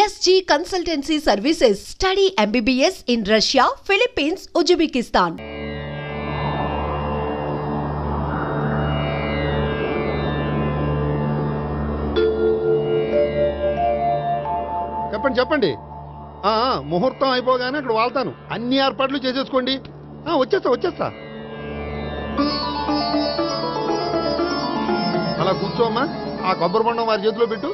SG Consultancy Services. Study MBBS in Russia, Philippines, Uzbekistan. చెప్పండి ముహూర్తం అయిపోగానే అక్కడ వాళ్తాను. అన్ని ఏర్పాట్లు చేసేసుకోండి. వచ్చేస్తా అలా కూర్చోమ్మా. ఆ కొబ్బరి బొండం వారి చేతిలో పెట్టు.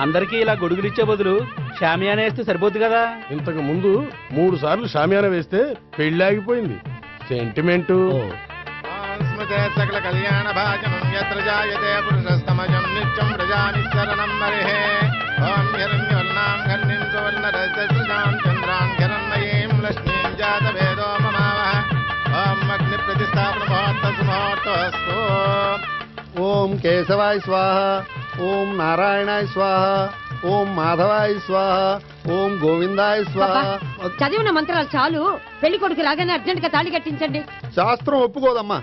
అందరికీ ఇలా గొడుగులు ఇచ్చే బదులు షామియానా వేస్తే సరిపోద్ది కదా. ఇంతకు ముందు 3 సార్లు షామియానా వేస్తే పెళ్లి ఆగిపోయింది. సెంటిమెంట్. సకల కళ్యాణ భాజనం యత్ర జాయతే పురుషస్తమజం నిత్యం ప్రజానిశరణం మరిహే. ఓం హిరణ్యవర్ణాం ఘర్ణిం సువర్ణరజసృజాం చంద్రాం హిరణ్మయీం లక్ష్మీం జాతవేదో మమావహ. ఓం అగ్ని ప్రతిష్టాపన ముహూర్తస్తు ముహూర్తస్తు. ఓం కేశవాయ స్వాహ. ఓం నారాయణాయ స్వాహ. ఓం మాధవాయ స్వాహ. ఓం గోవిందాయ స్వాహ. చదివిన మంత్రాలు చాలు. పెళ్లి కొడుకు రాగానే అర్జెంట్ గా తాళి కట్టించండి. శాస్త్రం ఒప్పుకోదమ్మా.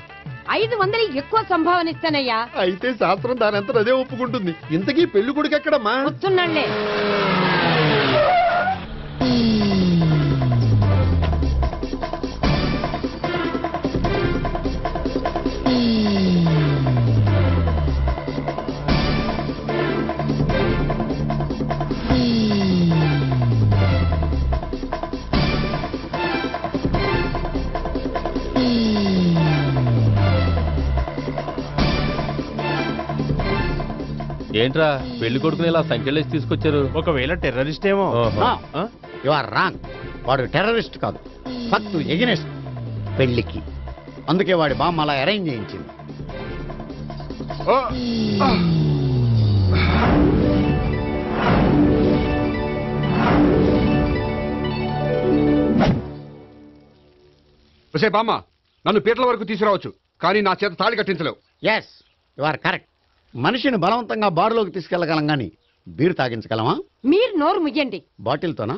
500 ఎక్కువ సంభావన ఇస్తానయ్యా. అయితే శాస్త్రం దానంతా అదే ఒప్పుకుంటుంది. ఇంతకీ పెళ్లి కొడుకు ఎక్కడమ్మా? వస్తున్నాళ్లే. ఏంట్రా పెళ్లి కొడుకుని ఇలా సంఖ్యలేసి తీసుకొచ్చారు? ఒకవేళ టెర్రరిస్ట్ ఏమో. You are wrong. వాడు టెర్రరిస్ట్ కాదు, ఫక్తు ఎగనెస్ట్ పెళ్లికి. అందుకే వాడి బామ్మ అలా అరేంజ్ చేయించింది. బామ్మ, నన్ను పీటల వరకు తీసుకురావచ్చు, కానీ నా చేత తాళి కట్టించలేవు. Yes, you are correct. మనిషిని బలవంతంగా బారులోకి తీసుకెళ్లగలం గాని బీరు తాగించగలమా? మీరు నోరు ముయ్యండి. బాటిల్తోనా?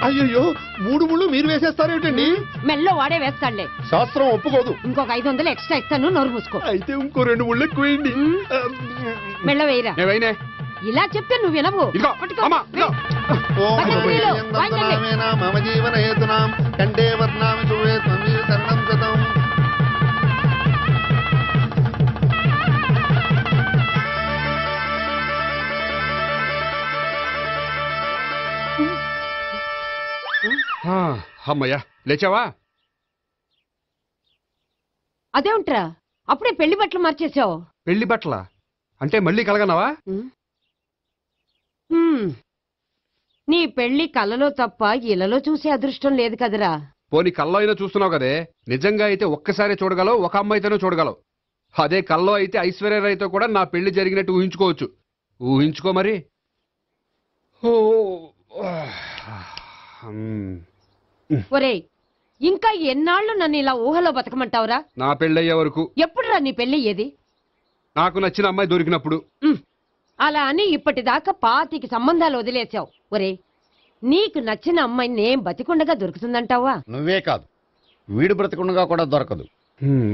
అయ్యో, 3 ముళ్ళు మీరు వేసేస్తారేమిటండి? మెల్లో వాడే వేస్తాడులే. శాస్త్రం ఒప్పుకోదు. ఇంకొక 500 ఎక్స్ట్రా ఇస్తాను. నోరు మూసుకో. అయితే ఇంకో 2 ముళ్ళు ఎక్కువేయండి. మెల్ల వేయరా. ఇలా చెప్తే నువ్వు వినవు. మమ జీవన హేతునాం కండే వర్ణామి శుభే త్వమీకరణం గతం. అమ్మయ్యా, లేచావా? అదేంట్రా అప్పుడే పెళ్లి బట్టలు మార్చేసావు? పెళ్లి బట్టల అంటే మళ్ళీ కలగన్నావా? నీ పెళ్లి కలలో తప్ప ఇలలో చూసే అదృష్టం లేదు కదరా. పోనీ కల్లో అయినా చూస్తున్నావు కదే. నిజంగా అయితే ఒక్కసారి చూడగలవు, ఒక అమ్మాయితోనే చూడగలవు. అదే కల్లో అయితే ఐశ్వర్యరాయ్తో కూడా నా పెళ్లి జరిగినట్టు ఊహించుకోవచ్చు. ఊహించుకో మరి. ఒరేయ్, ఇంకా ఎన్నాళ్ళు నన్ను ఇలా ఊహలో బతకమంటావురా? నా పెళ్ళయ్యే వరకు. ఎప్పుడురా నీ పెళ్లి ఏది? నాకు నచ్చిన అమ్మాయి దొరికినప్పుడు. అలా అని ఇప్పటిదాకా 25 సంబంధాలు వదిలేసావు. ఒరే, నీకు నచ్చిన అమ్మాయి నేను బతికుండగా దొరుకుతుందంటావా? నువ్వే కాదు, వీడు బ్రతికుండగా కూడా దొరకదు.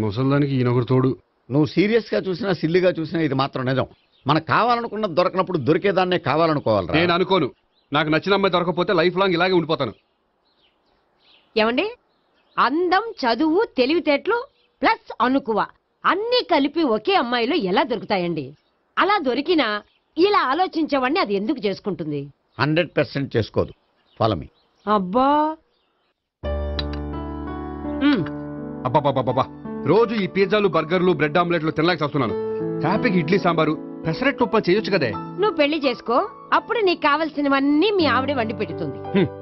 ముసల్దానికి ఈయనొకరు తోడు. నువ్వు సీరియస్ గా చూసినా సిల్లిగా చూసినా ఇది మాత్రం నిజం. మనకు కావాలనుకున్నది దొరకనప్పుడు దొరికేదాన్నే కావాలనుకోవాలి. నేను అనుకోను. నాకు నచ్చిన అమ్మాయి దొరకపోతే లైఫ్ లాంగ్ ఇలాగే ఉండిపోతాను. ఏమండి, అందం, చదువు, తెలివితేటలు ప్లస్ అనుకువ అన్నీ కలిపి ఒకే అమ్మాయిలో ఎలా దొరుకుతాయండి? అలా దొరికినా ఇలా ఆలోచించేవాడిని అది ఎందుకు చేసుకుంటుంది? 100% చేసుకోదు. Follow me. అబ్బా, అబ్బాబాబాబా, రోజు ఈ పిజ్జాలు, బర్గర్లు, బ్రెడ్ ఆమ్లెట్లు తినలేక వస్తున్నాను. హ్యాపీకి ఇడ్లీ సాంబారు, పెసరెట్ ఉప్మా చేయొచ్చు కదే. నువ్వు పెళ్లి చేసుకో, అప్పుడు నీకు కావలసినవన్నీ మీ ఆవిడే వండి పెడుతుంది.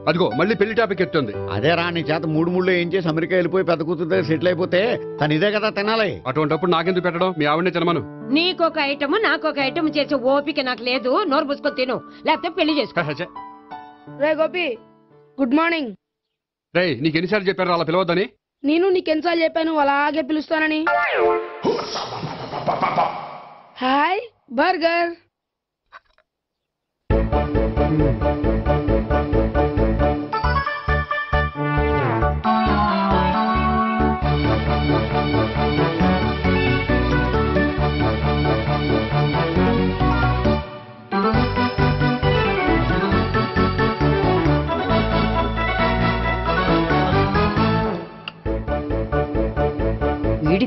అదిగో మళ్ళీ పెళ్లి టాపిక్ ఎత్తుంది. అదే రా, నీ చేత 3 ముళ్ళు ఏం చేసి అమెరికా వెళ్ళిపోయి పెద్ద కూతురు దగ్గర సెటిల్ అయిపోతే తను ఇదే కదా తినాలి. అటువంటిప్పుడు నాకెందుకు పెట్టడం? మీ ఆవిడనే తినమను. నీకొక ఐటమ్ నాకొక ఐటమ్ చేసే ఓపిక నాకు లేదు. నోరు పుసుకొని తిను, లేకపోతే పెళ్లి చేసుకో. రే గోపి, గుడ్ మార్నింగ్. రే, నీకు ఎన్నిసార్లు చెప్పారు అలా పిలవద్దని? నేను నీకెన్నిసార్లు చెప్పాను అలాగే పిలుస్తానని? Hi burger.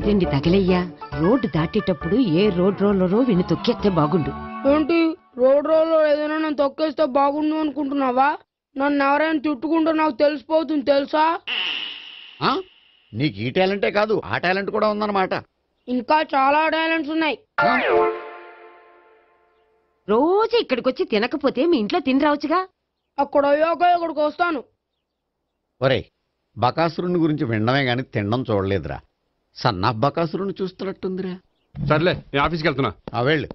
తిండి తగిలయ్యా. రోడ్డు దాటేటప్పుడు ఏ రోడ్ రోలరో విని తొక్కేస్తే బాగుండు. ఏంటి రోడ్ రోల్లో ఏదైనా నన్ను తొక్కేస్తే బాగుండు అనుకుంటున్నావా? నన్ను ఎవరైనా తిట్టుకుంటే నాకు తెలిసిపోతుంది తెలుసా? ఆ? నీకు ఈ టాలెంటే కాదు ఆ టాలెంట్ కూడా ఉందన్నమాట. ఇంకా చాలా టాలెంట్స్ ఉన్నాయి. రోజు ఇక్కడికొచ్చి తినకపోతే మీ ఇంట్లో తిని రావచ్చుగా. అక్కడ అయ్యాక ఇక్కడికి వస్తాను. ఒరేయ్, బకాసురుని గురించి వినడమే గాని తినడం చూడలేదురా. సన్నా బకాసురుని చూస్తున్నట్టుందిరా. సర్లే నేను ఆఫీస్కి వెళ్తున్నా. ఆ వెళ్ళు.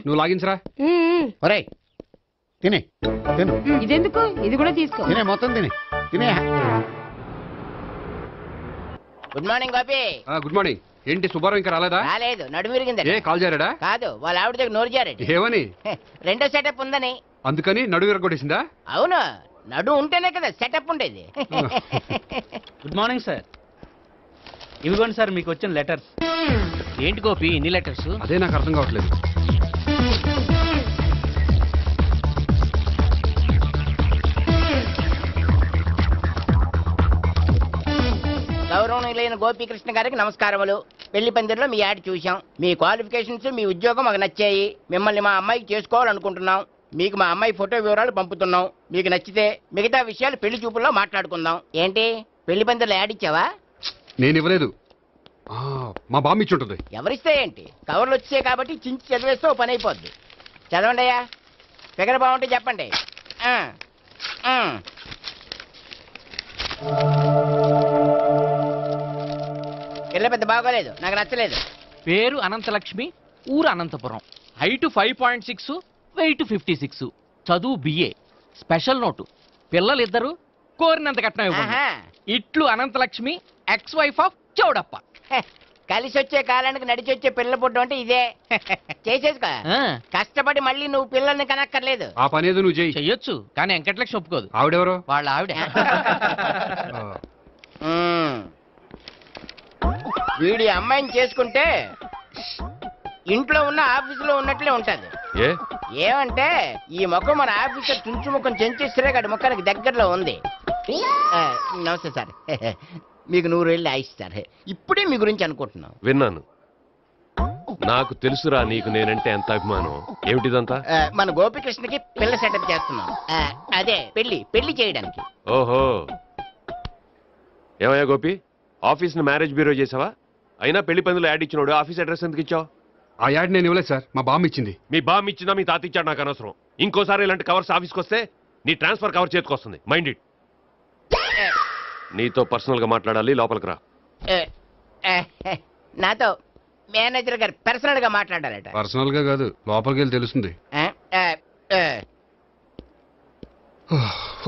నువ్వు లాగించరా. ఒరేయ్ తినే తిను ఇదెందుకు? ఇది కూడా తీసుకో. తినే మొత్తం తినే. Good morning Gopi. Good morning. ఏంటి సుబ్బారావు ఇంకా రాలేదా? రాలేదు, నడుమిరిగింది. ఏ కాల్ చేరాడా? కాదు, వాళ్ళ ఆవిడ దగ్గర నోరు జారాడు. ఏమని? రెండో సెటప్ ఉందని. అందుకని నడువు విరగొట్టేసిందా? అవును, నడు ఉంటేనే కదా సెటప్ ఉండేది. Good morning sir. ఇవిగోండి సార్ మీకు వచ్చిన లెటర్స్. ఏంటి గోపి ఇన్ని లెటర్స్? అదే నాకు అర్థం కావట్లేదు. గౌరవనీయులైన గోపీకృష్ణ గారికి నమస్కారములు. పెళ్లి పందిరిలో మీ యాడ్ చూశాం. మీ క్వాలిఫికేషన్స్, మీ ఉద్యోగం మాకు నచ్చాయి. మిమ్మల్ని మా అమ్మాయికి చేసుకోవాలనుకుంటున్నాం. మీకు మా అమ్మాయి ఫోటో వివరాలు పంపుతున్నాం. మీకు నచ్చితే మిగతా విషయాలు పెళ్లి చూపుల్లో మాట్లాడుకుందాం. ఏంటి పెళ్లి పందిరిలో యాడ్ ఇచ్చావా? నేను ఇవ్వలేదు, మా బామ్మ ఇచ్చి ఉంటుంది. ఎవరిస్తే ఏంటి, కవర్లు వచ్చాయి కాబట్టి చించి చదివేస్తే ఓ పని అయిపోద్ది. చదవండి అయ్యా, ఫిగర్ బాగుంటే చెప్పండి. పిల్ల పెద్ద బాగోలేదు, నాకు నచ్చలేదు. పేరు అనంతలక్ష్మి, ఊరు అనంతపురం, హైట్ 5.6, వెయిట్ 56, చదువు బిఏ, స్పెషల్ నోటు పిల్లలిద్దరు కోరినంత కట్నం ఇవ్వండి. ఆహా. ఇట్లు Anantalakshmi, ex wife of Chowdappa. కలిసి వచ్చే కాలానికి నడిచి వచ్చే పిల్ల పుట్టం అంటే ఇదే. చేసేసుకో, కష్టపడి మళ్ళీ నువ్వు పిల్లల్ని కనక్కర్లేదు. ఆ పని ఏదో నువ్వు చేయి. చెయ్యొచ్చు, కానీ వెంకటలక్ష్మి ఒప్పుకోదు. ఆవిడెవరో? వాళ్ళ ఆవిడ. వీడి అమ్మాయిని చేసుకుంటే ఇంట్లో ఉన్న ఆఫీసులో ఉన్నట్లే ఉంటది. ఏమంటే ఈ ముఖం మన ఆఫీసర్ చుంచు ముఖం చెంచేశ్వరే గారి ముఖానికి దగ్గరలో ఉంది. నమస్తే సార్, మీకు 100 వెళ్ళి ఆయిస్తారు. ఇప్పుడే మీ గురించి అనుకుంటున్నాం. విన్నాను. నాకు తెలుసురా నీకు నేనంటే ఎంత అభిమానం. ఏమిటిదంతా? మన గోపికృష్ణకి పిల్ల సెటప్ చేస్తున్నాం. అదే పెళ్లి చేయడానికి. ఓహో, ఏమయ్యా గోపి, ఆఫీస్ ని మ్యారేజ్ బ్యూరో చేసావా? అయినా పెళ్లి పందులో యాడ్ ఇచ్చినోడు ఆఫీస్ అడ్రస్ ఎందుకు ఇచ్చావు? ఆ యాడ్ నేను ఇవ్వలేదు సార్, మా బామ్మ ఇచ్చింది. మీ బామ్మ ఇచ్చిందా మీ తాత ఇచ్చాడు నాకు అనవసరం. ఇంకోసారి ఇలాంటి కవర్స్ ఆఫీస్కి వస్తే నీ ట్రాన్స్ఫర్ కవర్ చేతికొస్తుంది. Mind it. నీతో పర్సనల్ గా మాట్లాడాలి, లోపలికి రా. నాతో మేనేజర్ గారు పర్సనల్ గా మాట్లాడాలట. పర్సనల్ గా కాదు, లోపలికి వెళ్ళి తెలుస్తుంది.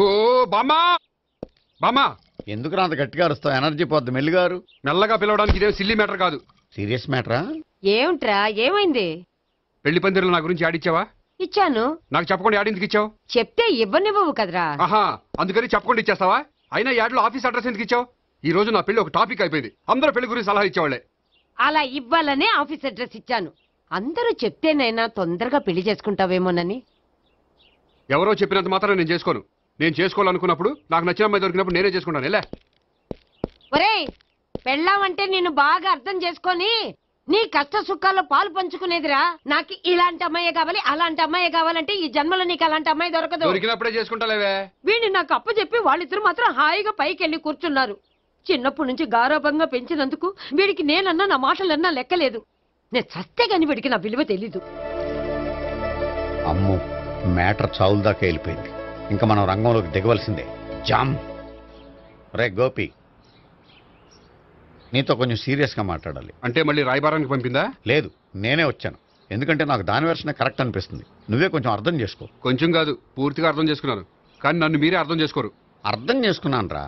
ఓ బామ్మా, బామ్మా ఎందుకు అంత గట్టిగా అరుస్తావు? ఎనర్జీ పోద్ది. మెల్లిగారు. మెల్లగా పిలవడానికి ఇదేం సిల్లీ మ్యాటర్ కాదు. సీరియస్ మ్యాటరా? ఏమిట్రా, ఏమైంది? పెళ్లి పందిరిలో నా గురించి యాడ్ ఇచ్చావా? ఇచ్చాను. నాకు చెప్పకుండా యాడ్ ఎందుకు ఇచ్చావు? చెప్తే ఇవ్వనివ్వవు కదరా. ఆహా, అందుకని చెప్పకుండా ఇచ్చేస్తావా? అయినా యాడ్ లో ఆఫీస్ అడ్రస్ ఎందుకు ఇచ్చావు? ఈ రోజు నా పెళ్లి ఒక టాపిక్ అయిపోయింది. అందరూ పెళ్లి గురించి సలహా ఇచ్చేవాళ్లే. అలా ఇవ్వాలనే ఆఫీస్ అడ్రస్ ఇచ్చాను. అందరూ చెప్తేనైనా తొందరగా పెళ్లి చేసుకుంటావేమోనని. ఎవరో చెప్పినంత మాత్రం నేను చేసుకోను. నేను చేసుకోవాలనుకున్నప్పుడు, నాకు నచ్చిన అమ్మాయి దొరికినప్పుడు నేనే చేసుకుంటాను. ఎలా? ఒరేయ్, పెళ్ళామంటే నిన్ను బాగా అర్థం చేసుకొని నీ కష్ట సుఖాల్లో పాలు పంచుకునేదిరా. నాకు ఇలాంటి అమ్మాయి కావాలి, అలాంటి అమ్మాయి కావాలంటే ఈ జన్మలో నీకు అలాంటి అమ్మాయి దొరకదు. దొరికినప్పుడే చేసుకుంటాలేవే. వీడిని నాకు అప్పచెప్పి వాళ్ళిద్దరు మాత్రం హాయిగా పైకి వెళ్ళి కూర్చున్నారు. చిన్నప్పటి నుంచి గారాభంగా పెంచినందుకు వీడికి నేనన్నా నా మాటలన్నా లెక్కలేదు. నేను చస్తే గాని వీడికి నా విలువ తెలీదు. అమ్మో, మ్యాటర్ చావుల దాకా వెళ్ళిపోయింది. ఇంకా మనం రంగంలోకి దిగవలసిందే. జామ్. రే గోపి, నీతో కొంచెం సీరియస్గా మాట్లాడాలి. అంటే మళ్ళీ రాయబారానికి పంపిందా? లేదు, నేనే వచ్చాను. ఎందుకంటే నాకు దాని వెర్షనే కరెక్ట్ అనిపిస్తుంది. నువ్వే కొంచెం అర్థం చేసుకో. కొంచెం కాదు, పూర్తిగా అర్థం చేసుకున్నాను. కానీ నన్ను మీరే అర్థం చేసుకోరు. అర్థం చేసుకున్నాను రా.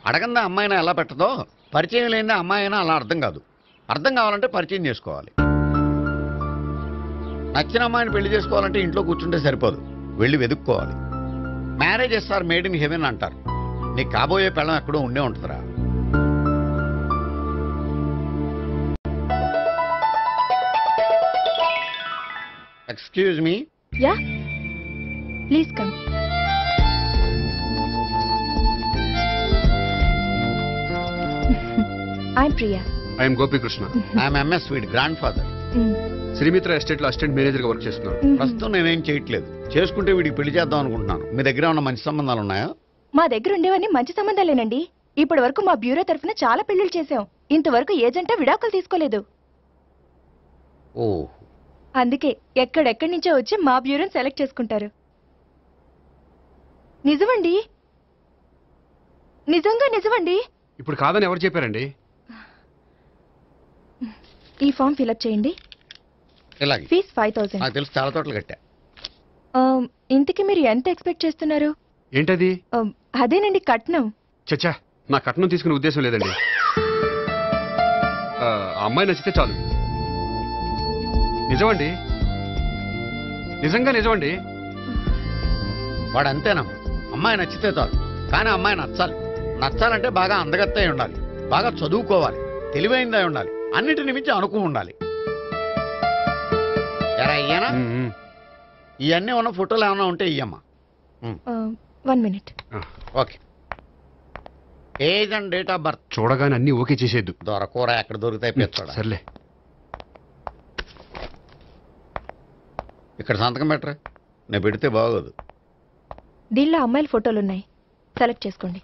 అడగందా అమ్మాయినా ఎలా పెట్టదో, పరిచయం లేని అమ్మాయి అయినా అలా అర్థం కాదు. అర్థం కావాలంటే పరిచయం చేసుకోవాలి. నచ్చిన అమ్మాయిని పెళ్లి చేసుకోవాలంటే ఇంట్లో కూర్చుంటే సరిపోదు, వెళ్ళి వెతుక్కోవాలి. Marriages are made in heaven అంటారు. నీకు కాబోయే పెళ్ళం ఎక్కడో ఉండే ఉంటుందిరా. Excuse me. Yeah, please come. I'm Priya. I'm Gopikrishna. I'm MS వీడి గ్రాండ్ ఫాదర్. శ్రీమిత్ర ఎస్టేట్ లో అసిస్టెంట్ మేనేజర్ గా వర్క్ చేస్తున్నాను. ప్రస్తుతం నేనేం చేయట్లేదు. చేసుకుంటే వీడికి పెళ్లి చేద్దాం అనుకుంటున్నాను. మీ దగ్గర ఉన్న మంచి సంబంధాలు ఉన్నాయా? మా దగ్గర ఉండేవన్నీ మంచి సంబంధాలేనండి. ఇప్పటి వరకు మా బ్యూరో తరఫున చాలా పెళ్లిళ్ళు చేశాం. ఇంతవరకు ఏజెంట్ విడాకులు తీసుకోలేదు. ఓ, అందుకే ఎక్కడెక్కడి నుంచో వచ్చి మా బ్యూరోని సెలెక్ట్ చేసుకుంటారు. నిజమండి, నిజంగా నిజమండి. ఇప్పుడు కాదని ఎవరు చెప్పారండి? ఈ ఫామ్ ఫిలప్ చేయండి. ఇలాగే. ఫీజ్ 5000. నాకు తెలుసు, చాలా తోటలు కట్టా. ఇంతకీ మీరు ఎంత ఎక్స్పెక్ట్ చేస్తున్నారు? ఏంటది? అదేనండి కట్నం. చచ్చా, నా కట్నం తీసుకునే ఉద్దేశం లేదండి. ఆ అమ్మాయి నచ్చితే చాలు. నిజమండి, నిజంగా నిజమండి. వాడు అంతేనమ్మా. అమ్మాయి నచ్చితే చాలు, కానీ అమ్మాయి నచ్చాలి. నచ్చాలంటే బాగా అందగత్తే ఉండాలి, బాగా చదువుకోవాలి, తెలివైందై ఉండాలి, అన్నిటిని మించి అనుకుని ఉండాలి. ఎరా ఇయ్యనా? ఇవన్నీ ఉన్న ఫోటోలు ఏమైనా ఉంటే ఇయ్యమ్మా. 1 minute. Okay. Age and date of birth చూడగానే అన్ని ఓకే చేసేద్దు. దొరకూర ఎక్కడ దొరుకుతాయి పెంచోడా. సర్లే. ఇక్కడ సంతకం పెట్టరా, నేను పెడితే బాగోదు. దీనిలో అమ్మాయిల ఫోటోలు ఉన్నాయి, సెలెక్ట్ చేసుకోండి.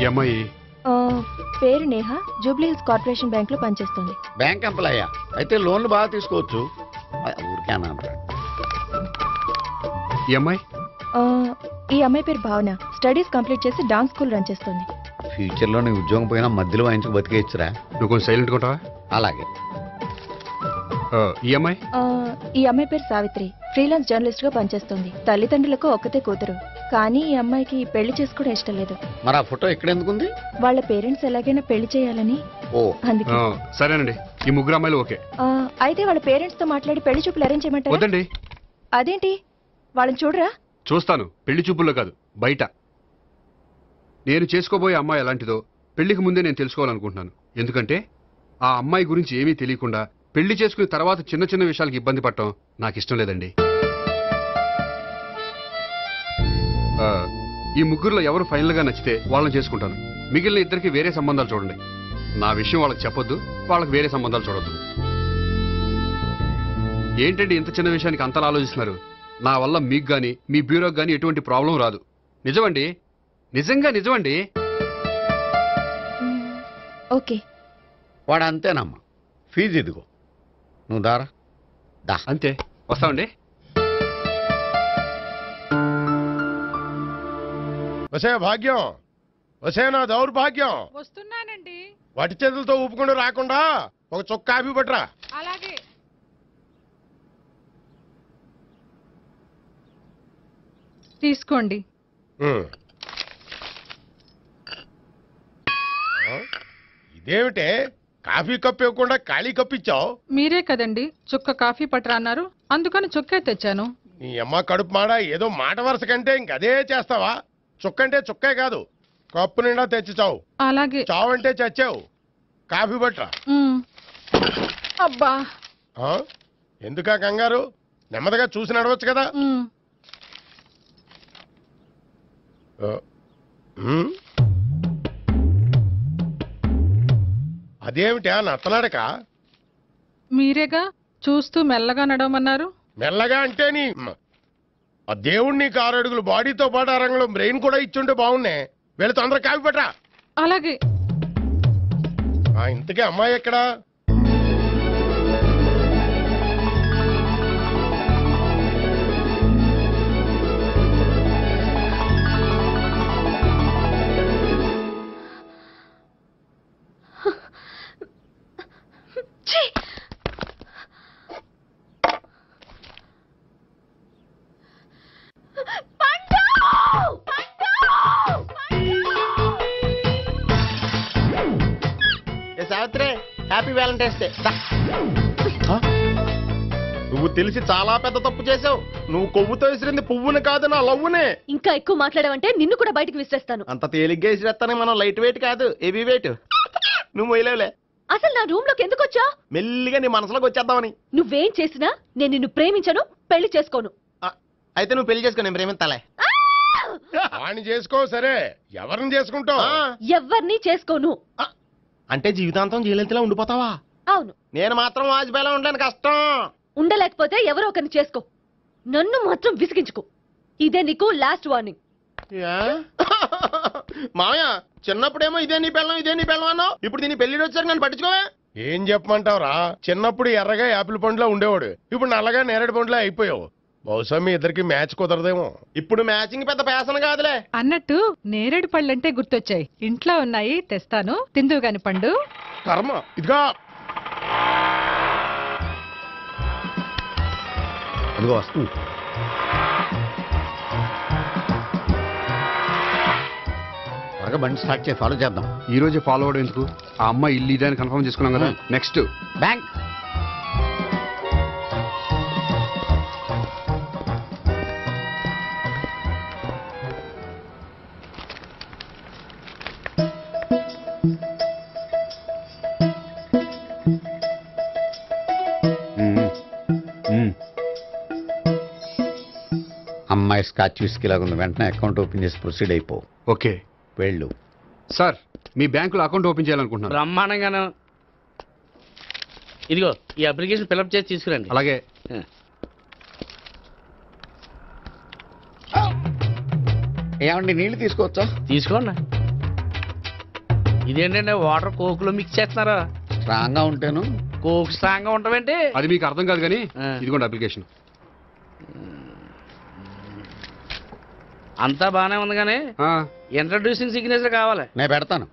ఈ అమ్మాయి పేరు Neha, Jubilee hills corporation bank లో పనిచేస్తుంది. బ్యాంక్ ఎంప్లాయ్ అయితే లోన్లు బాగా తీసుకోవచ్చు. ఊరికేనా? ఈ అమ్మాయి ఈ అమ్మాయి పేరు భావన, స్టడీస్ కంప్లీట్ చేసి డాన్స్ స్కూల్ రన్ చేస్తుంది. ఫ్యూచర్ లో నీ ఉద్యోగం పోయినా మధ్యలో వాయించుకు బతికేయచ్చురా. నువ్వు కొంచెం సైలెంట్ ఉంటావా? అలాగే. ఈ అమ్మాయి ఈ అమ్మాయి పేరు సావిత్రి, ఫ్రీలాన్స్ జర్నలిస్ట్ గా పనిచేస్తుంది. తల్లిదండ్రులకు ఒక్కతే కూతురు, కానీ ఈ అమ్మాయికి పెళ్లి చేసుకోవడం ఇష్టం లేదు. మరి ఆ ఫోటో ఎక్కడ ఎందుకుంది? వాళ్ళ పేరెంట్స్ ఎలాగైనా పెళ్లి చేయాలని. ఓ, అందుకే. సరేనండి, ఈ ముగ్గురు అమ్మాయిలు ఓకే. అయితే వాళ్ళ పేరెంట్స్ తో మాట్లాడి పెళ్లి చూపులు అరేంజ్ చేయమంటారా? వద్దండి. అదేంటి, వాళ్ళని చూడరా? చూస్తాను, పెళ్లి చూపుల్లో కాదు, బయట. నేను చేసుకోబోయే అమ్మాయి ఎలాంటిదో పెళ్లికి ముందే నేను తెలుసుకోవాలనుకుంటున్నాను. ఎందుకంటే ఆ అమ్మాయి గురించి ఏమీ తెలియకుండా పెళ్లి చేసుకున్న తర్వాత చిన్న చిన్న విషయాలకు ఇబ్బంది పడటం నాకు ఇష్టం లేదండి. ఈ ముగ్గురులో ఎవరు ఫైనల్ గా నచ్చితే వాళ్ళని చేసుకుంటాను. మిగిలిన ఇద్దరికి వేరే సంబంధాలు చూడండి. నా విషయం వాళ్ళకి చెప్పొద్దు, వాళ్ళకి వేరే సంబంధాలు చూడొద్దు. ఏంటండి ఇంత చిన్న విషయానికి అంతలా ఆలోచిస్తున్నారు? నా వల్ల మీకు గాని మీ బ్యూరోకి గాని ఎటువంటి ప్రాబ్లం రాదు. నిజమండి, నిజంగా నిజమండి. ఓకే. వాడు అంతేనమ్మా. ఫీజు ఇదిగో, నువ్వు దారా. దా. అంతే, వస్తామండి. వసే భాగ్యం, వసే నా దౌర్భాగ్యం. వస్తున్నానండి. వటి చేతులతో ఊపుకుండా రాకుండా ఒక చుక్క కాఫీ పట్టరా. అలాగే. తీసుకోండి. ఇదేమిటే, కాఫీ కప్పు ఇవ్వకుండా ఖాళీ కప్పు ఇచ్చావు? మీరే కదండి చుక్క కాఫీ పట్టరా అన్నారు, అందుకని చుక్కే తెచ్చాను. నీ అమ్మ కడుపు మాడ, ఏదో మాట వరుస కంటే ఇంకదే చేస్తావా? చుక్కంటే చుక్కే కాదు, కప్పు నిండా తెచ్చి చావు. అలాగే. చావంటే చచ్చావు. కాఫీ పట్టరా. అబ్బా, ఎందుకా కంగారు? నెమ్మదిగా చూసి నడవచ్చు కదా. అదేమిటా నత్తనాడక? మీరేగా చూస్తూ మెల్లగా నడవమన్నారు. మెల్లగా అంటే నీ ఆ దేవుడు నీకు 6 అడుగులు బాడీతో పాటు ఆ రంగంలో బ్రెయిన్ కూడా ఇచ్చుంటే బాగున్నే. వెళ్ళి తొందర కాఫీ పట్టరా. అలాగే. ఇంతకీ అమ్మాయి ఎక్కడా? Savitri, happy Valentine's day. నువ్వు తెలిసి చాలా పెద్ద తప్పు చేసావు. నువ్వు కొవ్వుతో విసిరింది పువ్వుని కాదు, నా లవ్వునే. ఇంకా ఎక్కువ మాట్లాడమంటే నిన్ను కూడా బయటకు విసిరేస్తాను. అంత తేలిగ్గా విసిరేస్తానే, మనం లైట్ వెయిట్ కాదు, హెవీ వెయిట్. నువ్వు మొయ్యలేవులే. అసలు నా రూమ్ లోకి ఎందుకు వచ్చా? మెల్లిగా నీ మనసులోకి వచ్చేద్దామని. నువ్వేం చేసినా నేను నిన్ను ప్రేమించను, పెళ్లి చేసుకోను. అయితే నువ్వు పెళ్లి చేసుకో, నేను ప్రేమిస్తాలే. వాణ్ణి చేసుకో సరే, ఎవరిని చేసుకుంటావు? ఎవరిని చేసుకోను. అంటే జీవితాంతం జయలలితలా ఉండిపోతావా? అవును. నేను మాత్రం వాజ్పేయిలా ఉండడానికి కష్టం. ఉండలేకపోతే ఎవరో ఒకరిని చేసుకో, నన్ను మాత్రం విసిగించుకో. ఇదే నీకు లాస్ట్ వార్నింగ్. మామయ్య చిన్నప్పుడేమో ఇదే నీ పెళ్ళం అన్నావు, ఇప్పుడు దీని పెళ్లి వచ్చారు నన్ను పట్టించుకోవా? ఏం చెప్పమంటావురా? చిన్నప్పుడు ఎర్రగా యాపిల్ పండులో ఉండేవాడు, ఇప్పుడు నల్లగా నేరేడు పండులో అయిపోయావు. బహుశా మీ ఇద్దరికి మ్యాచ్ కుదరదేమో. ఇప్పుడు మ్యాచింగ్ పెద్ద ఫ్యాషన్ కాదులే. అన్నట్టు నేరేడు పళ్ళంటే గుర్తొచ్చాయి. ఇంట్లో ఉన్నాయి, తెస్తాను, తిందువు గాని పండు. కర్మ. ఇదిగా అదిగో వస్తుంది. త్వరగా బండి స్టార్ట్ చేసి ఫాలో చేద్దాం. ఈ రోజే ఫాలో అవడం ఎందుకు? ఆ అమ్మాయి ఇల్లు ఇదే అని కన్ఫర్మ్ చేసుకున్నాం కదా. Next bank. అమ్మాయి స్కాచ్ విస్కీ లాగా ఉంది. వెంటనే అకౌంట్ ఓపెన్ చేసి ప్రొసీడ్ అయిపో. ఓకే వెళ్ళు. సార్, మీ బ్యాంకులో అకౌంట్ ఓపెన్ చేయాలనుకుంటున్నాను. బ్రహ్మాండంగాను. ఇదిగో ఈ అప్లికేషన్ ఫిల్అప్ చేసి తీసుకురండి. అలాగే. ఏమండి నీళ్లు తీసుకోవచ్చా? తీసుకోండి. ఇదేంటంటే వాటర్ కోక్ లో మిక్స్ చేస్తున్నారా? స్ట్రాంగ్ గా ఉంటాను. కోక్ స్ట్రాంగ్ గా ఉంటావేంటి? అది మీకు అర్థం కాదు కానీ ఇదిగోండి అప్లికేషన్. అంతా బానే ఉంది కానీ ఇంట్రడ్యూసింగ్ సిగ్నేచర్ కావాలి. నేను పెడతాను.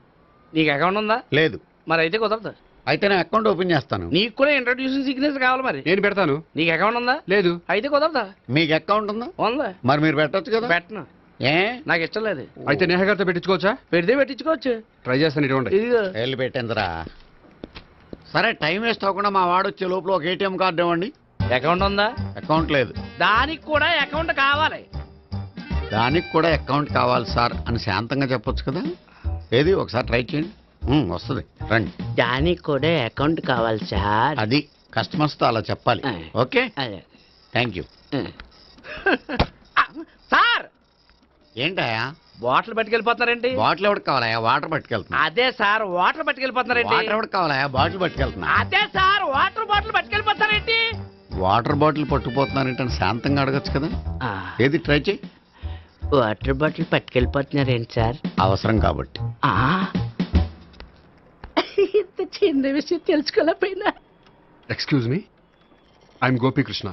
నీకు అకౌంట్ ఉందా? లేదు. మరి అయితే కుదరదు. అయితే నేను అకౌంట్ ఓపెన్ చేస్తాను. నీకు కూడా ఇంట్రడ్యూసింగ్ సిగ్నేచర్ కావాలి. మరి నేను పెడతాను. నీకు అకౌంట్ ఉందా? లేదు. అయితే కుదరదా? మీకు అకౌంట్ ఉందా? ఉందా. మరి మీరు పెట్టొచ్చు కదా. పెట్టను. ఏ నాకు ఇష్టం లేదు. అయితే నేహ గారితో పెట్టించుకోవచ్చా? పెడితే పెట్టించుకోవచ్చు. ట్రై చేస్తాను. ఇటువంటి వెళ్ళి పెట్టేందురా. సరే, టైం వేస్ట్ అవ్వకుండా మా వాడు వచ్చే లోపల ఒక ఏటీఎం కార్డు ఇవ్వండి. అకౌంట్ ఉందా? అకౌంట్ లేదు. దానికి కూడా అకౌంట్ కావాలి. దానికి కూడా అకౌంట్ కావాలి సార్ అని శాంతంగా చెప్పొచ్చు కదా. ఏది ఒకసారి ట్రై చేయండి. వస్తుంది, రండి. దానికి కూడా అకౌంట్ కావాలి సార్. అది కస్టమర్స్ తో అలా చెప్పాలి. Okay, thank you. సార్ ఏంటయా బాటిల్ పట్టుకెళ్ళిపోతున్నారేంటి? బాటిల్ ఎవరికి కావాలయా? వాటర్ పట్టుకెళ్తున్నా. అదే సార్ వాటర్ పట్టుకెళ్ళిపోతున్నారేంటి? వాటర్ ఎవరికి కావాలయా? బాటిల్ పట్టుకెళ్తున్నా. అదే సార్ వాటర్ బాటిల్ పట్టుకెళ్ళిపోతారేంటి? వాటర్ బాటిల్ పట్టుకుపోతున్నారేంటి అని శాంతంగా అడగచ్చు కదా. ఏది ట్రై చేయి. వాటర్ బాటిల్ పట్టుకెళ్ళిపోతున్నారేంటి సార్? అవసరం కాబట్టి. ఇంత చిన్న విషయం తెలుసుకోలేకపోయినా. Excuse me, I'm Gopikrishna.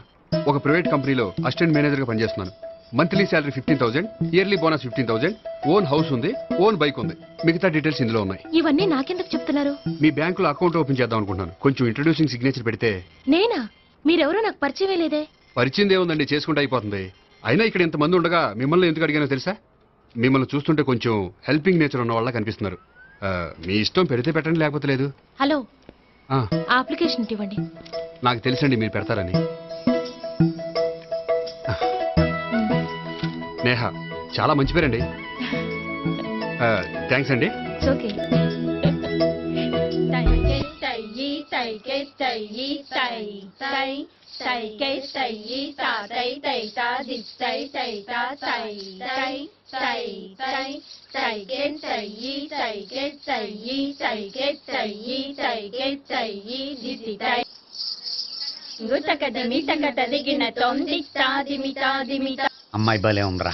ఒక ప్రైవేట్ కంపెనీలో అసిస్టెంట్ మేనేజర్ గా పనిచేస్తున్నాను. Monthly salary 15,000, yearly bonus 15,000, own house ఉంది, ఓన్ బైక్ ఉంది. మిగతా డీటెయిల్స్ ఇందులో ఉన్నాయి. ఇవన్నీ నాకెందుకు చెప్తున్నారు? మీ బ్యాంకులో అకౌంట్ ఓపెన్ చేద్దాం అనుకుంటున్నాను. కొంచెం ఇంట్రడ్యూసింగ్ సిగ్నేచర్ పెడితే. నేనా? మీరెవరో నాకు పరిచయమే లేదే. పరిచయం ఏముందండి, చేసుకుంటే అయిపోతుంది. అయినా ఇక్కడ ఇంతమంది ఉండగా మిమ్మల్ని ఎందుకు అడిగానో తెలుసా? మిమ్మల్ని చూస్తుంటే కొంచెం హెల్పింగ్ నేచర్ ఉన్న వాళ్ళ కనిపిస్తున్నారు. మీ ఇష్టం, పెడితే పెట్టండి, లేకపోతే లేదు. హలో, అప్లికేషన్ ఇవ్వండి. నాకు తెలుసండి మీరు పెడతారని. నేహ, చాలా మంచి పేరండి. థ్యాంక్స్ అండి. ఓకే. అమ్మాయి భలే ఉందిరా.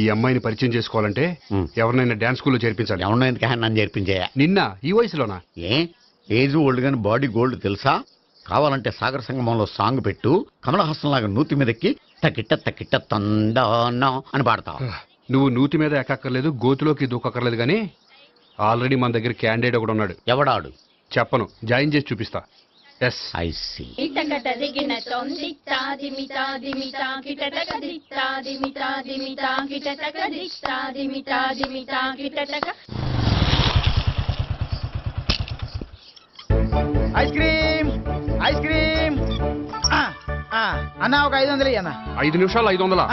ఈ అమ్మాయిని పరిచయం చేసుకోవాలంటే ఎవరినైనా డాన్స్ స్కూల్లో చేర్పించాలి. ఎవరినైనా నన్ను చేర్పించాయా? నిన్న ఈ వయసులోనా? ఏజ్ ఓల్డ్ గాని బాడీ గోల్డ్ తెలుసా? కావాలంటే సాగర సంగమంలో సాంగ్ పెట్టు, కమలహాసం లాగా నూతి మీదకి తకిట్ట తకిట్ట తందానా అని పాడతావు. నువ్వు నూతి మీద ఎక్కక్కర్లేదు, గోతులోకి దూకక్కర్లేదు, కానీ ఆల్రెడీ మన దగ్గర క్యాండిడేట్ ఒకడు ఉన్నాడు. ఎవడాడు? చెప్పను, జాయిన్ చేసి చూపిస్తా. Yes, I see. Ice cream, ice cream అన్నా. ఒక 500 అన్న. 5 నిమిషాలు 500.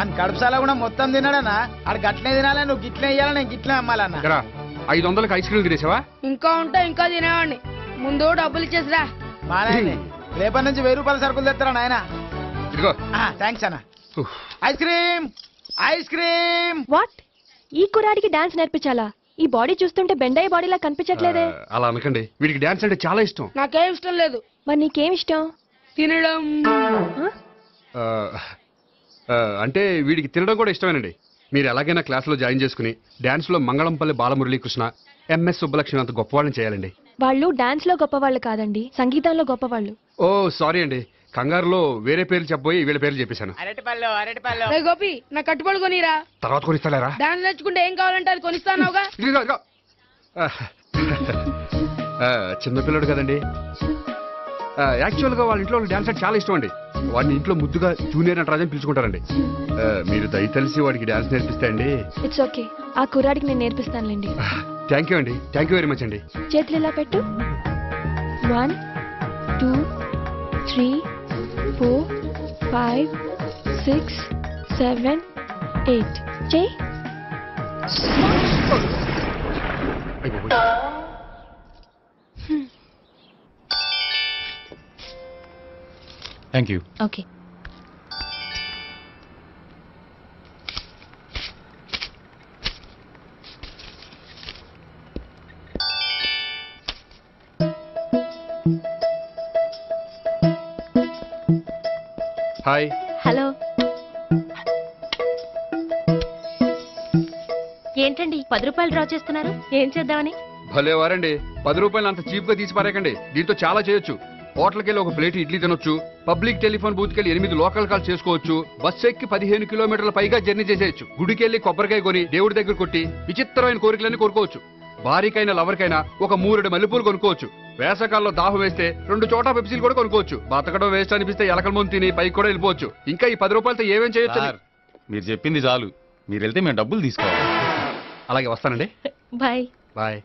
అని కడుపుసాల కూడా మొత్తం తిన్నాడన్నా ఆడు గట్లనే తినాలి నువ్వు గిట్లే ఇయ్యాలి నేను గిట్లే అమ్మాలన్నా ఎరా 500కి ఐస్ క్రీమ్ తినేసావా? ఇంకా ఉంటే ఇంకా తినేవాడిని. ముందు డబ్బులు ఇచ్చేసిరా. మా నాయనే రేపటి నుంచి 1000 రూపాయల సరుకులు తెస్తారా నాయన. ఇదిగో. థ్యాంక్స్ అన్న. Ice cream ice cream. What? ఈ కుర్రాడికి డాన్స్ నేర్పించాలా? ఈ బాడీ చూస్తుంటే బెండయ్య బాడీలా కనిపించట్లేదే. అలా అనకండి, వీడికి డాన్స్ అంటే చాలా ఇష్టం. నాకేం ఇష్టం లేదు. మరి నీకేం ఇష్టం? తినడం. అంటే వీడికి తినడం కూడా ఇష్టమేనండి. మీరు ఎలాగైనా క్లాస్లో జాయిన్ చేసుకుని డాన్స్లో మంగళంపల్లి బాలమురళీకృష్ణ, ఎంఎస్ సుబ్బలక్ష్మి అంత గొప్పవాళ్ళని చేయాలండి. వాళ్ళు డాన్స్ లో గొప్పవాళ్ళు కాదండి, సంగీతంలో గొప్పవాళ్ళు. ఓ సారీ అండి, కంగారులో వేరే పేర్లు చెప్పబోయి వీళ్ళ పేర్లు చెప్పేశాను. అరటిపళ్ళు. గోపి నా కట్టుబడి కొనిరా. తర్వాత కొనిస్తారా? డాన్స్ నేర్చుకుంటే ఏం కావాలంటే అది కొనిస్తానుగా. చిన్నపిల్లడు కదండి. యాక్చువల్గా వాళ్ళ ఇంట్లో డాన్స్ అంటే చాలా ఇష్టం అండి. వాడిని ఇంట్లో ముద్దుగా జూనియర్ నటరాజన్ పిలుచుకుంటారండి. మీరు దయతలిసి వాడికి డాన్స్ నేర్పిస్తే అండి. ఇట్స్ ఓకే, ఆ కుర్రాడికి నేను నేర్పిస్తానులేండి. థ్యాంక్ యూ అండి, థ్యాంక్ యూ వెరీ మచ్ అండి. చేతులు ఇలా పెట్టు. 1 2 3 4 5 6 7 8 చేయి. Thank you. Okay. Hi. Hello. ఏంటండి 10 రూపాయలు డ్రా చేస్తున్నారు? ఏం చేద్దామని? భలే వారండి, 10 రూపాయలు అంత చీప్ గా తీసి పారేకండి. దీంతో చాలా చేయొచ్చు. హోటల్కి వెళ్ళి ఒక ప్లేట్ ఇడ్లీ తినొచ్చు, పబ్లిక్ టెలిఫోన్ బూత్కి వెళ్ళి 8 లోకల్ కాల్ చేసుకోవచ్చు, బస్సు ఎక్కి 15 కిలోమీటర్ల పైగా జర్నీ చేసేయచ్చు, గుడికి వెళ్ళి కొబ్బరికాయ కొని దేవుడి దగ్గర కొట్టి విచిత్రమైన కోరికలన్నీ కోరుకోవచ్చు, భారీకైనా లవర్కైనా ఒక 3 మల్లెపూలు కొనుక్కోవచ్చు, వేసవకాలంలో దాహం వేస్తే 2 చోటా పెప్సీలు కూడా కొనుక్కోవచ్చు, బతకడం వేస్ట్ అనిపిస్తే ఎలకల ముందు తిని పైకి కూడా వెళ్ళిపోవచ్చు. ఇంకా ఈ 10 రూపాయలతో ఏమేం చేయొచ్చు? మీరు చెప్పింది చాలు, మీరు వెళ్తే మేము డబ్బులు తీసుకోవాలి. అలాగే వస్తానండి. బాయ్. బాయ్.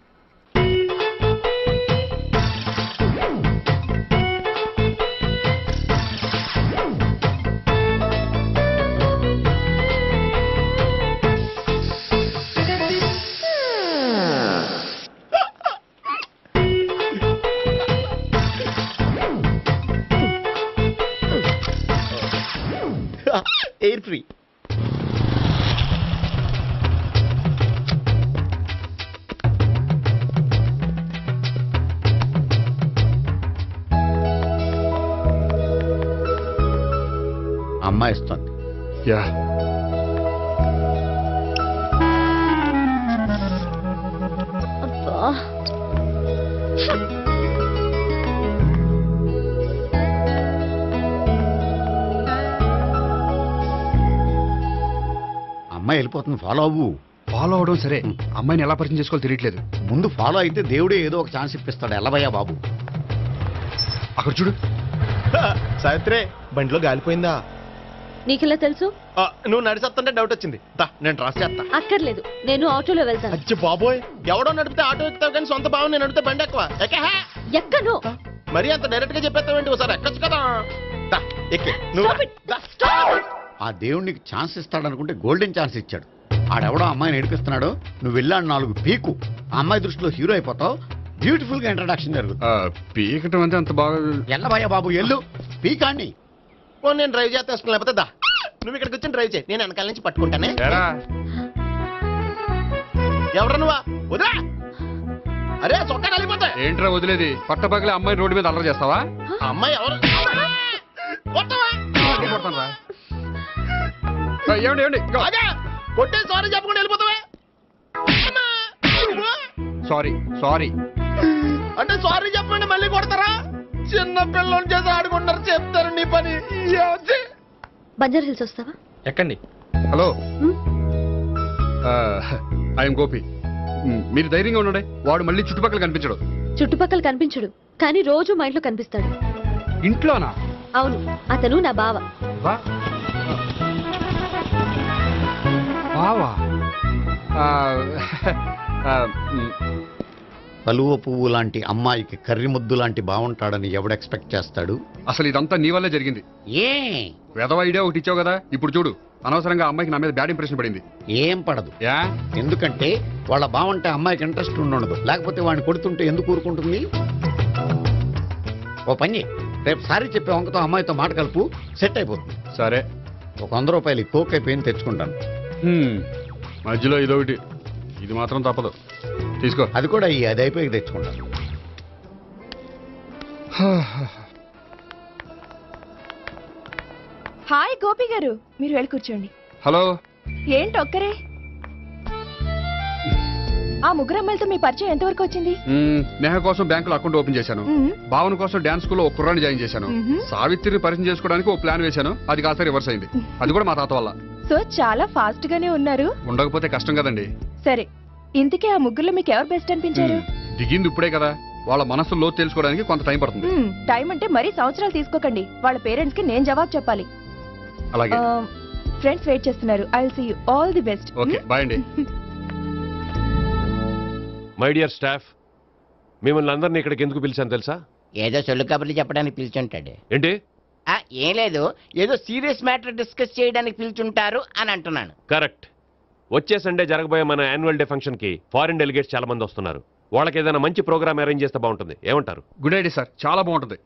Air free. అమ్మాయి ఇస్తుంది. యా. అమ్మాయి వెళ్ళిపోతుంది, ఫాలో అవ్వు. ఫాలో అవడం సరే, అమ్మాయిని ఎలా పరిచయం చేసుకోవాలో తెలియట్లేదు. ముందు ఫాలో అయితే దేవుడే ఏదో ఒక ఛాన్స్ ఇప్పిస్తాడు. ఎల్లవయ్యా బాబు. అక్కడ చూడు. సావిత్రి బండిలో గాలిపోయిందా? నీకెలా తెలుసు? నువ్వు నడిచేస్తుంటే డౌట్ వచ్చింది. నేను రాసి చేస్తా. అక్కర్లేదు, నేను ఆటోలో వెళ్తాను. అచ్చి బాబోయ్, ఎవడో నడిపితే ఆటో ఎక్కుతావు కానీ సొంత భావం నేను నడిపితే బండి ఎక్కువ. ఎక్కను. మరి అంత డైరెక్ట్ గా చెప్పేస్తావేంటి? ఒకసారి ఎక్కొచ్చు కదా. ఎక్కి ఆ దేవుడికి ఛాన్స్ ఇస్తాడనుకుంటే గోల్డెన్ ఛాన్స్ ఇచ్చాడు. ఆడెవడో అమ్మాయిని ఏడిపిస్తున్నాడు, నువ్వు వెళ్ళాడు 4 పీకు. ఆ అమ్మాయి దృష్టిలో హీరో అయిపోతావు. బ్యూటిఫుల్ గా ఇంట్రడక్షన్ జరుగుతుంది. పీకటం అంటే అంత బాగా. ఎల్లబయ్యా బాబు, ఎల్లు పీకాన్ని. నేను డ్రైవ్ చేస్తాను, లేకపోతే దా నువ్వు ఇక్కడికి వచ్చి డ్రైవ్ చేయి, నేను వెనకాల నుంచి పట్టుకుంటానే. ఎవరు నువ్వా? వదిలా. అరే చొక్కా కలిపోతా. ఏంట్రా వదిలేది? పట్టపగలే అమ్మాయి రోడ్డు మీద అల్లరి చేస్తావా? అమ్మాయి ఎవరు? ఏమండి ఏమండి, కొట్టే సారీ చెప్పకుండా వెళ్ళిపోతావా? సారీ సారీ అంటే సారీ చెప్పండి మళ్ళీ కొడతారా? చిన్న పిల్లలు చేసి ఆడుకుంటారు, చెప్తారు నీ పని. బంజారా హిల్స్ వస్తావా? ఎక్కండి. Hello, I'm Gopi. మీరు ధైర్యంగా ఉండండి, వాడు మళ్ళీ చుట్టుపక్కల కనిపించడు. చుట్టుపక్కల కనిపించడు, కానీ రోజు మా ఇంట్లో కనిపిస్తాడు. ఇంట్లోనా? అవును, అతను నా బావ. బావా? కలువ పువ్వు లాంటి అమ్మాయికి కర్రి ముద్దు లాంటి బాగుంటాడని ఎవడు ఎక్స్పెక్ట్ చేస్తాడు? అసలు ఇదంతా నీ వల్లే జరిగింది. ఏ వెధవ ఐడియా ఒకటి ఇచ్చావు కదా, ఇప్పుడు చూడు అనవసరంగా అమ్మాయికి నా మీద బ్యాడ్ ఇంప్రెషన్ పడింది. ఏం పడదు. ఎందుకంటే వాళ్ళ బావంటే అమ్మాయికి ఇంట్రెస్ట్ ఉండదు. లేకపోతే వాడిని కొడుతుంటే ఎందుకు ఊరుకుంటుంది? ఓ పని, రేపు సారీ చెప్పే వంకతో అమ్మాయితో మాట కలుపు, సెట్ అయిపోతుంది. సరే, ఒక 100 రూపాయలు కోక్ అయిపోయింది తెచ్చుకుంటాను. మధ్యలో ఇదొకటి, ఇది మాత్రం తప్పదు. తీసుకో. అది కూడా అది అయిపోయి తెచ్చుకుంటాను. హాయ్ గోపి గారు, మీరు వెళ్ళి కూర్చోండి. హలో. ఏంటి ఒక్కరే? ఆ ముగ్గురు అమ్మాయిలతో మీ పరిచయం ఎంతవరకు వచ్చింది? నేహ కోసం బ్యాంకులో అకౌంట్ ఓపెన్ చేశాను. భావన కోసం డాన్స్ స్కూల్లో ఒక కుర్రాన్ని జాయిన్ చేశాను. సావిత్రిని పరిచయం చేసుకోవడానికి ఒక ప్లాన్ వేశాను. అది కాస్త రివర్స్ అయింది. అది కూడా మా తాత వల్ల. సో చాలా ఫాస్ట్ గానే ఉన్నారు. ఉండకపోతే కష్టం కదండి. సరే, ఇంతకీ ఆ ముగ్గురులో మీకు ఎవరు బెస్ట్ అనిపించారు? దిగింది ఇప్పుడే కదా, వాళ్ళ మనసు లోతు తెలుసుకోవడానికి కొంత టైం పడుతుంది. టైం అంటే మరీ సంవత్సరాలు తీసుకోకండి. వాళ్ళ పేరెంట్స్ కి నేను జవాబు చెప్పాలి. అలాగే. ఫ్రెండ్స్ వెయిట్ చేస్తున్నారు. I will see you. All the best. Okay, bye అండి. మై డియర్ స్టాఫ్, మిమ్మల్ని అందరినీ ఇక్కడికి ఎందుకు పిలిచాను తెలుసా? ఏదో సొల్లు కబుర్లు చెప్పడానికి పిలిచుంటాడు. ఏంటి? ఏం లేదు, ఏదో సీరియస్ మ్యాటర్ డిస్కస్ చేయడానికి పిలుచుంటారు అని అంటున్నాను. కరెక్ట్. వచ్చే సండే జరగబోయే మన యాన్యువల్ డే ఫంక్షన్ కి ఫారిన్ డెలిగేట్స్ చాలా మంది వస్తున్నారు. వాళ్ళకి ఏదైనా మంచి ప్రోగ్రామ్ అరేంజ్ చేస్తే బాగుంటుంది. ఏమంటారు? గుడ్ ఐడియా సార్, చాలా బాగుంటుంది.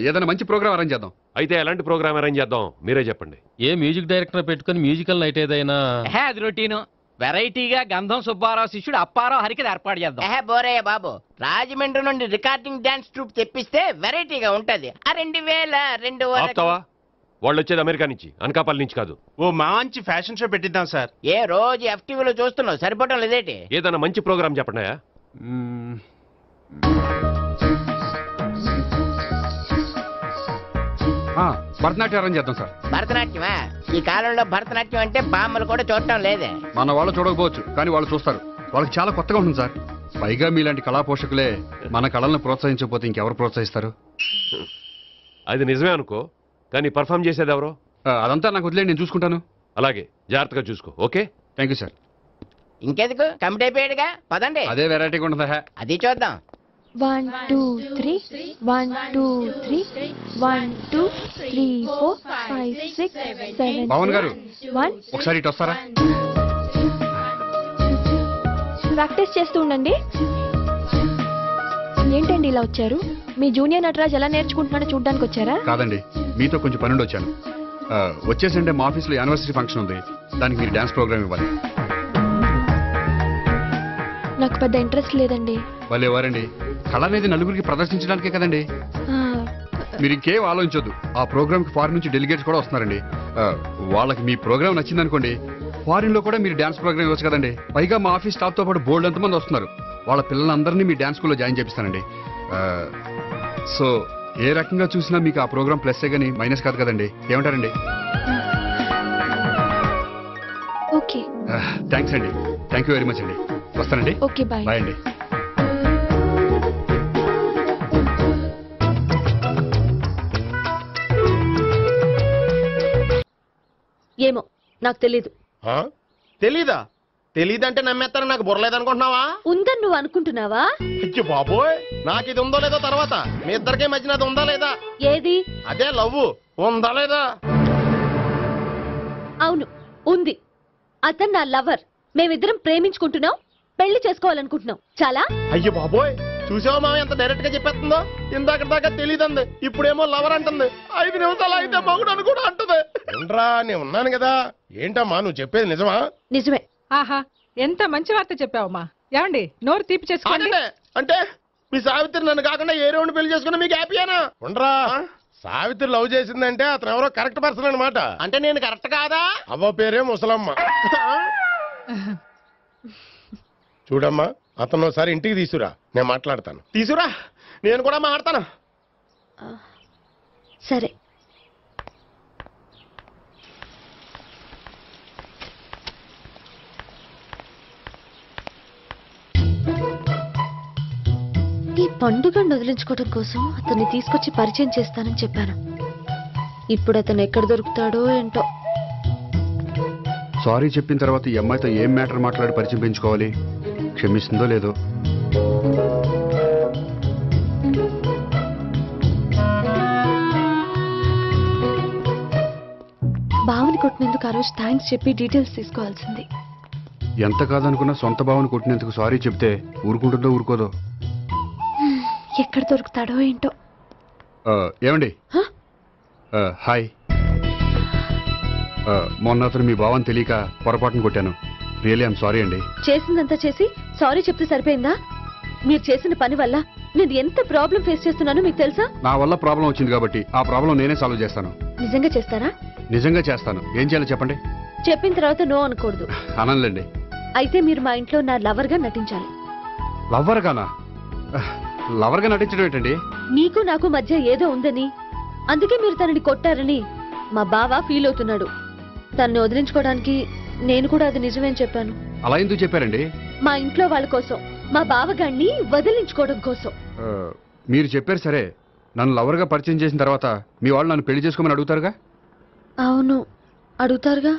ఏదైనా మంచి ప్రోగ్రామ్ అరేంజ్ చేద్దాం. అయితే ఎలాంటి ప్రోగ్రామ్ అరేంజ్ చేద్దాం మీరే చెప్పండి. ఏ మ్యూజిక్ డైరెక్టర్ పెట్టుకుని మ్యూజికల్ నైట్ ఏదైనా? అది రొటీను. వెరైటీగా గంధం సుబ్బారావు శిష్యుడు అప్పారావు హరికి ఏర్పాటు చేద్దాం. బోరయ్య బాబు, రాజమండ్రి నుండి రికార్డింగ్ డాన్స్ ట్రూప్ తెప్పిస్తే వెరైటీగా ఉంటది. 2002 వాళ్ళు వచ్చేది అమెరికా నుంచి, అనకాపల్లి నుంచి కాదు. ఓ మంచి ఫ్యాషన్ షో పెట్టిద్దాం సార్. ఏ రోజు FTVలో చూస్తున్నావు, సరిపోవడం లేదేటి? ఏదైనా మంచి ప్రోగ్రామ్ చెప్పండి. భరతనాట్యం అరేంజ్ చేద్దాం సార్. భరతనాట్యమా? ఈ కాలంలో భరతనాట్యం అంటే బామ్మలు కూడా చూడటం లేదే. మన వాళ్ళు చూడకపోవచ్చు, కానీ వాళ్ళు చూస్తారు. వాళ్ళకి చాలా కొత్తగా ఉంటుంది సార్. పైగా మీలాంటి కళా పోషకులే మన కళలను ప్రోత్సహించకపోతే ఇంకెవరు ప్రోత్సహిస్తారు? అది నిజమే అనుకో, కానీ పర్ఫామ్ చేసేది ఎవరో? అదంతా నాకు వదిలేండి, నేను చూసుకుంటాను. అలాగే, జాగ్రత్తగా చూసుకో. Okay, thank you sir. ఇంకెందుకు, కమిటీ అయిపోయాడుగా, పదండి. అదే వెరైటీగా ఉంటుందా? అది చూద్దాం. 1 2 3 1 2 3 1 2 3 4 5 6 7 పవన్ గారు 1 ఒకసారి ఇటు వస్తారా? ప్రాక్టీస్ చేస్తూ ఉండండి. ఏంటండి ఇలా వచ్చారు? మీ జూనియర్ నటరాజ్ ఎలా నేర్చుకుంటున్నాడో చూడడానికి వచ్చారా? కాదండి, మీతో కొంచెం పనుండి వచ్చాను. వచ్చేసంటే మా ఆఫీస్లో యానివర్సరీ ఫంక్షన్ ఉంది, దానికి మీరు డాన్స్ ప్రోగ్రామ్ ఇవ్వాలి. నాకు పెద్ద ఇంట్రెస్ట్ లేదండి. వాళ్ళు ఎవరండి? కళ అనేది నలుగురికి ప్రదర్శించడానికే కదండి. మీరు ఇంకేం ఆలోచించొద్దు. ఆ ప్రోగ్రామ్కి ఫారిన్ నుంచి డెలిగేట్స్ కూడా వస్తున్నారండి. వాళ్ళకి మీ ప్రోగ్రామ్ నచ్చిందనుకోండి, ఫారిన్ లో కూడా మీరు డాన్స్ ప్రోగ్రామ్ ఇవ్వచ్చు కదండి. పైగా మా ఆఫీస్ స్టాఫ్ తో పాటు బోల్డ్ ఎంతమంది వస్తున్నారు. వాళ్ళ పిల్లలందరినీ మీ డాన్స్ స్కూల్లో జాయిన్ చేపిస్తానండి. సో ఏ రకంగా చూసినా మీకు ఆ ప్రోగ్రామ్ ప్లస్సే కానీ మైనస్ కాదు కదండి. ఏమంటారండి? ఓకే, థ్యాంక్స్ అండి. థ్యాంక్ యూ వెరీ మచ్ అండి. వస్తానండి. Okay, bye. బాయ్ అండి. ఏమో నాకు తెలీదు. తెలీదా? తెలీదంటే నమ్మేస్తారని నాకు బుర్రలేదనుకుంటున్నావా? ఉందని నువ్వు అనుకుంటున్నావా? అయ్యో బాబోయ్, నాకు ఇది ఉందో లేదో తర్వాత. మీ ఇద్దరికే మధ్యన అది ఉందా లేదా? ఏది? అదే లవ్ ఉందా లేదా? అవును, ఉంది. అతను నా లవర్. మేమిద్దరం ప్రేమించుకుంటున్నాం, పెళ్లి చేసుకోవాలనుకుంటున్నాం. చాలా. అయ్యో బాబోయ్, చూసావా మామ ఎంత డైరెక్ట్ గా చెప్పేస్తుందో? ఇందాక దాకా తెలియదండి, ఇప్పుడేమో లవర్ అంటుంది. 5 నిమిషాలు అయితే మగుడు అని కూడా అంటుంది. ఉండరా, నేను ఉన్నాను కదా. ఏంటమ్మా నువ్వు చెప్పేది నిజమా? నిజమే. ఆహా, ఎంత మంచి వార్త చెప్పావమ్మా. ఏమండి, నోరు తీపి చేసుకోండి. అంటే మీ సావిత్రి నన్ను కాకుండా ఏ రౌండ్ పెళ్లి చేసుకున్నా మీకు హ్యాపీయేనా? ఉండరా, సావిత్రి లవ్ చేసిందంటే అతను ఎవరో కరెక్ట్ పర్సన్ అనమాట. అంటే నేను కరెక్ట్ కాదా? అవ్వ పేరే ముసలమ్మ. చూడమ్మా, అతను ఒకసారి ఇంటికి తీసుకురా, నేను మాట్లాడతాను. తీసుకురా, నేను కూడా మాట్లాడతాను. సరే. ఈ పండుగను వదిలించుకోవడం కోసం అతన్ని తీసుకొచ్చి పరిచయం చేస్తానని చెప్పాను. ఇప్పుడు అతను ఎక్కడ దొరుకుతాడో ఏంటో. సారీ చెప్పిన తర్వాత ఈ అమ్మాయితో ఏం మ్యాటర్ మాట్లాడి పరిచయం పెంచుకోవాలి? క్షమిస్తుందో లేదో. బావని కొట్టినందుకు ఆ రోజు థ్యాంక్స్ చెప్పి డీటెయిల్స్ తీసుకోవాల్సింది. ఎంత కాదనుకున్నా సొంత భావన కొట్టినందుకు సారీ చెప్తే ఊరుకుంటుందో ఊరుకోదో. ఎక్కడ దొరుకుతాడో ఏంటో. ఏమండి? హాయ్. మొన్న అతను మీ భావన తెలియక పొరపాటును కొట్టాను. రియలీ ఐఎమ్ సారీ అండి. చేసిందంతా చేసి సారీ చెప్తే సరిపోయిందా? మీరు చేసిన పని వల్ల నేను ఎంత ప్రాబ్లం ఫేస్ చేస్తున్నానో మీకు తెలుసా? నా వల్ల ప్రాబ్లం వచ్చింది కాబట్టి ఆ ప్రాబ్లం నేనే సాల్వ్ చేస్తాను. నిజంగా చేస్తారా? నిజంగా చేస్తాను. ఏం చేయాలో చెప్పండి. చెప్పిన తర్వాత నో అనకూడదు. అనండి. అయితే మీరు మా ఇంట్లో నా లవర్ గా నటించాలి. లవర్ గానా? లవర్ గా నటించడం ఏంటండి? నీకు నాకు మధ్య ఏదో ఉందని, అందుకే మీరు తనని కొట్టారని మా బావ ఫీల్ అవుతున్నాడు. తనని వదిలించుకోవడానికి నేను కూడా అది నిజమేని చెప్పాను. అలా ఎందుకు చెప్పారండి? మా ఇంట్లో వాళ్ళ కోసం, మా బావగాన్ని వదిలించుకోవడం కోసం. మీరు చెప్పారు సరే, నన్ను లవర్ గా పరిచయం చేసిన తర్వాత మీ వాళ్ళు నన్ను పెళ్లి చేసుకోమని అడుగుతారుగా? అవును, అడుగుతారుగా.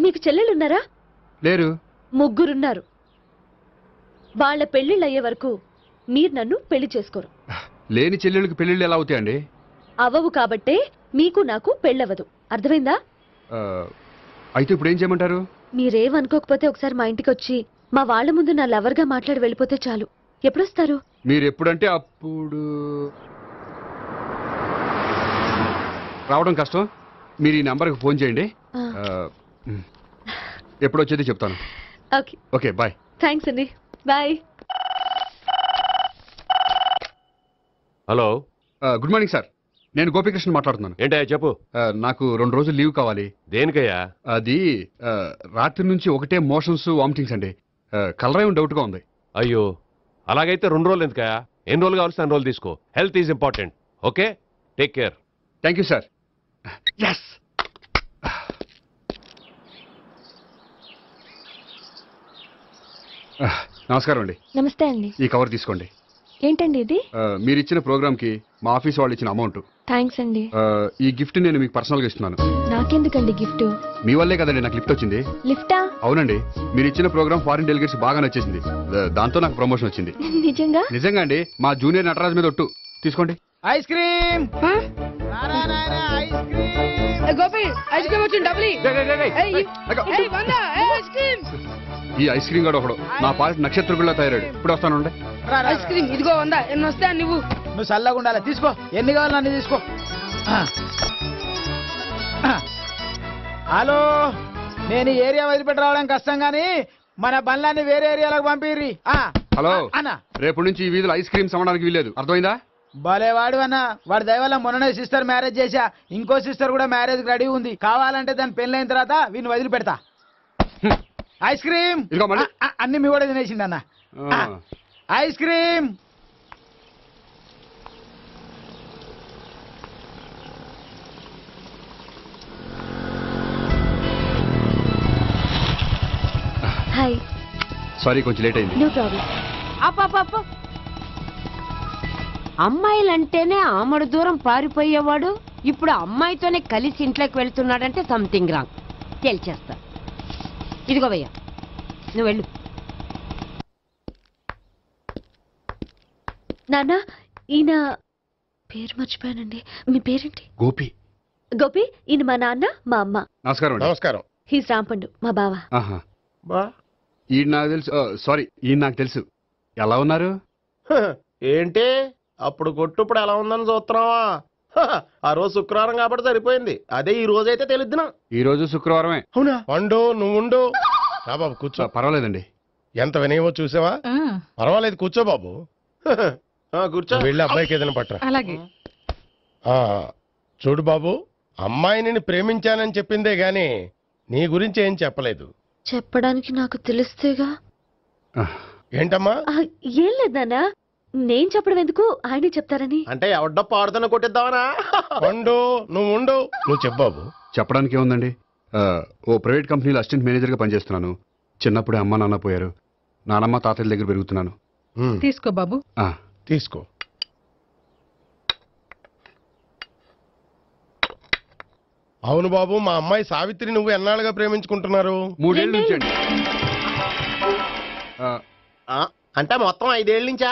మీకు చెల్లెలున్నారా? లేరు. ముగ్గురున్నారు. వాళ్ళ పెళ్లిళ్ళు అయ్యే వరకు మీరు నన్ను పెళ్లి చేసుకోరు. లేని చెల్లెళ్ళకి పెళ్లిళ్ళు ఎలా అవుతాయండి? అవ్వవు కాబట్టే మీకు నాకు పెళ్ళవదు. అర్థమైందా? అయితే ఇప్పుడు ఏం చేయమంటారు? మీరేమనుకోకపోతే ఒకసారి మా ఇంటికి వచ్చి మా వాళ్ళ ముందు నా లవర్ గా మాట్లాడి వెళ్ళిపోతే చాలు. ఎప్పుడొస్తారు? మీరు ఎప్పుడంటే అప్పుడు. రావడం కష్టం. మీరు ఈ నెంబర్కి ఫోన్ చేయండి. ఎప్పుడు వచ్చేది చెప్తాను. Okay bye. థ్యాంక్స్ అండి. Bye. Hello. Good morning sir. నేను గోపికృష్ణ మాట్లాడుతున్నాను. ఏంటయ్యా చెప్పు. నాకు 2 రోజులు లీవ్ కావాలి. దేనికయ్యా? అది రాత్రి నుంచి ఒకటే మోషన్స్, వామిటింగ్స్ అండి. కలర్ డౌట్ గా ఉంది. అయ్యో, అలాగైతే 2 రోజులు ఎందుకయ్యా? ఎన్ని రోజులు కావాల్సిన 2 రోజులు తీసుకో. Health is important. Okay, take care. Thank you sir. Yes. నమస్కారం అండి. నమస్తే అండి. ఈ కవర్ తీసుకోండి. ఏంటండి ఇది? మీరు ఇచ్చిన ప్రోగ్రామ్ కి మా ఆఫీస్ వాళ్ళు ఇచ్చిన అమౌంట్. థ్యాంక్స్ అండి. ఈ గిఫ్ట్ నేను మీకు పర్సనల్ గా ఇస్తున్నాను. నాకెందుకండి గిఫ్ట్? మీ వల్లే కదండి నాకు లిఫ్ట్ వచ్చింది. లిఫ్టా? అవునండి. మీరు ఇచ్చిన ప్రోగ్రామ్ ఫారిన్ డెలిగేట్స్ బాగా నచ్చేసింది. దాంతో నాకు ప్రమోషన్ వచ్చింది. నిజంగా? నిజంగా అండి. మా జూనియర్ నటరాజ్ మీద ఒట్టు. తీసుకోండి. Ice cream. Gopi ice cream వచ్చింది. డబ్లీ. ఈ ఐస్ క్రీమ్ గడు ఒకడు నా పాలిట నక్షత్రకుల్లా తయారాడు. ఇప్పుడు వస్తాను. ఐస్ క్రీమ్ ఇదిగో 100. ఎన్ని వస్తా నువ్వు? నువ్వు చల్లగా ఉండాలి. తీసుకో, ఎన్ని కావాలి అన్ని తీసుకో. హలో, నేను ఈ ఏరియా వదిలిపెట్టి రావడం కష్టం గానీ మన బండ్లన్నీ వేరే ఏరియాలకు పంపిర్రి. హలో అన్న, రేపు నుంచి ఈ వీధిలో ఐస్ క్రీమ్స్ అమ్మడానికి వీల్లేదు. అర్థమైందా? భలేవాడు అన్న. వాడి దయవల్ల మొన్ననే సిస్టర్ మ్యారేజ్ చేశా. ఇంకో సిస్టర్ కూడా మ్యారేజ్ రెడీ ఉంది. కావాలంటే దాని పెళ్ళైన తర్వాత వీడిని వదిలిపెడతా. ఐస్ క్రీమ్ అన్ని మీ కూడా తినేసింది అన్న. Ice cream. హాయ్. సారీ, కొంచెం లేట్ అయింది. No problem. అప్ప అమ్మాయిలంటేనే ఆమడు దూరం పారిపోయేవాడు ఇప్పుడు అమ్మాయితోనే కలిసి ఇంట్లోకి వెళ్తున్నాడంటే సంథింగ్ రాంగ్. తేల్చేస్తా. ఇదిగో భయ్యా, నువ్వు వెళ్ళు. నాన్న, ఈయన పేరు మర్చిపోయానండి. మీ పేరేంటి? గోపి. గోపి, ఈయన మా నాన్న, మా అమ్మ. నమస్కారం. నమస్కారం. హీస్ రాంపండు, మా బావ. ఈయన నాకు తెలుసు. సారీ, ఈయన నాకు తెలుసు. ఎలా ఉన్నారు? ఏంటి అప్పుడు కొట్టు ఇప్పుడు ఎలా ఉందని చూస్తున్నావా? ఆ రోజు శుక్రవారం కాబట్టి సరిపోయింది. అదే ఈ రోజు అయితే తెలిద్దునా. ఈ రోజు శుక్రవారమే. అవునా? వండు, నువ్వు ఉండు. రా బాబు కూర్చో. పర్వాలేదండి. ఎంత వినయమో చూసావా? పర్వాలేదు, కూర్చో బాబు. కూర్చో. వెళ్ళి అబ్బాయికి ఏదైనా పట్టరా. అలాగే. చూడు బాబు, అమ్మాయిని ప్రేమించానని చెప్పిందే గాని నీ గురించి ఏం చెప్పలేదు. చెప్పడానికి నాకు తెలిస్తేగా. ఏంటమ్మా? ఏం లేదు నాన్న, నేను చెప్పడం ఎందుకు, ఆయనే చెప్తారని. అంటే ఎవడ్డో పాడుతున్న కొట్టిద్దామనా? ఉండు, నువ్వు ఉండు. నువ్వు చెప్పు బాబు. చెప్పడానికి ఏముందండి. ఓ ప్రైవేట్ కంపెనీలో అసిస్టెంట్ మేనేజర్ గా పనిచేస్తున్నాను. చిన్నప్పుడే అమ్మ నాన్న పోయారు. నానమ్మ తాతయ్య దగ్గర పెరుగుతున్నాను. తీసుకో బాబు. తీసుకో. అవును బాబు, మా అమ్మాయి సావిత్రి నువ్వు ఎన్నాళ్ళుగా ప్రేమించుకుంటున్నారు? 3 ఏళ్ళ నుంచి అండి. అంటే మొత్తం 5 ఏళ్ళ నుంచా?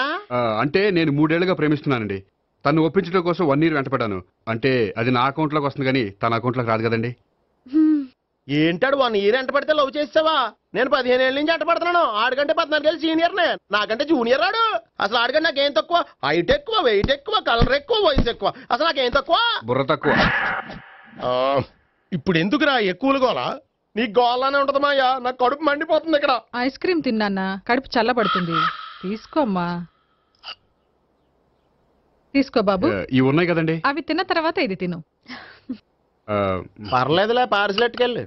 అంటే నేను 3 ఏళ్లుగా ప్రేమిస్తున్నానండి. తను ఒప్పించడం కోసం 1 year వెంటపడ్డాను. అంటే అది నా అకౌంట్లోకి వస్తుంది కానీ తన అకౌంట్లోకి రాదు కదండి. ఏంటాడు 1 year ఎంట పడితే లవ్ చేసావా? నేను 15 ఏళ్ళ నుంచి ఎంట పడుతున్నాను. ఆడికంటే 14 ఏళ్ళు సీనియర్నే, నాకంటే జూనియర్ ఆడు. అసలు ఆడికంటే నాకేం తక్కువ? హైట్ ఎక్కువ, వెయిట్ ఎక్కువ, కలర్ ఎక్కువ, వయసు ఎక్కువ. అసలు నాకేం తక్కువ? బుర్ర తక్కువ. ఇప్పుడు ఎందుకురా ఎక్కువలు గోలా? నీకు గోలానే ఉంటది మాయా, నాకు కడుపు మండిపోతుంది ఇక్కడ. ఐస్ క్రీమ్ తిన్నానా, కడుపు చల్లబడుతుంది. తీసుకోమ్మా, తీసుకో బాబు. ఇవి ఉన్నాయి కదండి, అవి తిన్న తర్వాత ఇది తిను. పర్లేదులే, పార్సిల్ ఎట్టుకెళ్ళి.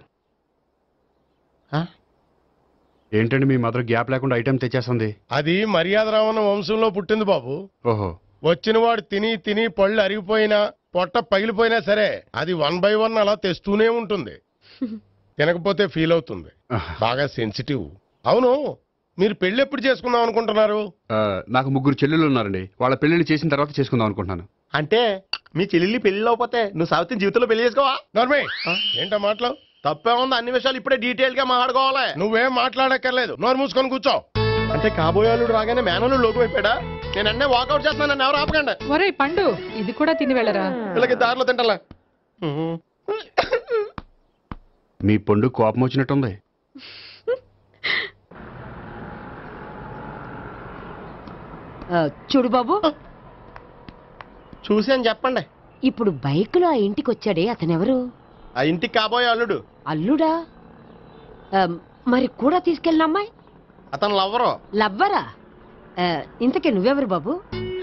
ఏంటండి మీ మదర్ గ్యాప్ లేకుండా ఐటెం తెచ్చేస్తుంది? అది మర్యాద రావణ వంశంలో పుట్టింది బాబు. ఓహో. వచ్చిన వాడు తిని తిని పళ్ళు అరిగిపోయినా పొట్ట పగిలిపోయినా సరే అది 1 by 1 అలా తెస్తూనే ఉంటుంది. తినకపోతే ఫీల్ అవుతుంది, బాగా సెన్సిటివ్. అవును, మీరు పెళ్లి ఎప్పుడు చేసుకుందాం అనుకుంటున్నారు? నాకు 3 చెల్లెళ్ళు ఉన్నారండి. వాళ్ళ పెళ్లిళ్ళు చేసిన తర్వాత చేసుకుందాం అనుకుంటున్నాను. అంటే మీ చెల్లెల్ని పెళ్లి లేకపోతే నువ్వు సావిత్రి జీవితంలో పెళ్లి చేసుకోవా? నర్మే ఏంటో మాటలు? తప్పే ఉంది, అన్ని విషయాలు ఇప్పుడే డీటెయిల్ గా మాట్లాడుకోవాలి. నువ్వేం మాట్లాడక్కర్లేదు, నోరు మూసుకొని కూర్చో. అంటే కాబోయేవాళ్ళు రాగానే మేనలు లోటు అయిపోయాడా? నేను అన్నీ వాకౌట్ చేస్తున్నాను, నన్ను ఎవరు ఆపకండి. ఒరే పండు, ఇది కూడా తిని వెళ్ళరా. వీళ్ళకి దారిలో తింటలే. మీ పండు కోపం వచ్చినట్టుంది. చూడు బాబు, చూసి అని చెప్పండి. ఇప్పుడు బైక్ లో ఆ ఇంటికి వచ్చాడే అతనెవరు? ఆ ఇంటికి కాబోయే అల్లుడు. అల్లుడా? మరి కూడా తీసుకెళ్ళిన అమ్మాయి? అతను లవ్వరు. లవ్వరా? ఇంతకీ నువ్వెవరు బాబు?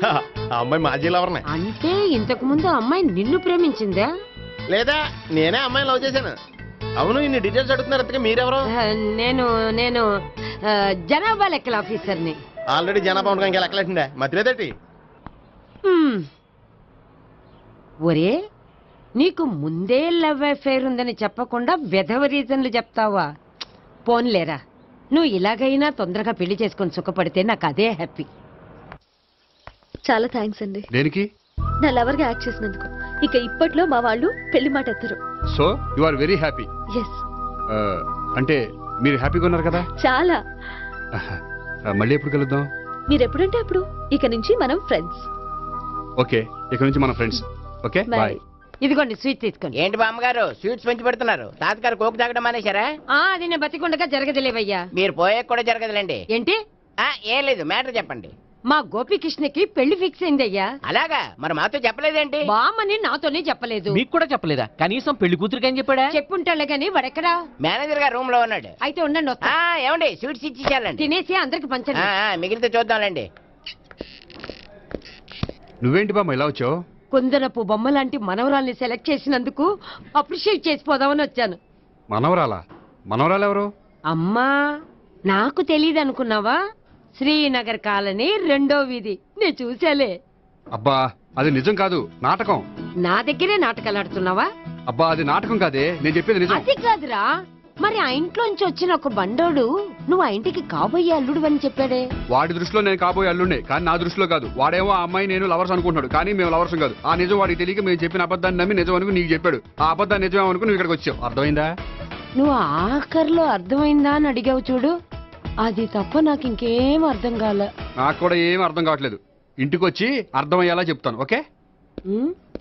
ఆ అమ్మాయి మాజీ లవర్నే. అంటే ఇంతకు ముందు అమ్మాయి నిన్ను ప్రేమించిందా? లేదా నేనే అమ్మాయిని లవ్ చేశాను. అవును, ఇన్ని డీటెయిల్స్ అడుగుతున్నారు, ఇంతకీ మీరెవరు? నేను నేను జనాభా లెక్కల ఆఫీసర్ని. ఆల్రెడీ జనాభా ఉండగా ఇంకా లెక్కలేసిందే, మధ్యలేదేటి? ఒరే, నీకు ముందే లవ్ అఫైర్ ఉందని చెప్పకుండా వెధవ రీజన్లు చెప్తావా? పోన్లేరా, నువ్వు ఇలాగైనా తొందరగా పెళ్లి చేసుకొని సుఖపడితే నాకు అదే హ్యాపీ. చాలా థ్యాంక్స్ అండి. దేనికి? నా లవర్ గా యాక్ట్ చేసినందుకు. ఇక ఇప్పట్లో మా వాళ్ళు పెళ్లి మాట ఎత్తరు. So you are very happy? Yes. అంటే మీరు హ్యాపీగా ఉన్నారు కదా? చాలా. మళ్ళీ ఎప్పుడు కలుద్దాం? మీరు ఎప్పుడంటే అప్పుడు. ఇక నుంచి మనం ఫ్రెండ్స్. ఓకే, ఇక నుంచి మనం ఫ్రెండ్స్. Okay, bye. ఇదిగోండి స్వీట్ తీసుకోండి. ఏంటి బామ్మగారు స్వీట్స్ పెంచి పెడుతున్నారు? తాతగారు కోక్ తాగడం మానేశారా? అది నేను బతికుండగా జరగదులేవయ్యా. మీరు పోయే కూడా జరగదులేండి. ఏంటి? ఏం లేదు, మ్యాటర్ చెప్పండి. మా గోపికృష్ణకి పెళ్లి ఫిక్స్ అయిందయ్యా. అలాగా? మరి మాతో చెప్పలేదేంటి? బామ్మని నాతోనే చెప్పలేదు. మీకు కూడా చెప్పలేదా? కనీసం పెళ్లి కూతురికి అని చెప్పాడా? చెప్పుంటాలే గాని వాడెక్కడా? మేనేజర్ గారు రూమ్ లో ఉన్నాడు. అయితే ఉండండి, ఏమండి స్వీట్స్ ఇచ్చేసాలండి. తినేసి అందరికి పంచండి. మిగిలితే చూద్దాంలేండి. నువ్వేంటి బామ్మ ఇలా వచ్చావు? కుందనపు బొమ్మ లాంటి మనవరాల్ని సెలెక్ట్ చేసినందుకు అప్రిషియేట్ చేసిపోదామని వచ్చాను. మనవరాలా? మనవరాలు ఎవరు? అమ్మా, నాకు తెలియదు అనుకున్నావా? శ్రీనగర్ కాలనీ 2వ వీధి. నేను చూసాలే. అబ్బా, అది నిజం కాదు, నాటకం. నా దగ్గరే నాటకాలు ఆడుతున్నావా? అబ్బా, అది నాటకం కాదే, నేను చెప్పేది నిజం. అది కాదురా, మరి ఆ ఇంట్లోంచి వచ్చిన ఒక బండోడు నువ్వు ఆ ఇంటికి కాబోయే అల్లుడు అని చెప్పాడే. వాడి దృష్టిలో నేను కాబోయే అల్లుండే, కానీ నా దృష్టిలో కాదు. వాడేమో ఆ అమ్మాయి నేను లవర్స్ అనుకుంటున్నాడు, కానీ మేము లవర్స్ కాదు. ఆ నిజం వాడికి తెలియక మేము చెప్పిన అబద్ధాన్ని నమ్మి నిజం అనుకుని నీకు చెప్పాడు. ఆ అబద్ధాన్ని నిజం అనుకుని నువ్వు ఇక్కడికి వచ్చావు. అర్థమైందా? నువ్వు ఆఖరిలో అర్థమైందా అని అడిగావు చూడు, అది తప్ప నాకు ఇంకేం అర్థం కాలే. నాకు కూడా ఏం అర్థం కావట్లేదు. ఇంటికి వచ్చి అర్థమయ్యేలా చెప్తాను. ఓకే?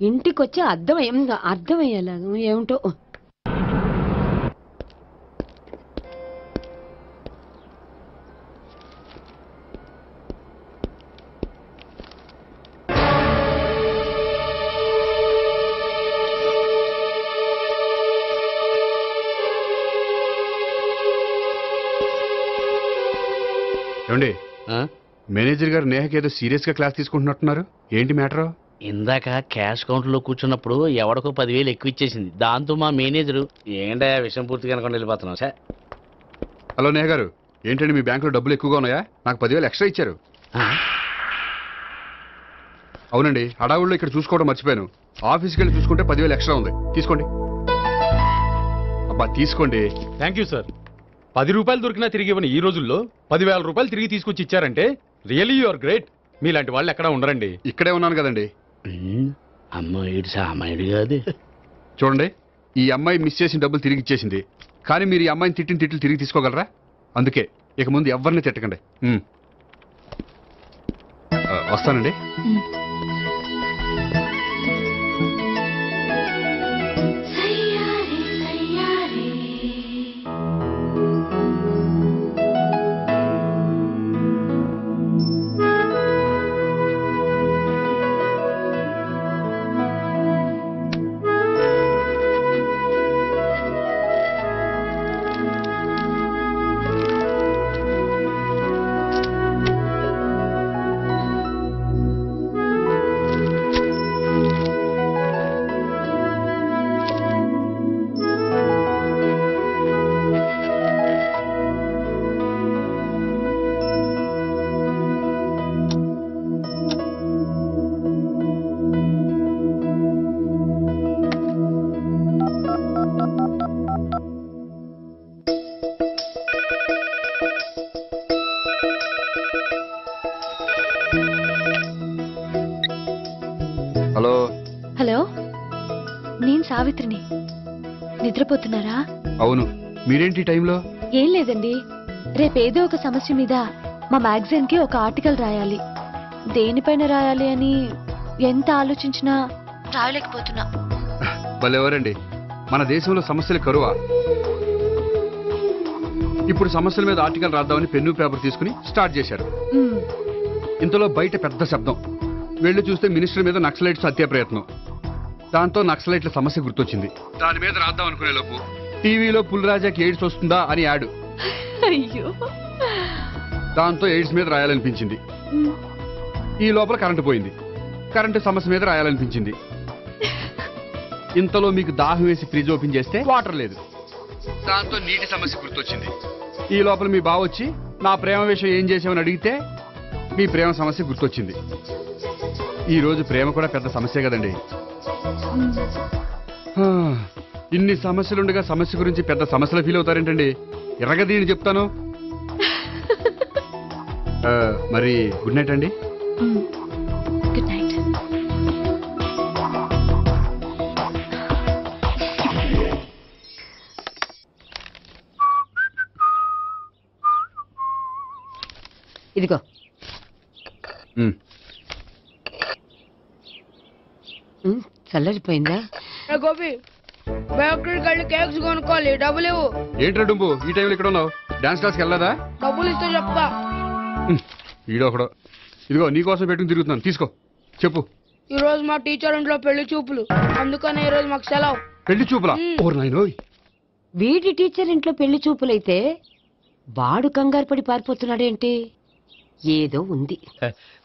ఇంటికి వచ్చి అర్థమయ్యేలా ఏమిటో. ఏమండి, మేనేజర్ గారు నేహకి ఏదో సీరియస్ గా క్లాస్ తీసుకుంటున్నట్టున్నారు. ఏంటి మ్యాటర్? ఇందాక క్యాష్ కౌంటర్ లో కూర్చున్నప్పుడు ఎవడికో 10,000 ఎక్కువ ఇచ్చేసింది. దాంతో మా మేనేజరు ఏంటా విషయం పూర్తిగా అనుకుని వెళ్ళిపోతున్నాం సార్. హలో నేహ గారు, ఏంటండి మీ బ్యాంకులో డబ్బులు ఎక్కువగా ఉన్నాయా? నాకు 10,000 ఎక్స్ట్రా ఇచ్చారు. అవునండి, హడావుల్లో ఇక్కడ చూసుకోవడం మర్చిపోయాను. ఆఫీస్కి వెళ్ళి చూసుకుంటే 10,000 ఎక్స్ట్రా ఉంది. తీసుకోండి. అబ్బా తీసుకోండి. Thank you sir. 10 రూపాయలు దొరికినా తిరిగి ఇవ్వని ఈ రోజుల్లో 10,000 రూపాయలు తిరిగి తీసుకొచ్చి ఇచ్చారంటే రియలీ యు ఆర్ గ్రేట్. మీలాంటి వాళ్ళు ఎక్కడా ఉండరండి. ఇక్కడే ఉన్నాను కదండి. అమ్మాయి సామాన్యుడు కాదు. చూడండి, ఈ అమ్మాయి మిస్ చేసిన డబ్బులు తిరిగి ఇచ్చేసింది, కానీ మీరు ఈ అమ్మాయిని తిట్టిన తిట్లు తిరిగి తీసుకోగలరా? అందుకే ఇక ముందు ఎవరిని తిట్టకండి. వస్తానండి. నేను సావిత్రిని. నిద్రపోతున్నారా? అవును, మీరేంటి టైంలో? ఏం లేదండి, రేపేదో ఒక సమస్య మీద మా మ్యాగజైన్ కి ఒక ఆర్టికల్ రాయాలి. దేనిపైన రాయాలి అని ఎంత ఆలోచించినా రాయలేకపోతున్నా. భలేవరండి, మన దేశంలో సమస్యలు కరువా? ఇప్పుడు సమస్యల మీద ఆర్టికల్ రాద్దామని పెన్ను పేపర్ తీసుకుని స్టార్ట్ చేశారు. ఇంతలో బయట పెద్ద శబ్దం. వెళ్ళి చూస్తే మినిస్టర్ మీద నక్సలైట్స్ హత్య ప్రయత్నం. దాంతో నక్సలైట్ల సమస్య గుర్తొచ్చింది. దాని మీద రాద్దాం అనుకునే లోపు టీవీలో పుల్రాజాకి ఎయిడ్స్ వస్తుందా అని యాడ్. అయ్యో, దాంతో ఎయిడ్స్ మీద రాయాలనిపించింది. ఈ లోపల కరెంటు పోయింది. కరెంటు సమస్య మీద రాయాలనిపించింది. ఇంతలో మీకు దాహం వేసి ఫ్రిడ్జ్ ఓపెన్ చేస్తే వాటర్ లేదు. దాంతో నీటి సమస్య గుర్తొచ్చింది. ఈ లోపల మీ బావ వచ్చి నా ప్రేమ విషయం ఏం చేసామని అడిగితే మీ ప్రేమ సమస్య గుర్తొచ్చింది. ఈ రోజు ప్రేమ కూడా పెద్ద సమస్య కదండి. ఇన్ని సమస్యలుండగా సమస్య గురించి పెద్ద సమస్యలు ఫీల్ అవుతారేంటండి? ఎర్రగదీని చెప్తాను. మరి గుడ్ నైట్ అండి. Good night. ఇదిగో. చల్లరిపోయిందా? గోపి, బేకరీకి వెళ్ళి కేక్స్ కొనుక్కోవాలి, డబ్బులు ఇవ్వు. ఏంట్రా డుంబు ఈ టైంలో ఇక్కడ ఉన్నావు? డాన్స్ క్లాస్కి వెళ్ళదా? డబ్బులు ఇస్తే చెప్తా. ఈడో ఒకడో. ఇదిగో నీకోసం పెట్టుకుని తిరుగుతున్నాను, తీసుకో. చెప్పు. ఈ రోజు మా టీచర్ ఇంట్లో పెళ్లి చూపులు, అందుకని ఈ రోజు మాకు సెలవు. పెళ్లి చూపులా? ఓర్ నాయనోయ్. వీడి టీచర్ ఇంట్లో పెళ్లి చూపులైతే వాడు కంగారు పడి పారిపోతున్నాడేంటి? ఏదో ఉంది.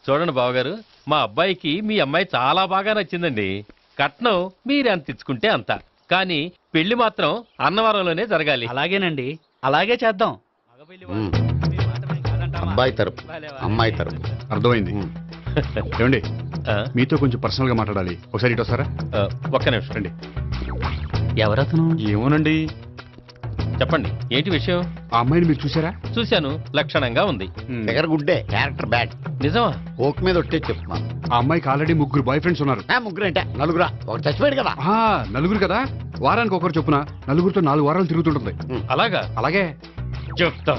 చూడండి బావగారు, మా అబ్బాయికి మీ అమ్మాయి చాలా బాగా నచ్చిందండి. కట్నం మీరు ఎంత ఇచ్చుకుంటే అంత, కానీ పెళ్లి మాత్రం అన్నవరంలోనే జరగాలి. అలాగేనండి, అలాగే చేద్దాం. అబ్బాయి తరపు, అమ్మాయి తరపు. అర్థమైంది. ఏమండి, మీతో కొంచెం పర్సనల్ గా మాట్లాడాలి. ఒకసారి ఇటు వస్తారా? ఒక్క నిమిషం రండి. ఎవరతను? ఏమోనండి. చెప్పండి, ఏంటి విషయం? ఆ అమ్మాయిని మీరు చూసారా? చూశాను, లక్షణంగా ఉంది. దగ్గర గుడ్డే, క్యారెక్టర్ బ్యాడ్. నిజమా? ఓక్ మీద ఒట్టే చెప్తున్నాను. ఆ అమ్మాయికి ఆల్రెడీ 3 బాయ్ ఫ్రెండ్స్ ఉన్నారు. ముగ్గురు అంటే నలుగురా? ఒకటి చచ్చిపోయాడు కదా. నలుగురు కదా, వారానికి ఒకరు చొప్పున నలుగురితో 4 వారాలు తిరుగుతుంటుంది. అలాగా? అలాగే చెప్తా.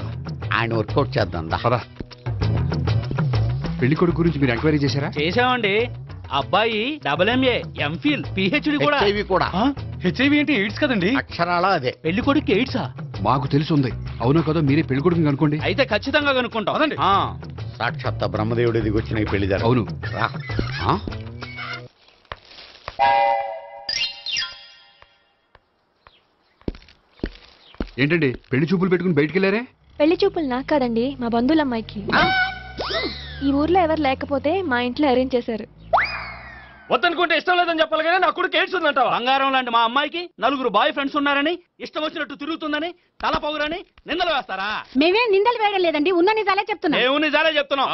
ఆయన వర్కౌట్ చేద్దాం దా. పెళ్లి కొడుకు గురించి మీరు ఎంక్వైరీ చేశారా? చేశామండి. అబ్బాయి MA, MPhil, PhD కూడా. హెచ్ఐవి కూడా. హెచ్ఐవి అంటే ఎయిడ్స్ కదండి. అక్షరాల అదే. పెళ్లి కొడుకు ఎయిడ్సా? మాకు తెలిసి ఉంది. అవునో కదా, మీరే పెళ్లి కొడుకుని కనుకోండి. అయితే ఖచ్చితంగా కనుక్కుంటాం. సాక్షాత్ బ్రహ్మదేవుడి దిగి వచ్చిన పెళ్లి జరగదు. అవును. ఏంటండి పెళ్లి చూపులు పెట్టుకుని బయటికి వెళ్ళారే? పెళ్లి చూపులు నాకు కాదండి, మా బంధువుల అమ్మాయికి. ఈ ఊర్లో ఎవరు లేకపోతే మా ఇంట్లో అరేంజ్ చేశారు. వద్దనుకుంటే ఇష్టం లేదని చెప్పాలి కానీ నా కొడుకు ఎయిడ్స్ ఉందంటావా? బంగారం లాంటి మా అమ్మాయికి 4 బాయ్ ఫ్రెండ్స్ ఉన్నారని, ఇష్టం వచ్చినట్టు తిరుగుతుందని, తల పౌరని నిందలు వేస్తారా? మేమే నిందలు వేయడం లేదండి, ఉన్న నిజాలే చెప్తున్నా. నిజాలే చెప్తున్నాం.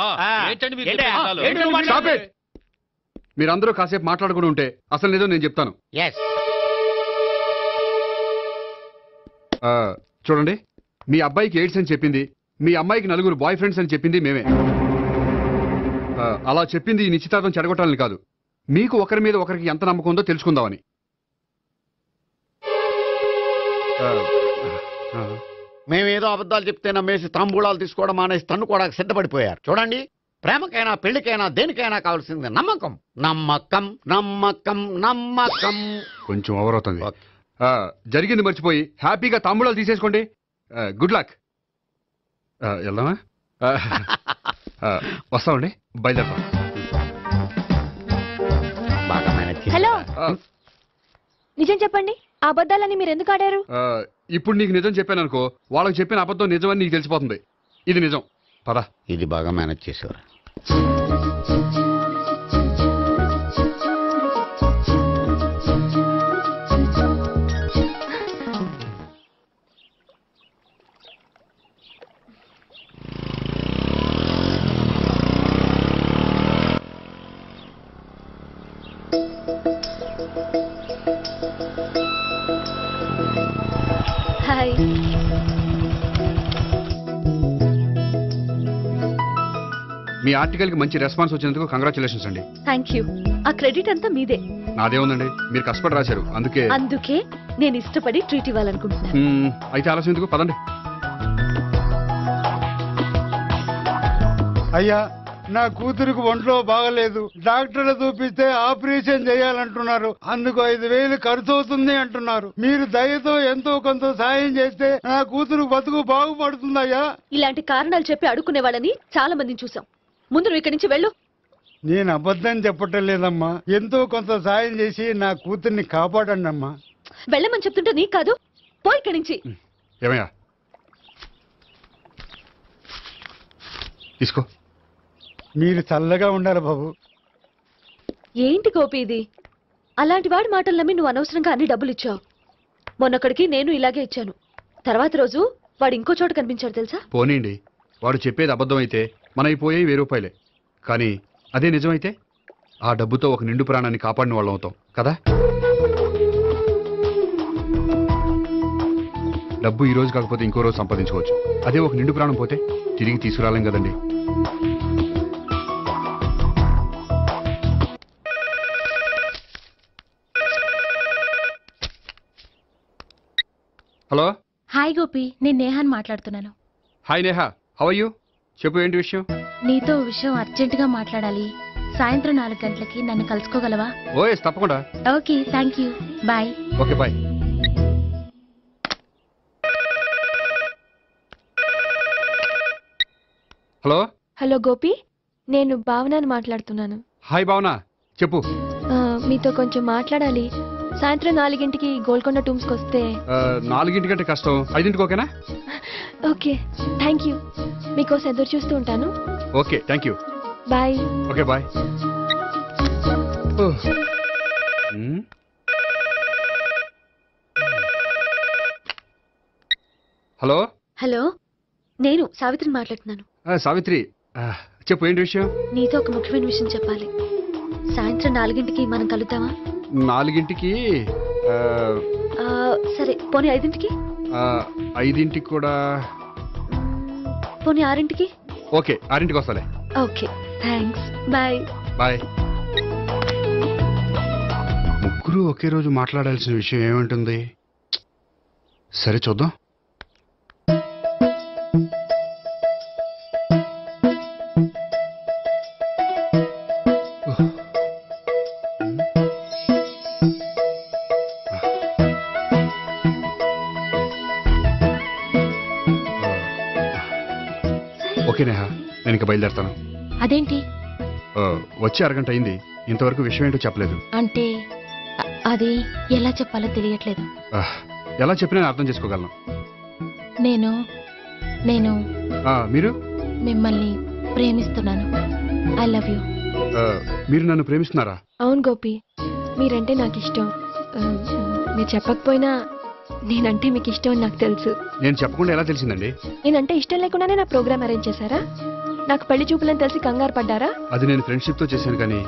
మీరందరూ కాసేపు మాట్లాడుకుని ఉంటే అసలు నిజం నేను చెప్తాను. చూడండి, మీ అబ్బాయికి ఎయిడ్స్ అని చెప్పింది, మీ అమ్మాయికి 4 బాయ్ ఫ్రెండ్స్ అని చెప్పింది మేమే. అలా చెప్పింది ఈ నిశ్చితార్థం చెడగొట్టాలని కాదు, మీకు ఒకరి మీద ఒకరికి ఎంత నమ్మకం ఉందో తెలుసుకుందామని. మేమేదో అబద్ధాలు చెప్తే నమ్మేసి తాంబూలాలు తీసుకోవడం మానేసి తన్ను కూడా సిద్ధపడిపోయారు. చూడండి, ప్రేమకైనా పెళ్లికైనా దేనికైనా కావాల్సింది నమ్మకం. నమ్మకం నమ్మకం నమ్మకం. కొంచెం ఓవర్ అవుతుంది. జరిగింది మర్చిపోయి హ్యాపీగా తాంబూలాలు తీసేసుకోండి. Good luck. వెళ్దామా? వస్తామండి, బయలుదేరతాం. హలో, నిజం చెప్పండి, ఆ అబద్ధాలని మీరు ఎందుకు ఆడారు? ఇప్పుడు నీకు నిజం చెప్పాను అనుకో, వాళ్ళకి చెప్పిన అబద్ధం నిజమని నీకు తెలిసిపోతుంది. ఇది నిజం. పద. ఇది బాగా మేనేజ్ చేసేవారు. హాయ్. మీ ఆర్టికల్ కి మంచి రెస్పాన్స్ వచ్చినందుకు కంగ్రాచులేషన్స్ అండి. Thank you. ఆ క్రెడిట్ అంతా మీదే. నాదేముందండి, మీరు కష్టపడి రాశారు, అందుకే నేను ఇష్టపడి ట్రీట్ ఇవ్వాలనుకుంటున్నాను. అయితే ఆలస్యం ఎందుకు, పదండి. అయ్యా, నా కూతురికి ఒంట్లో బాగలేదు, డాక్టర్లు చూపిస్తే ఆపరేషన్ చేయాలంటున్నారు, అందుకు 5,000 ఖర్చు అవుతుంది అంటున్నారు. మీరు దయతో ఎంతో కొంత సాయం చేస్తే నా కూతురు బతుకు బాగుపడుతుందయ్యా. ఇలాంటి కారణాలు చెప్పి అడుక్కునే వాళ్ళని చాలా మందిని చూసాం. ముందు నువ్వు ఇక్కడి నుంచి వెళ్ళు. నేను అబద్ధం చెప్పటం లేదమ్మా, ఎంతో కొంత సాయం చేసి నా కూతుర్ని కాపాడండి అమ్మా. వెళ్ళమని చెప్తుంటే నీకు కాదు, పో ఇక్కడి నుంచి. ఏమయ్యా, తీసుకో. మీరు చల్లగా ఉండాలి బాబు. ఏంటి గోపి ఇది? అలాంటి వాడి మాటలు నమ్మి నువ్వు అనవసరంగా అన్ని డబ్బులు ఇచ్చావు. మొన్నొక్కడికి నేను ఇలాగే ఇచ్చాను. తర్వాత రోజు వాడు ఇంకో చోట కనిపించాడు తెలుసా? పోనీండి, వాడు చెప్పేది అబద్ధం అయితే మనవి పోయేవి 1000 రూపాయలే. కానీ అదే నిజమైతే ఆ డబ్బుతో ఒక నిండు ప్రాణాన్ని కాపాడిన వాళ్ళం అవుతాం కదా. డబ్బు ఈ రోజు కాకపోతే ఇంకో రోజు సంపాదించుకోవచ్చు. అదే ఒక నిండు ప్రాణం పోతే తిరిగి తీసుకురాలేం కదండి. హలో. హాయ్ గోపి, నేను నేహాన్ మాట్లాడుతున్నాను. Hi Neha, how are you? చెప్పు, ఏంటి విషయం? నీతో విషయం అర్జెంటుగా మాట్లాడాలి. సాయంత్రం 4 గంటలకి నన్ను కలుసుకోగలవా? ఓఎస్, తప్పకుండా. Okay, thank you, bye. Okay, bye. Hello. Hello Gopi, నేను భావనని మాట్లాడుతున్నాను. హాయ్ భావన, చెప్పు. మీతో కొంచెం మాట్లాడాలి. సాయంత్రం 4 గంటకి గోల్కొండ టూమ్స్కి వస్తే. 4 గంటకంటే కష్టం, 5 ఓకేనా? Okay, thank you. మీకోసం ఎదురు చూస్తూ ఉంటాను. Okay, thank you. Bye. Okay, bye. Hello. Hello, నేను సావిత్రిని మాట్లాడుతున్నాను. సావిత్రి, చెప్పు, ఏంటి విషయం? నీతో ఒక ముఖ్యమైన విషయం చెప్పాలి. సాయంత్రం 4 గంటకి మనం కలుద్దామా? 4 గంటకి? సరే, పోనీ 5 గంటకి? 5 గంటకి కూడా. పోనీ 6 గంటకి? ఓకే, 6 గంటకి వస్తాలే. Okay, thanks, bye. బాయ్. ముగ్గురు ఒకే రోజు మాట్లాడాల్సిన విషయం ఏముంటుంది? సరే, చూద్దాం. ఓకే నేహా, నేను ఇక బయలుదేరుతాను. అదేంటి? వచ్చి 1 గంట అయింది, ఇంతవరకు విషయం ఏంటో చెప్పలేదు. అంటే అది ఎలా చెప్పాలో తెలియట్లేదు. ఎలా చెప్పినా నేను అర్థం చేసుకోగలను. నేను మీరు? మిమ్మల్ని ప్రేమిస్తున్నాను. I love you. మీరు నన్ను ప్రేమిస్తున్నారా? అవును గోపి, మీరంటే నాకు ఇష్టం. మీరు చెప్పకపోయినా నేనంటే మీకు ఇష్టం అని నాకు తెలుసు. నేను చెప్పకుండా ఎలా తెలిసిందండి? నేనంటే ఇష్టం లేకుండానే నా ప్రోగ్రామ్ అరేంజ్ చేశారా? నాకు పెళ్లి చూపులని తెలిసి కంగారు పడ్డారా? అది నేను ఫ్రెండ్షిప్ తో చేశాను, కానీ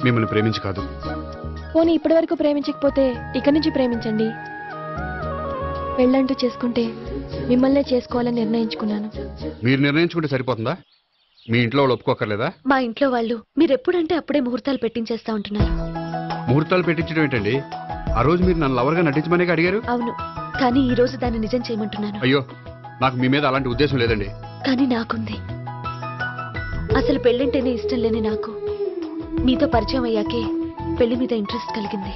మిమ్మల్ని ప్రేమించి కాదు. పోనీ ఇప్పటి వరకు ప్రేమించకపోతే ఇక నుంచి ప్రేమించండి. పెళ్ళంటూ చేసుకుంటే మిమ్మల్నే చేసుకోవాలని నిర్ణయించుకున్నాను. మీరు నిర్ణయించుకుంటే సరిపోతుందా? మీ ఇంట్లో వాళ్ళు ఒప్పుకోకర్లేదా? మా ఇంట్లో వాళ్ళు మీరెప్పుడంటే అప్పుడే ముహూర్తాలు పెట్టించేస్తా ఉంటున్నారు. ముహూర్తాలు పెట్టించడం ఏంటండి? ఆ రోజు మీరు నన్ను లవర్గా నటించమనే అడిగారు. అవును, కానీ ఈ రోజు దాన్ని నిజం చేయమంటున్నాను. అయ్యో, నాకు మీ మీద అలాంటి ఉద్దేశం లేదండి. కానీ నాకుంది. అసలు పెళ్ళంటేనే ఇష్టం లేని నాకు మీతో పరిచయం అయ్యాకే పెళ్లి మీద ఇంట్రెస్ట్ కలిగింది.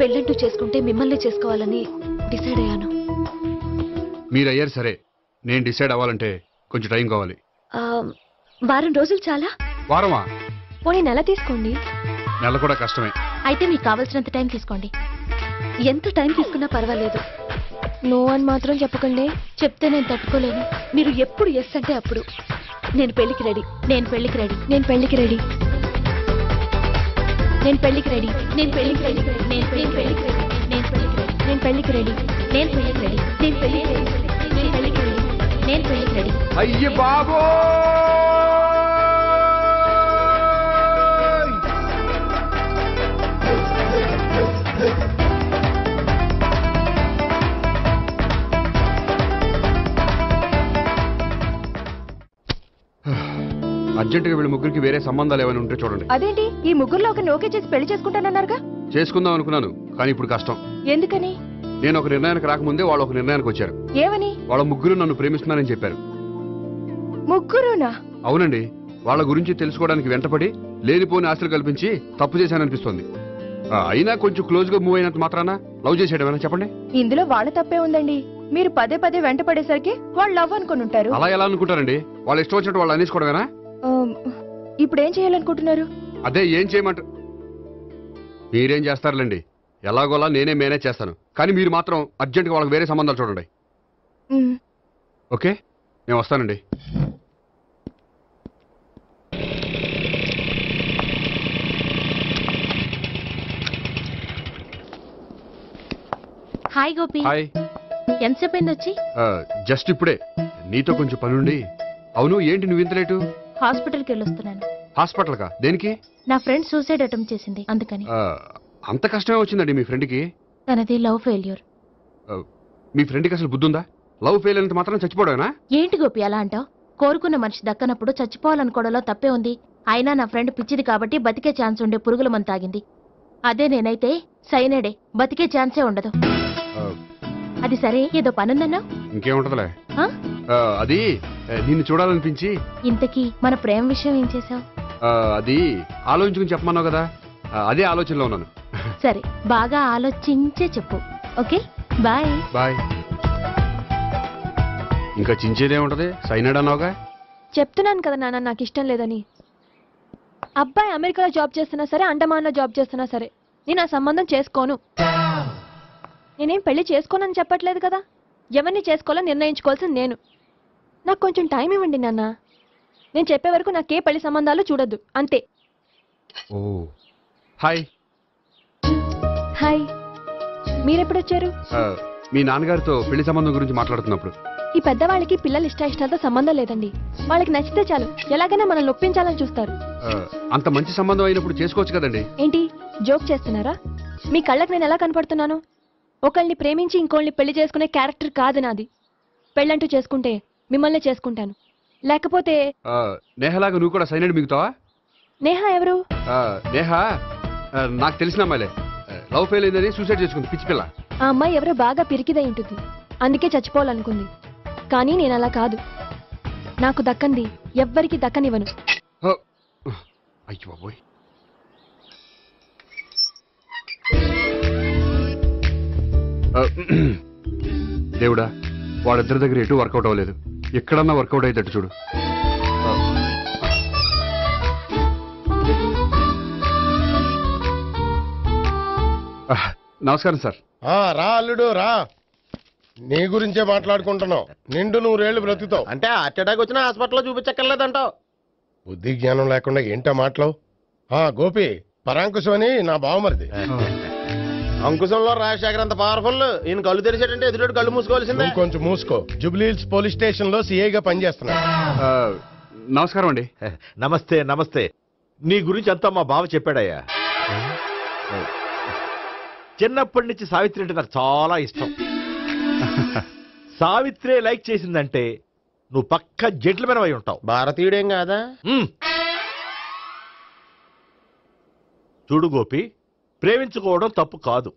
పెళ్ళంటూ చేసుకుంటే మిమ్మల్ని చేసుకోవాలని డిసైడ్ అయ్యాను. మీరు అయ్యారు సరే, నేను డిసైడ్ అవ్వాలంటే కొంచెం టైం కావాలి. వారం రోజులు చాలా? వారమా? పోనీ నెల తీసుకోండి. నెల కూడా కష్టమే. అయితే మీకు కావాల్సినంత టైం తీసుకోండి. ఎంత టైం తీసుకున్నా పర్వాలేదు. నో అని మాత్రం చెప్పకండి. చెప్తే నేను తట్టుకోలేను. మీరు ఎప్పుడు ఎస్ అంటే అప్పుడు. నేను పెళ్లికి రెడీ. నేను పెళ్లికి రెడీ. నేను పెళ్లికి రెడీ. నేను పెళ్లికి రెడీ. నేను పెళ్లికి రెడీ. నేను పెళ్లికి రెడీ. నేను పెళ్లికి రెడీ. నేను పెళ్లికి రెడీ. నేను పెళ్లికి రెడీ. నేను పెళ్లికి రెడీ. నేను పెళ్లికి రెడీ. నేను పెళ్లికి రెడీ. అయ్య బాబో! అర్జెంటుగా వీళ్ళ ముగ్గురికి వేరే సంబంధాలు ఏమైనా ఉంటే చూడండి. అదేంటి, ఈ ముగ్గురులో ఒకరిని ఓకే చేసి పెళ్లి చేసుకుంటానన్నారుగా? చేసుకుందాం అనుకున్నాను కానీ ఇప్పుడు కష్టం. ఎందుకని? నేను ఒక నిర్ణయానికి రాకముందే వాళ్ళు ఒక నిర్ణయానికి వచ్చారు. ఏమని? వాళ్ళ ముగ్గురు నన్ను ప్రేమిస్తున్నారని చెప్పారు. ముగ్గురునా? అవునండి. వాళ్ళ గురించి తెలుసుకోవడానికి వెంటపడి లేనిపోని ఆశలు కల్పించి తప్పు చేశాననిపిస్తోంది. అయినా కొంచెం క్లోజ్ గా మూవ్ అయినంత మాత్రాన లవ్ చేసేయడమేనా చెప్పండి? ఇందులో వాళ్ళ తప్పే ఉందండి. మీరు పదే పదే వెంట పడేసరికి వాళ్ళు లవ్ అనుకుని ఉంటారు. అలా ఎలా అనుకుంటారండి? వాళ్ళు ఇష్టం వచ్చినట్టు వాళ్ళు అనేసుకోవడమేనా? ఇప్పుడు ఏం చేయాలనుకుంటున్నారు? అదే ఏం చేయమంటారు? మీరేం చేస్తారులేండి, ఎలాగోలా నేనే మేనేజ్ చేస్తాను. కానీ మీరు మాత్రం అర్జెంట్గా వాళ్ళకి వేరే సంబంధాలు చూడండి. ఓకే, నేను వస్తానండి. హాయ్ గోపి. హాయ్. ఎంతసేపు అయింది వచ్చి? జస్ట్ ఇప్పుడే. నీతో కొంచెం పనుండి. అవును, ఏంటి నువ్వు ఇంత లేటు? హాస్పిటల్కి వెళ్ళొస్తున్నాను. హాస్పిటల్ కా? దేనికి? నా ఫ్రెండ్ సూసైడ్ అటెంప్ట్ చేసింది, అందుకని. అంత కష్టమే వచ్చిందండి మీ ఫ్రెండ్కి? తనది లవ్ ఫెయిల్యూర్. మీ ఫ్రెండ్కి అసలు బుద్ధుందా? లవ్ ఫెయిల్ అయినంత మాత్రం చచ్చిపోవడమేనా? ఏంటి గోపి అలా అంటావు? కోరుకున్న మనిషి దక్కనప్పుడు చచ్చిపోవాలనుకోవడంలో తప్పే ఉంది. అయినా నా ఫ్రెండ్ పిచ్చిది కాబట్టి బతికే ఛాన్స్ ఉండే పురుగుల మందు తాగింది. అదే నేనైతే సైనడే, బతికే ఛాన్సే ఉండదు. అది సరే, ఏదో పనుందన్నా? ఇంకేముంటదిలే. అది నిన్ను చూడాలనిపించి. ఇంతకీ మన ప్రేమ విషయం ఏం చేసావు? అది ఆలోచించుకుని చెప్పమన్నావు కదా, అదే ఆలోచనలో ఉన్నాను. సరే, బాగా ఆలోచించే చెప్పు. Okay, bye. బాయ్. ఇంకా చించేదేముంటది? సైనడ్ అన్నావుగా. చెప్తున్నాను కదా నాన్న, నాకు ఇష్టం లేదని. అబ్బాయి అమెరికాలో జాబ్ చేస్తున్నా సరే, అండమాన్లో జాబ్ చేస్తున్నా సరే, నేను ఆ సంబంధం చేసుకోను. నేనేం పెళ్లి చేసుకోనని చెప్పట్లేదు కదా. ఎవరిని చేసుకోవాలో నిర్ణయించుకోవాల్సింది నేను. నాకు కొంచెం టైం ఇవ్వండి నాన్న. నేను చెప్పే వరకు నాకే పెళ్లి సంబంధాలు చూడొద్దు, అంతే. ఓ హాయ్. హాయ్. మీరెప్పుడొచ్చారు? మీ నాన్నగారితో పెళ్లి సంబంధం గురించి మాట్లాడుతున్నప్పుడు. ఈ పెద్దవాళ్ళకి పిల్లలు ఇష్టాలతో సంబంధం లేదండి. వాళ్ళకి నచ్చితే చాలు, ఎలాగైనా మనల్ని ఒప్పించాలని చూస్తారు. అంత మంచి సంబంధం అయినప్పుడు చేసుకోవచ్చు కదండి. ఏంటి జోక్ చేస్తున్నారా? మీ కళ్ళకి నేను ఎలా కనపడుతున్నాను? ఒకళ్ళని ప్రేమించి ఇంకోళ్ళని పెళ్లి చేసుకునే క్యారెక్టర్ కాదు నాది. పెళ్ళంటూ చేసుకుంటే మిమ్మల్ని చేసుకుంటాను, లేకపోతే. నేహలాగా నువ్వు కూడా సైనడ్ మిగుతావా? నేహ ఎవరు? నేహ నాకు తెలిసిన అమ్మాయిలే. లవ్ ఫెయిల్ అయిందని సూసైడ్ చేసుకుంది, పిచ్చి పిల్ల. ఆ అమ్మాయి ఎవరో బాగా పిరికిదై ఉంటుంది, అందుకే చచ్చిపోవాలనుకుంది. కానీ నేను అలా కాదు. నాకు దక్కంది ఎవ్వరికి దక్కనివ్వను. అయ్యో బాబోయ్. దేవుడా, వాళ్ళిద్దరి దగ్గర ఎటు వర్కౌట్ అవ్వలేదు. ఎక్కడన్నా వర్కౌట్ అయ్యేటట్టు చూడు. నమస్కారం సార్. రా అల్లుడు రా. నీ గురించే మాట్లాడుకుంటున్నావు. నిండు 100 ఏళ్ళు బ్రతుకుతావు. అంటే హార్ట్ అటాక్ వచ్చిన హాస్పిటల్లో చూపించక్కర్లేదంటావు. బుద్ధి జ్ఞానం లేకుండా ఏంటో మాటలు. గోపి, పరాంకుశం అని నా బావమరిది. అంకుశంలో రాజశేఖర్ అంత పవర్ఫుల్. ఈయన కళ్ళు తెరిచాడంటే ఎదురు కళ్ళు మూసుకోవాల్సిందే. కొంచెం మూసుకో. జూబ్లీహిల్స్ పోలీస్ స్టేషన్ లో సిఐగా పనిచేస్తున్నా. నమస్కారం అండి. నమస్తే నమస్తే. నీ గురించి అంతా మా బావ చెప్పాడయ్యా. చిన్నప్పటి నుంచి సావిత్రి అంటే నాకు చాలా ఇష్టం. సావిత్రి లైక్ చేసిందంటే నువ్వు పక్క జెంట్లమెన్ అయి ఉంటావు. భారతీయుడేం కాదా? చూడు గోపి, ప్రేమించుకోవడం తప్పు కాదు.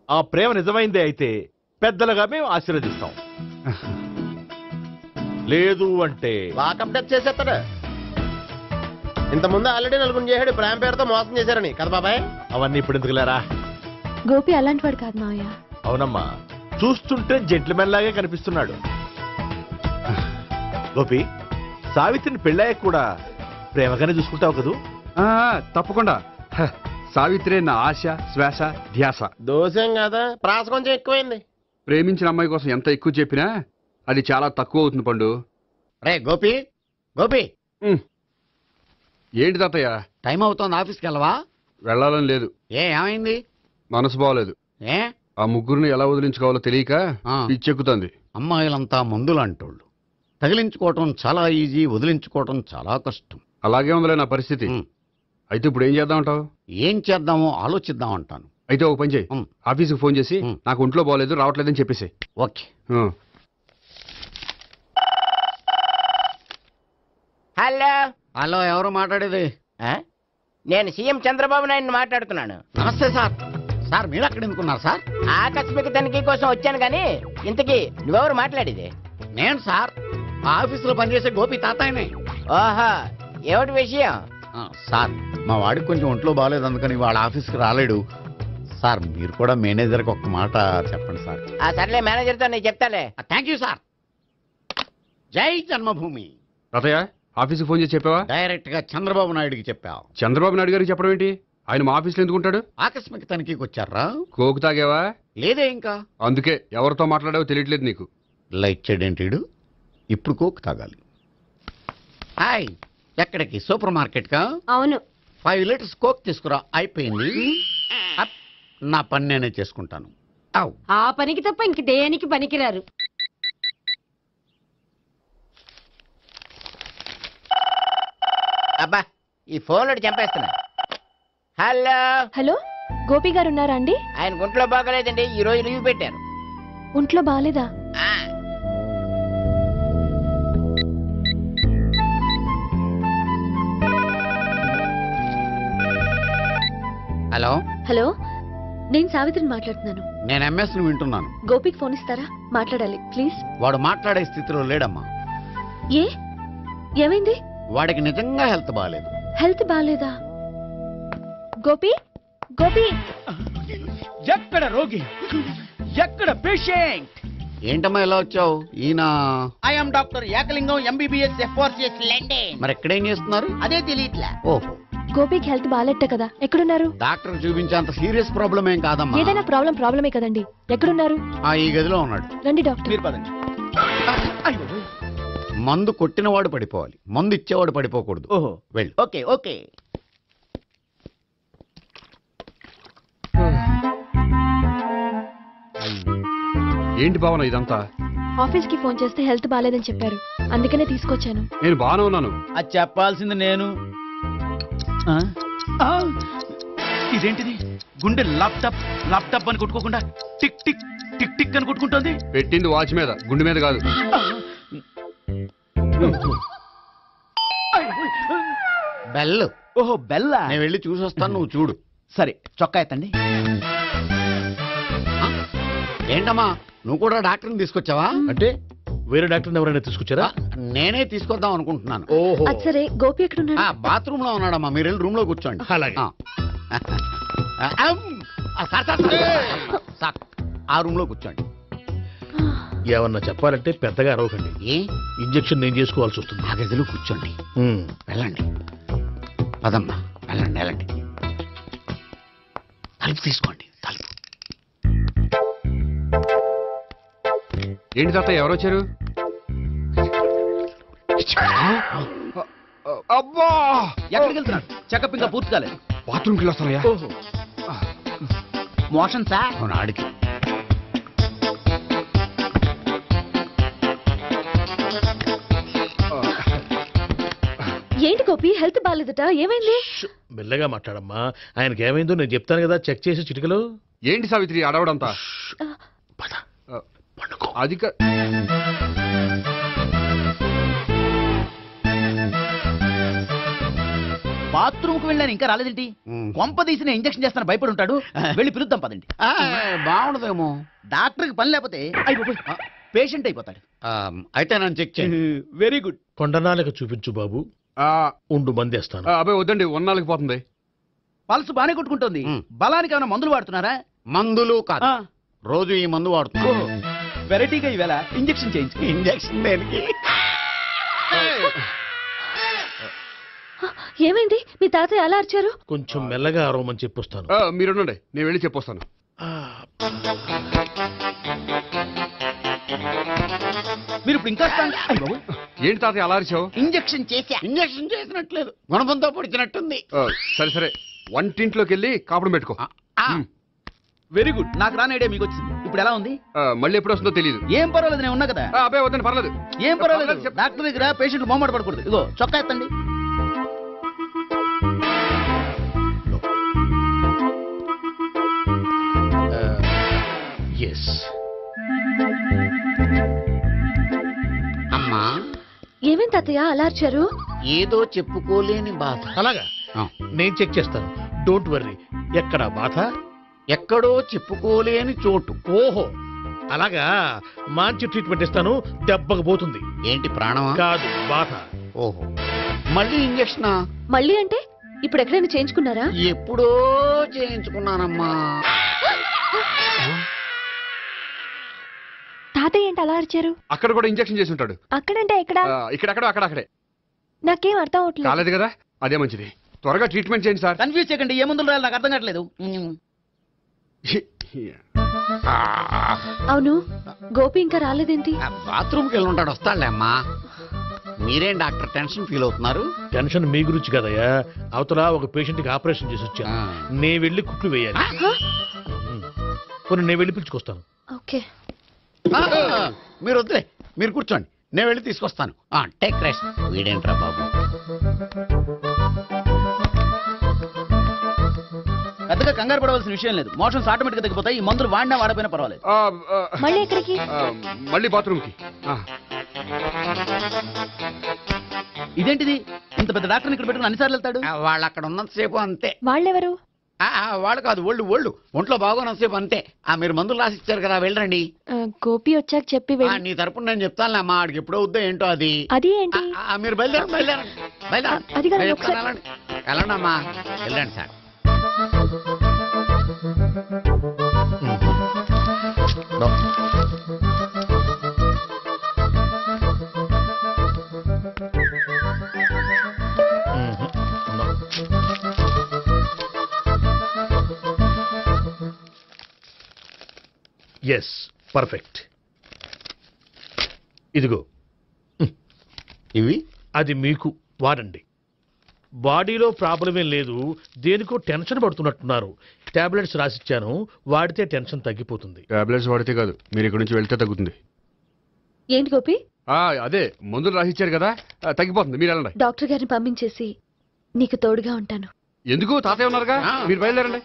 ఆ ప్రేమ నిజమైందే అయితే పెద్దలుగా మేము ఆశీర్వదిస్తాం. లేదు అంటే వాకప్ డెత్ చేసేస్తాడు. ఇంతకుముందు ఆల్రెడీ నలుగురు చేశాడు ప్రేమ పేరుతో మోసం చేశారని కదా బాబాయ్. అవన్నీ ఇప్పుడు ఎందుకు లేరా? గోపి అలాంటి వాడు కాదు మావయ్య. అవునమ్మా, చూస్తుంటే జెంట్లమెన్ లాగే కనిపిస్తున్నాడు. గోపి, సావిత్రిని పెళ్ళాక కూడా ప్రేమగానే చూసుకుంటావు కదూ? తప్పకుండా. సావిత్రే నా ఆశ, శ్వాస, ధ్యాస. దోషం కదా, ప్రాస కొంచెం ఎక్కువైంది. ప్రేమించిన అమ్మాయి కోసం ఎంత ఎక్కువ చెప్పినా అది చాలా తక్కువ అవుతుంది పండు. రే గోపి, గోపి. ఏంటి తాతయ్య? టైం అవుతోంది, ఆఫీస్కి వెళ్ళవా? వెళ్ళాలని లేదు. ఏమైంది? మనసు బాగోలేదు. ఆ ముగ్గురిని ఎలా వదిలించుకోవాలో తెలియక పిచ్చెక్కుతుంది. అమ్మాయిలంతా మందులాంటోళ్ళు. తగిలించుకోవటం చాలా ఈజీ, వదిలించుకోవటం చాలా కష్టం. అలాగే ఉందిలే నా పరిస్థితి. అయితే ఇప్పుడు ఏం చేద్దామంటావు? ఏం చేద్దామో ఆలోచిద్దాం అంటాను. అయితే ఒక పని చేయి, ఆఫీస్కి ఫోన్ చేసి నాకు ఒంట్లో బాగోలేదు, రావట్లేదని చెప్పేసి. ఓకే. హలో హలో, ఎవరు మాట్లాడేది? నేను సీఎం చంద్రబాబు నాయుడు మాట్లాడుతున్నాను. నమస్తే సార్. సార్ మీరు అక్కడ ఎందుకున్నారు సార్? ఆకస్మిక తనిఖీ కోసం వచ్చాను కానీ ఇంతకీ నువ్వెవరు మాట్లాడేది? నేను సార్ ఆఫీసులో పనిచేసే గోపి తాతాయనే. ఓహా, ఏమిటి విషయం? సార్ మా వాడికి కొంచెం ఒంట్లో బాగాలేదు, అందుకని వాళ్ళ ఆఫీస్కి రాలేడు సార్. మీరు కూడా మేనేజర్కి ఒక్క మాట చెప్పండి సార్. సర్లే, మేనేజర్తో నేను చెప్తాలే. Thank you sir. జై జన్మభూమి. తాతయ్య ఆఫీస్కి ఫోన్ చేసి చెప్పావా? డైరెక్ట్ గా చంద్రబాబు నాయుడుకి చెప్పావు. చంద్రబాబు నాయుడు గారికి చెప్పడం ఏంటి? ఆయన మా ఆఫీస్లో ఎందుకుంటాడు? ఆకస్మిక తనిఖీకి వచ్చారా? కోకు తాగావా? లేదే ఇంకా. అందుకే ఎవరితో మాట్లాడావో తెలియట్లేదు నీకు. లైట్ చేయడేంటిడు? ఇప్పుడు కోక్ తాగాలి. హాయ్, ఎక్కడికి? సూపర్ మార్కెట్ కా? అవును. 5 లీటర్స్ కోక్ తీసుకురా. అయిపోయింది. నా పని నేనే చేసుకుంటాను. ఆ పనికి తప్ప ఇంక దేనికి పనికిరారు. అబ్బా, ఈ ఫోన్లో చంపేస్తున్నా. హలో హలో, గోపి గారు ఉన్నారా అండి? ఆయన గుంట్లో బాగలేదండి, ఈ రోజు లీవ్ పెట్టారు. ఒంట్లో బాగాలేదా? హలో హలో, నేను సావిత్రిని మాట్లాడుతున్నాను. నేను ఎంఎస్ ను వింటున్నాను. గోపికి ఫోన్ ఇస్తారా? మాట్లాడాలి ప్లీజ్. వాడు మాట్లాడే స్థితిలో లేడమ్మా. ఏ ఏమైంది? వాడికి నిజంగా హెల్త్ బాగాలేదు. హెల్త్ బాగాలేదా? గోపి గోపి, ఎక్కడ రోగి, ఎక్కడ పేషెంట్? ఏంటమ్మా ఇలా వచ్చావు? ఈయన I'm doctor Ekalingam, MBBS, FRCS London. మరి ఎక్కడేం చేస్తున్నారు? అదే తెలియట్లా. ఓహో, గోపికి హెల్త్ బాగాలెట్ట కదా, ఎక్కడున్నారు? డాక్టర్ చూపించేంత సీరియస్ ప్రాబ్లం ఏం కాదమ్మా. ఏదైనా ప్రాబ్లమే కదండి. ఎక్కడున్నారు? ఈ గదిలో ఉన్నాడు. రండి డాక్టర్. మీరు పదండి. మందు కొట్టినవాడు పడిపోవాలి, మందు ఇచ్చేవాడు పడిపోకూడదు. ఓహో, వెళ్ళు. Okay okay. ఏంటి భావన ఇదంతా? ఆఫీస్ కి ఫోన్ చేస్తే హెల్త్ బాగాలేదని చెప్పారు, అందుకనే తీసుకొచ్చాను. నేను బాగానే ఉన్నాను. అది చెప్పాల్సింది నేను. ఇదేంటిది? గుండె ల్యాప్టాప్ ల్యాప్టాప్ అని కొట్టుకోకుండా టిక్ టిక్ టిక్ టిక్ అని కొట్టుకుంటుంది. పెట్టింది వాచ్ మీద, గుండె మీద కాదు. బెల్. ఓహో, బెల్లా? నేను వెళ్ళి చూసొస్తాను, నువ్వు చూడు. సరే, చొక్కా ఎత్తండి. ఏంటమ్మా, నువ్వు కూడా డాక్టర్ని తీసుకొచ్చావా? అంటే వేరే డాక్టర్ని ఎవరైనా తీసుకొచ్చారా? నేనే తీసుకొద్దాం అనుకుంటున్నాను. ఓహో, అది సరే, గోపి ఎక్కడున్నాడు? బాత్రూమ్ లో ఉన్నాడమ్మా, మీరు వెళ్ళి రూమ్ లో కూర్చోండి. అలాగే. సార్, ఆ రూమ్ లో కూర్చోండి. ఏమన్నా చెప్పాలంటే పెద్దగా అరవకండి. ఇంజెక్షన్ నేను చేసుకోవాల్సి వస్తుంది. ఆ గదిలో కూర్చోండి. వెళ్ళండి, పదమ్మా, వెళ్ళండి వెళ్ళండి. తలుపు తీసుకోండి, తలుపు. ఏంటి తాత, ఎవరు వచ్చారు? అబ్బా, ఎక్కడికి వెళ్తున్నాడు? చెకప్ ఇంకా పూర్తి కాలేదు. బాత్రూమ్కి వెళ్ళొస్తానయ్యా. Motion sir. అవును, ఆడికి. ఏంటి గోపి, హెల్త్ బాగాలేదట, ఏమైంది? మెల్లగా మాట్లాడమ్మా. ఆయనకి ఏమైందో నేను చెప్తాను కదా, చెక్ చేసి చిటికలో. ఏంటి సావిత్రి అడవడంతా? అది బాత్రూమ్ కు వెళ్ళాను, ఇంకా రాలేదేంటి? కొంప తీసిన ఇంజక్షన్ చేస్తాను భయపడి ఉంటాడు. వెళ్ళి పిలుద్దాం పదండి. బాగుండదేమో. డాక్టర్కి పని లేకపోతే పేషెంట్ అయిపోతాడు. అయితే నన్ను చెక్ చేయండి. Very good. కొండనాలకు చూపించు బాబు. ఉండు, మందేస్తాను. అబ్బాయి వద్దండి, ఉన్నాళ్ళకి పోతుంది. పల్స్ బానే కొట్టుకుంటుంది. బలానికి ఏమైనా మందులు వాడుతున్నారా? మందులు కాదు, రోజు ఈ మందు వాడుతున్నా. వెరైటీగా ఈవేళ ఇంజక్షన్ చేయించు. ఇంజక్షన్ దేనికి? ఏమైంది? మీ తాతయ్య ఎలా అరిచారు? కొంచెం మెల్లగా అరవమని చెప్పొస్తాను. మీరుండండి, నేను వెళ్ళి చెప్పొస్తాను. మీరు ఇప్పుడు ఇంకా ఏంటి తాతయ్య అలా అరిచావు? ఇంజక్షన్ చేసా. ఇంజక్షన్ చేసినట్లేదు, గుణపంతో పొడిచినట్టుంది. సరే సరే, వంటింట్లోకి వెళ్ళి కాపురం పెట్టుకో. Very good. నాకు రాని ఐడియా మీకు వచ్చింది. ఇప్పుడు ఎలా ఉంది? మళ్ళీ ఎప్పుడు వస్తుందో తెలియదు. ఏం పర్వాలేదు, నేను ఉన్నా కదా. అబ్బాయి వద్దండి, పర్లేదు. ఏం పర్వాలేదు. డాక్టర్ దగ్గర పేషెంట్ మొహమాట పడకూడదు. ఇగో చొక్కా ఎత్తండి. అమ్మా, ఏమేం తాతయ్య అలా అరిచారు? ఏదో చెప్పుకోలేని బాధ. అలాగా? నేను చెక్ చేస్తాను, డోంట్ వర్రీ. ఎక్కడ బాధ? ఎక్కడో చెప్పుకోలేని చోటు. ఓహో అలాగా, మంచి ట్రీట్మెంట్ ఇస్తాను, దెబ్బకు పోతుంది. ఏంటి ప్రాణమా? కాదు, బాధ. ఓహో, మళ్ళీ ఇంజక్షనా? మళ్ళీ అంటే ఇప్పుడు ఎక్కడైనా చేయించుకున్నారా? ఎప్పుడో చేయించుకున్నానమ్మా. తాతయ్య ఏంటి అలా అరిచారు? అక్కడ కూడా ఇంజెక్షన్ చేసి ఉంటాడు. అక్కడంటే ఎక్కడ? ఇక్కడెక్కడో అక్కడే. నాకేం అర్థం అవట్లేదు. కాలేదు కదా, అదే మంచిది. త్వరగా ట్రీట్మెంట్ చేయండి సార్. కన్ఫ్యూజ్ చేయకండి, ఏ మందులు రాయాలి నాకు అర్థం కావట్లేదు. అవును, గోపి ఇంకా రాలేదేంటి? బాత్రూమ్కి వెళ్ళి ఉంటాడు, వస్తాడులే అమ్మా. మీరేం డాక్టర్ టెన్షన్ ఫీల్ అవుతున్నారు? టెన్షన్ మీ గురించి కదయ్యా, అవతల ఒక పేషెంట్ కి ఆపరేషన్ చేసి వచ్చాను, నే వెళ్ళి కుట్లు వేయాలి. కొన్ని నేను వెళ్ళి పిలుచుకొస్తాను. ఓకే, మీరు వద్దులే, మీరు కూర్చోండి, నేను వెళ్ళి తీసుకొస్తాను. Take rest. వీడేంట్రా బాబు, పెద్దగా కంగారు పడవలసిన విషయం లేదు. మోషన్స్ ఆటోమేటిక్ గా తగ్గిపోతాయి. ఈ మందులు వాడినా వాడపోయినా పర్వాలేదు. మళ్ళీ ఎక్కడికి? మళ్ళీ బాత్రూమ్కి. ఇదేంటిది, ఇంత పెద్ద డాక్టర్ ఇక్కడ పెట్టుకుని అన్నిసార్లు వెళ్తాడు? వాళ్ళు అక్కడ ఉన్నంతసేపు అంతే. వాళ్ళెవరు? వాళ్ళు కాదు, ఒళ్ళు ఒంట్లో బాగోనంతసేపు అంతే. మీరు మందులు రాసి ఇచ్చారు కదా, వెళ్ళండి. గోపి వచ్చాక చెప్పి నీ తరపున నేను చెప్తానులే అమ్మా, ఆడికి ఎప్పుడో వద్దో ఏంటో అది. అది ఏంటి? మీరు బయలుదేరండి. అది కాదు, వెళ్ళండి అమ్మా, వెళ్ళండి సార్. Yes, perfect. ఇదిగో ఇవి, అది మీకు వాడండి. బాడీలో ప్రాబ్లం ఏం లేదు, దేనికో టెన్షన్ పడుతున్నట్టున్నారు. టాబ్లెట్స్ రాసిచ్చాను, వాడితే టెన్షన్ తగ్గిపోతుంది. టాబ్లెట్స్ వాడితే కాదు, మీరు ఇక్కడ నుంచి వెళ్తే తగ్గుతుంది. ఏంటి గోపి? అదే మందులు రాసిచ్చారు కదా, తగ్గిపోతుంది. మీరు వెళ్ళండి. డాక్టర్ గారిని పంపించేసి నీకు తోడుగా ఉంటాను. ఎందుకు, తాతయ్య ఉన్నారుగా, మీరు బయలుదేరండి.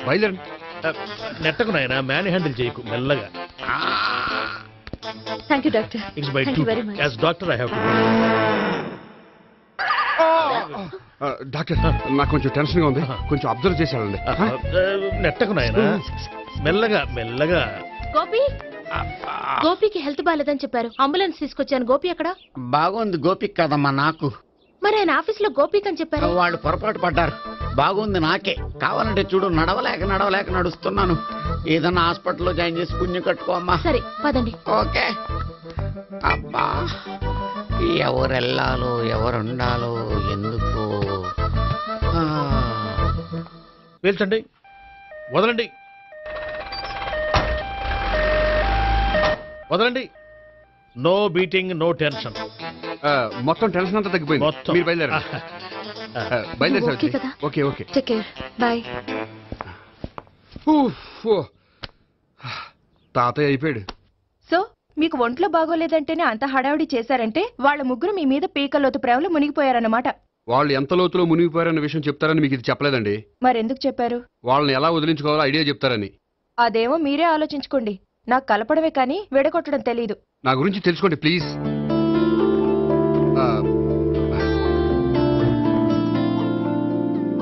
బయలుదేరండి. నెట్టకు నాయనా, మ్యాన్ హ్యాండిల్ చేయకు, మెల్లగా. Thank you doctor. It's my thank you very much. As doctor I have to. Doctor, నాకు కొంచెం టెన్షన్ గా ఉంది, కొంచెం అబ్జర్వ్ చేశానండి. నెట్టకు నాయనా, మెల్లగా మెల్లగా. గోపి, గోపికి హెల్త్ బాగాలేదని చెప్పారు, అంబులెన్స్ తీసుకొచ్చాను. గోపి ఎక్కడ? బాగుంది గోపిక్ కదమ్మా, నాకు. మరి ఆయన ఆఫీస్ లో గోపిక్ అని చెప్పారు. వాళ్ళు పొరపాటు పడ్డారు. బాగుంది నాకే. కావాలంటే చూడు, నడవలేక నడుస్తున్నాను. ఏదన్నా హాస్పిటల్లో జాయిన్ చేసి పుణ్యం కట్టుకో అమ్మా. సరే పదండి. ఓకే. అబ్బా, ఎవరెళ్ళాలో ఎవరుండాలో ఎందుకు. పేల్చండి, వదలండి, వదలండి. No beating, no tension. మొత్తం టెన్షన్ అంతా తగ్గిపోయింది. మీరు బయలుదేరండి. ఓకే కదా? Okay okay, take care, bye. తాతయ్య అయిపోయాడు. సో మీకు ఒంట్లో బాగోలేదంటేనే అంత హడావిడి చేశారంటే వాళ్ళ ముగ్గురు మీ మీద పీకల్లోతు ప్రేమలో మునిగిపోయారన్నమాట. వాళ్ళు ఎంత లోతులో మునిగిపోయారన్న విషయం చెప్తారని మీకు ఇది చెప్పలేదండి. మరెందుకు చెప్పారు? వాళ్ళని ఎలా వదిలించుకోవాలో ఐడియా చెప్తారని. అదేమో మీరే ఆలోచించుకోండి. నాకు కలపడమే కానీ విడగొట్టడం తెలీదు. నా గురించి తెలుసుకోండి please.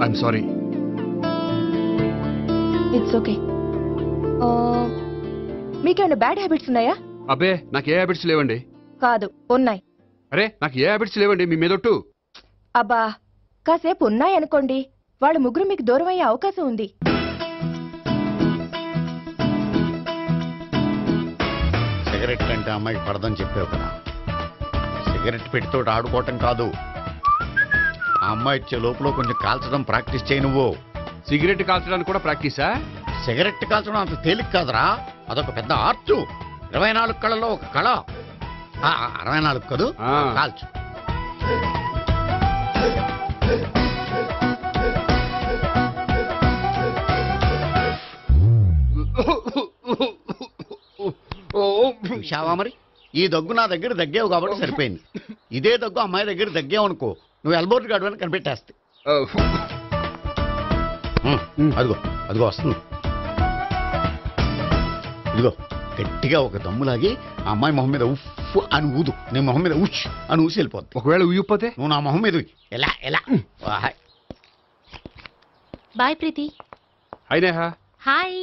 I'm sorry. It's okay. మీకేమైనా బ్యాడ్ హ్యాబిట్స్ ఉన్నాయా? అబ్బే, నాకు ఏ హ్యాబిట్స్ లేవండి. కాదు, ఉన్నాయి. అరే, నాకు ఏ హ్యాబిట్స్ లేవండి, మీ మీదొట్టు. అబ్బా, కాసేపు ఉన్నాయనుకోండి, వాళ్ళ ముగ్గురు మీకు దూరం అయ్యే అవకాశం ఉంది. సిగరెట్ కంటే అమ్మాయికి పడదని చెప్పావు కదా. సిగరెట్ పెడితో ఆడుకోవటం కాదు, ఆ అమ్మాయి ఇచ్చే లోపల కొంచెం కాల్చడం ప్రాక్టీస్ చేయి నువ్వు. సిగరెట్ కాల్చడానికి కూడా ప్రాక్టీసా? సిగరెట్ కాల్చడం అంత తేలిక కాదురా, అదొక పెద్ద ఆర్ట్. 24 కళలో ఒక కళ. 64 కదూ, కాల్చు. చూశావా మరి, ఈ దగ్గు నా దగ్గర దగ్గేవు కాబట్టి సరిపోయింది. ఇదే దగ్గు అమ్మాయి దగ్గర దగ్గేవు అనుకో, నువ్వు ఎల్బోర్డ్ గార్డు అని కనిపెట్టేస్తే. అదిగో అదిగో వస్తుంది. ఇదిగో గట్టిగా ఒక దమ్ములాగి ఆ అమ్మాయి మొహం మీద ఉఫ్ అని ఊదు, నీ మొహం మీద ఉచ్ అని ఊసి వెళ్ళిపోద్ది. ఒకవేళ ఊయకపోతే నువ్వు నా మొహం మీద ఉయ్. ఎలా ఎలా వాహ్. బాయ్ ప్రీతి. అయినా హాయ్.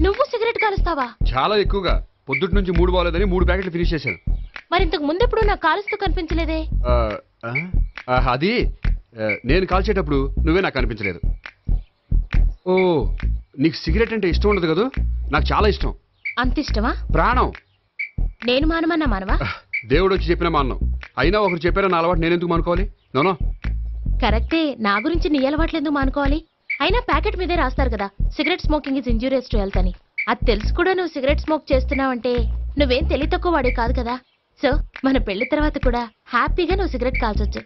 నువ్వు సిగరెట్ కాలుస్తావా? చాలా ఎక్కువగా. పొద్దుటి నుంచి 3 బాలేదని 3 ప్యాకెట్లు ఫినిష్ చేశాను. మరి ఇంతకు ముందెప్పుడు నాకు కాలుస్తూ కనిపించలేదే? అది నేను కాల్చేటప్పుడు నువ్వే నాకు కనిపించలేదు. ఓ, నీకు సిగరెట్ అంటే ఇష్టం ఉండదు కదా? నాకు చాలా ఇష్టం. అంత ఇష్టమా? ప్రాణం. నేను మానమన్నా మానవా? దేవుడు వచ్చి చెప్పిన మానం. అయినా ఒకరు చెప్పారా నా అలవాటు నేనెందుకు మానుకోవాలి? నోనో. కరెక్టే, నా గురించి నీ అలవాట్లు ఎందుకు మానుకోవాలి? అయినా ప్యాకెట్ మీదే రాస్తారు కదా, cigarette smoking is injurious to health అని. అది తెలుసు కూడా నువ్వు సిగరెట్ స్మోక్ చేస్తున్నావంటే నువ్వేం తెలివి తక్కువ వాడే కాదు కదా. సో మన పెళ్లి తర్వాత కూడా హ్యాపీగా నువ్వు సిగరెట్ కాల్చొచ్చు.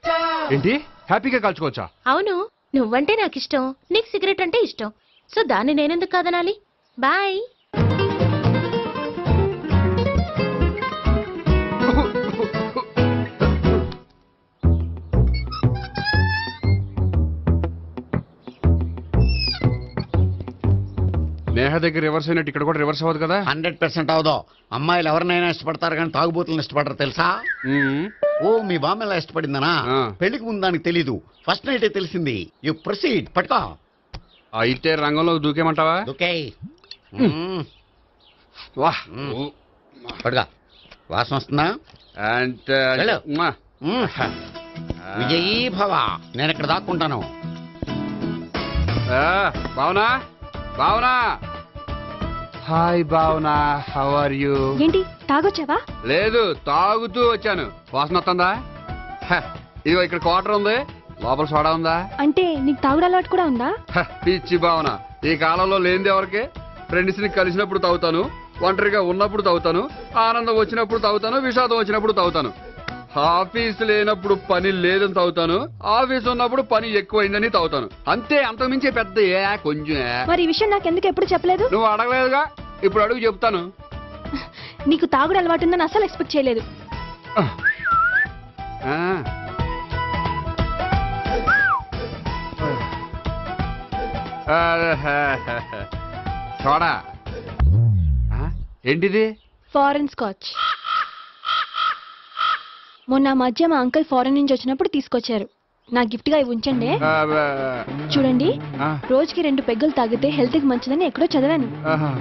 ఏంటి? హ్యాపీగా కాల్చుకోవచ్చా? అవును, నువ్వంటే నాకు ఇష్టం, నీకు సిగరెట్ అంటే ఇష్టం. సో దాన్ని నేనెందుకు కాదనాలి? బాయ్. నేహ దగ్గర రివర్స్ అయినట్టు ఇక్కడ కూడా రివర్స్ అవ్వదు కదా? 100% అవదో. అమ్మాయిలు ఎవరినైనా ఇష్టపడతారు కానీ తాగుబోతులను ఇష్టపడరు తెలుసా? ఓ, మీ బామ్మ ఎలా ఇష్టపడిందనా? పెళ్లికి ముందు దానికి తెలీదు, ఫస్ట్ నైటే తెలిసింది. You proceed. పట్టుకో. అయితే రంగంలో దూకేమంటావా? దూకే. వాహ్, పట్టుకో. వాసన వస్తుందా? విజయీ భవ. నేను ఇక్కడ దాక్కుంటాను. Bhavana, Bhavana. Hi Bhavana, how are you? ఏంటి తాగొచ్చావా? లేదు, తాగుతూ వచ్చాను. వాసన వస్తుందా? ఇదిగో ఇక్కడ క్వార్టర్ ఉంది, లోపల సోడా ఉందా? అంటే నీకు తాగుడు అలవాటు కూడా ఉందా? పిచ్చి భావన, ఈ కాలంలో లేనిది ఎవరికి? ఫ్రెండ్స్ ని కలిసినప్పుడు తాగుతాను, ఒంటరిగా ఉన్నప్పుడు తాగుతాను, ఆనందం వచ్చినప్పుడు తాగుతాను, విషాదం వచ్చినప్పుడు తాగుతాను. ఆఫీస్ లేనప్పుడు పని లేదని తాగుతాను, ఆఫీస్ ఉన్నప్పుడు పని ఎక్కువైందని తాగుతాను. అంతే, అంతకుమించే పెద్ద కొంచెం. మరి ఈ విషయం నాకెందుకు ఎప్పుడు చెప్పలేదు? నువ్వు అడగలేదుగా, ఇప్పుడు అడుగు చెప్తాను. నీకు తాగుడు అలవాటు ఉందని అసలు ఎక్స్పెక్ట్ చేయలేదు. చూడా, ఏంటిది? Foreign scotch. మొన్న మధ్య మా అంకుల్ ఫారెన్ నుంచి వచ్చినప్పుడు తీసుకొచ్చారు. నా గిఫ్ట్ గా ఇవి ఉంచండి. చూడండి, రోజుకి 2 పెగ్గులు తాగితే హెల్త్ కి మంచిదని ఎక్కడో చదివాను.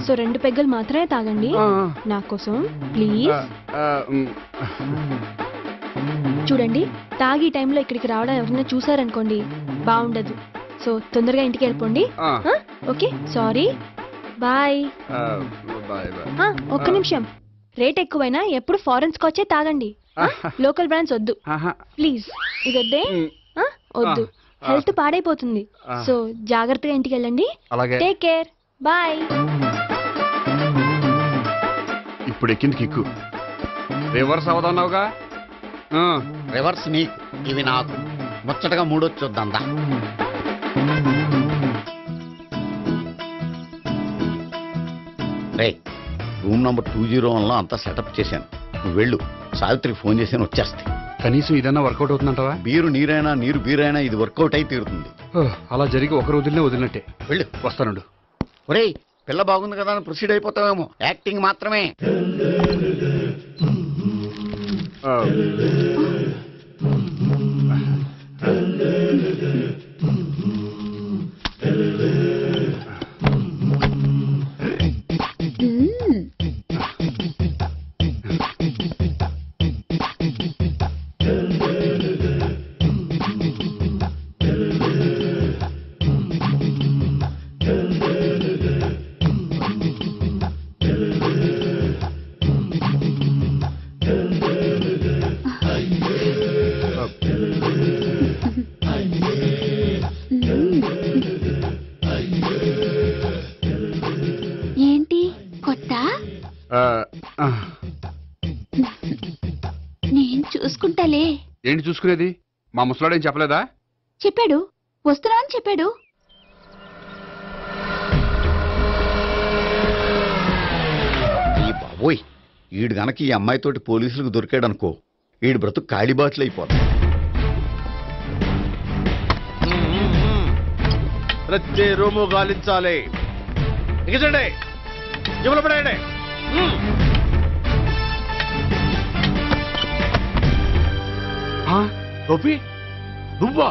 సో 2 పెగ్గులు మాత్రమే తాగండి నా కోసం ప్లీజ్. చూడండి, తాగి టైంలో ఇక్కడికి రావడం ఎవరైనా చూసారనుకోండి బాగుండదు. సో తొందరగా ఇంటికి వెళ్ళిపోండి. Okay, sorry, bye. ఒక్క నిమిషం, రేట్ ఎక్కువైనా ఎప్పుడు ఫారెన్ స్కాచే తాగండి, లోకల్ బ్రాండ్స్ వద్దు ప్లీజ్. ఇది వద్దే, వద్దు, హెల్త్ పాడైపోతుంది. సో జాగ్రత్తగా ఇంటికి వెళ్ళండి. Take care, bye. ఇప్పుడు ఎక్కింది కిక్కు. రివర్స్ అవదన్నావుగా? రివర్స్ నీకు, ఇవి నాకు. ముచ్చటగా మూడొచ్చు చూద్దాందా. రే, రూమ్ నంబర్ 201లో అంతా సెటప్ చేశాను. నువ్వు వెళ్ళు, సావిత్రికి ఫోన్ చేశాను, వచ్చేస్తాయి. కనీసం ఇదన్నా వర్కౌట్ అవుతుందంటావా? బీరు నీరైనా, నీరు బీరైనా ఇది వర్కౌట్ అయి తీరుతుంది. అలా జరిగి ఒక రోజులనే వదిలినట్టే. వెళ్ళు, వస్తానుండు. ఒరేయ్, పిల్ల బాగుంది కదా అని ప్రొసీడ్ అయిపోతావేమో. యాక్టింగ్ మాత్రమే. ఏంటి కొత్త? నేను చూసుకుంటాలే. ఏంటి చూసుకునేది? మా ముసలాడేం చెప్పలేదా? చెప్పాడు, వస్తున్నా అని చెప్పాడు. ఈ బాబోయ్, ఈడు గనక ఈ అమ్మాయితోటి పోలీసులకు దొరికాడనుకో, ఈడు బ్రతుకు కాళీబాట్లు అయిపోతాయి. ప్రతి రూము గాలించాలి. దిగండి. ఇవ్వలు పడేయండి. గోపి నువ్వా?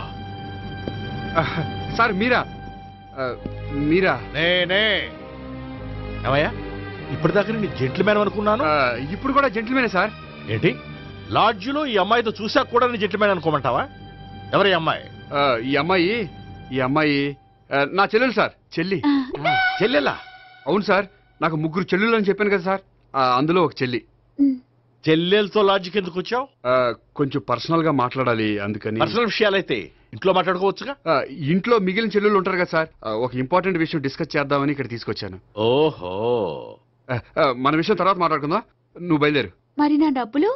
సార్ మీరా? మీరా? నేనే. ఏమయ్యా ఇప్పటిదాకా నీ జెంట్లమ్యాన్ అనుకున్నాను. ఇప్పుడు కూడా జెంట్లమేనే సార్. ఏంటి లాడ్జిలో ఈ అమ్మాయితో చూసాక కూడా నీ జెంట్లమ్యాన్ అనుకోమంటావా? ఎవరి అమ్మాయి? ఈ అమ్మాయి నా చెల్లెలు సార్. చెల్లెలా? అవును సార్, నాకు 3 చెల్లెలు అని చెప్పాను కదా సార్, అందులో ఒక చెల్లి. చెల్లెలతో లాడ్జికి ఎందుకు వచ్చావు? కొంచెం పర్సనల్ గా మాట్లాడాలి, అందుకని. పర్సనల్ విషయాలైతే ఇంట్లో మాట్లాడుకోవచ్చుగా. ఇంట్లో మిగిలిన చెల్లెలు ఉంటారు కదా సార్, ఒక ఇంపార్టెంట్ విషయం డిస్కస్ చేద్దామని ఇక్కడ తీసుకొచ్చాను. ఓహో, మన విషయం తర్వాత మాట్లాడుకుందాం, నువ్వు బయలుదేరు. మరి నా డబ్బులు?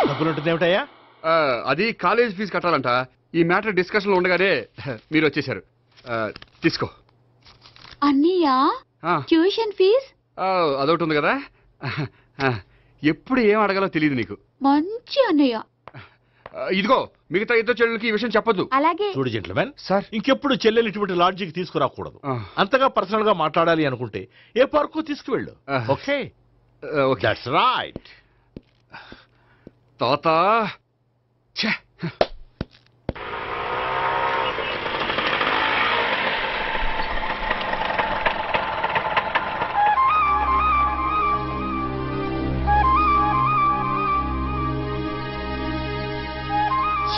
డబ్బులు ఉంటుంది ఏమిటయ్యా? అది కాలేజ్ ఫీజు కట్టాలంట. ఈ మ్యాటర్ డిస్కషన్ లో ఉండగానే మీరు వచ్చేసారు. తీసుకో. అన్నయ్యా, ట్యూషన్ ఫీజ్? అదొకటి ఉంది కదా, ఎప్పుడు ఏం అడగాలో తెలియదు నీకు. మంచి అన్నయ్య. ఇదిగో మిగతా 2 చెల్లెలకి ఈ విషయం చెప్పొద్దు. అలాగే. చూడు జెంట్లమెన్ సార్, ఇంకెప్పుడు చెల్లెలు ఇటువంటి లాడ్జికి తీసుకురాకూడదు. అంతగా పర్సనల్ గా మాట్లాడాలి అనుకుంటే ఏ పార్కు తీసుకువెళ్ళు. Okay, that's right. తాత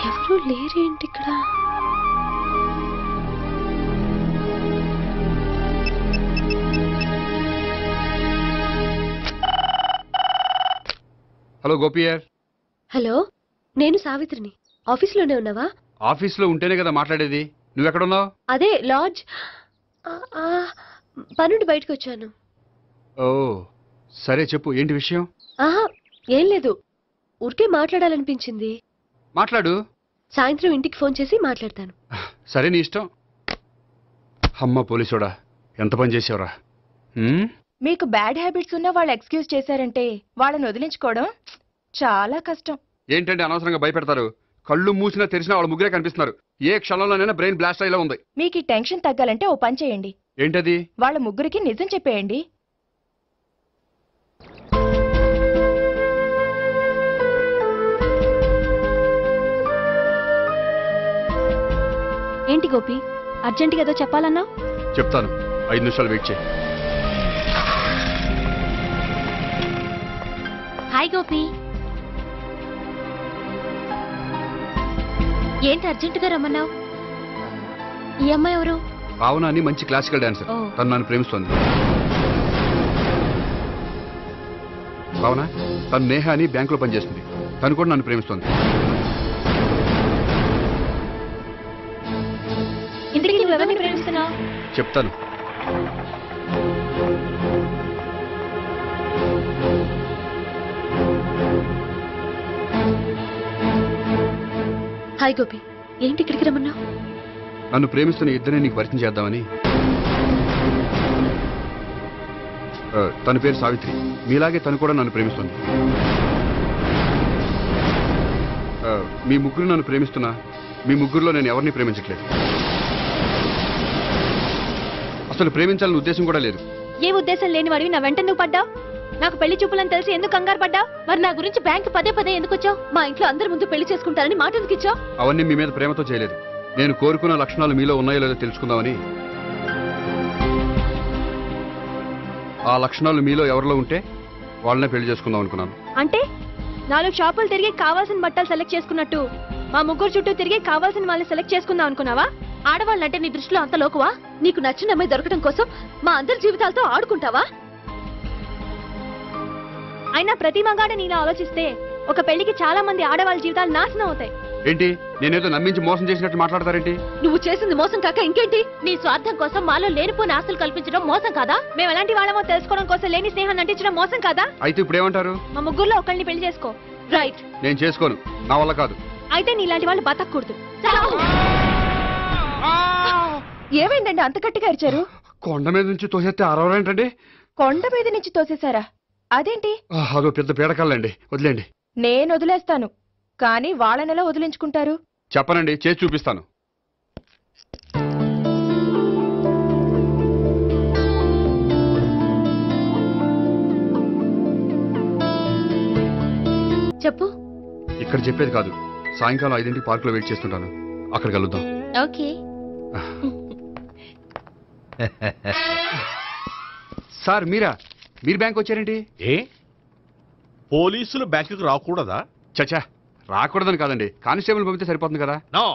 ఎవరు లేరేంటి ఇక్కడ? హలో గోపియర్. హలో, నేను సావిత్రిని. ఆఫీస్లోనే ఉన్నావా? ఆఫీస్లో ఉంటేనే కదా మాట్లాడేది. నువ్వెక్కడున్నావు? అదే లాడ్జ్. పనుండి బయటకు వచ్చాను. ఓ సరే, చెప్పు ఏంటి విషయం? ఆహా, ఏం లేదు, ఊరికే మాట్లాడాలనిపించింది. మాట్లాడు. సాయంత్రం ఇంటికి ఫోన్ చేసి మాట్లాడతాను. సరే, నీ ఇష్టం. అమ్మ పోలీసోడా, ఎంత పని చేసావురా. మీకు బ్యాడ్ హ్యాబిట్స్ ఉన్న వాళ్ళు ఎక్స్క్యూజ్ చేశారంటే వాళ్ళని వదిలించుకోవడం చాలా కష్టం. ఏంటంటే అనవసరంగా భయపెడతారు. కళ్ళు మూసినా తెరిచినా వాళ్ళ ముగ్గురే కనిపిస్తున్నారు. ఏ క్షణంలోనైనా బ్రెయిన్ బ్లాస్ట్ అయ్యేలా ఉంది. మీకు ఈ టెన్షన్ తగ్గాలంటే ఓ పని చేయండి. ఏంటది? వాళ్ళ ముగ్గురికి నిజం చెప్పేయండి. ఏంటి గోపి, అర్జెంటుగా ఏదో చెప్పాలన్నా? చెప్తాను, 5 నిమిషాలు వెయిట్ చేయి. హాయ్ గోపి. ఏంటి అర్జెంటుగా రమ్మన్నావు? ఈ అమ్మాయి ఎవరు? భావన అని మంచి క్లాసికల్ డాన్సర్. తను నన్ను ప్రేమిస్తోంది. భావన, తను నేహ అని బ్యాంకులో పనిచేస్తుంది. తను కూడా నన్ను ప్రేమిస్తోంది. ఇంతకీ నువ్వెవరిని ప్రేమిస్తున్నావు? చెప్తాను. హాయ్ గోపి, ఏంటి ఇక్కడికి రమ్మన్నావు? నన్ను ప్రేమిస్తున్న ఇద్దరిని నీకు పరిచయం చేద్దామని. తన పేరు సావిత్రి. మీలాగే తను కూడా నన్ను ప్రేమిస్తుంది. మీ ముగ్గురు నన్ను ప్రేమిస్తున్నా, మీ ముగ్గురులో నేను ఎవరిని ప్రేమించట్లేదు. అసలు ప్రేమించాలని ఉద్దేశం కూడా లేదు. ఏ ఉద్దేశం లేని వాడివి నా వెంట ఎందుకు పడ్డావు? నాకు పెళ్లి చూపులని తెలిసి ఎందుకు కంగారు పడ్డావు? మరి నా గురించి బ్యాంక్ పదే ఎందుకు వచ్చావు? మా ఇంట్లో అందరి ముందు పెళ్లి చేసుకుంటారని మాట ఎందుకు ఇచ్చావు? అవన్నీ మీ మీద ప్రేమతో చేయలేదు. నేను కోరుకున్న లక్షణాలు మీలో ఉన్నాయో లేదో తెలుసుకుందామని. ఆ లక్షణాలు మీలో ఎవరిలో ఉంటే వాళ్ళనే పెళ్లి చేసుకుందాం అనుకున్నాను. అంటే 4 షాపులు తిరిగి కావాల్సిన బట్టలు సెలెక్ట్ చేసుకున్నట్టు మా ముగ్గురు చుట్టూ తిరిగి కావాల్సిన వాళ్ళని సెలెక్ట్ చేసుకుందాం అనుకున్నావా? ఆడవాళ్ళంటే నీ దృష్టిలో అంత లోకువా? నీకు నచ్చిన అమ్మాయి దొరకడం కోసం మా అందరి జీవితాలతో ఆడుకుంటావా? అయినా ప్రతి మగాడ నీలా ఆలోచిస్తే ఒక పెళ్లికి చాలా మంది ఆడవాళ్ళ జీవితాలు నాశనం అవుతాయి. ఏంటి, నేనేదో నమ్మించి మోసం చేసినట్టు మాట్లాడతారేంటి? నువ్వు చేసింది మోసం కాక ఇంకేంటి? నీ స్వార్థం కోసం మాలో లేనిపోని ఆస్తులు కల్పించడం మోసం కాదా? మేము ఎలాంటి వాళ్ళమో తెలుసుకోవడం కోసం లేని స్నేహాన్ని నటించడం మోసం కాదా? అయితే ఇప్పుడు ఏమంటారు? మా ముగ్గురులో ఒకళ్ళని పెళ్లి చేసుకో. రైట్. నేను చేసుకోను, నా వల్ల కాదు. అయితే నీలాంటి వాళ్ళు బతకూడదు. ఏమైందండి అంత గట్టిగా అరిచారు? కొండ మీద నుంచి తోసేస్తే అరవరేంటండి? కొండ మీద నుంచి తోసేశారా? అదేంటి? అదో పెద్ద పీడకల్లండి, వదిలేండి. నేను వదిలేస్తాను, కానీ వాళ్ళనెలా వదిలించుకుంటారు? చెప్పనండి, చేసి చూపిస్తాను. ఇక్కడ చెప్పేది కాదు. సాయంకాలం 5ంటికి పార్కులో వెయిట్ చేస్తుంటాను. అక్కడ కలుద్దాం. ఓకే. సార్ మీరు బ్యాంక్ వచ్చారేంటి? ఏ పోలీసులు బ్యాంకుకు రాకూడదా? చచ్చా, రాకూడదని కాదండి, కానిస్టేబుల్ పంపితే సరిపోతుంది కదా. నో,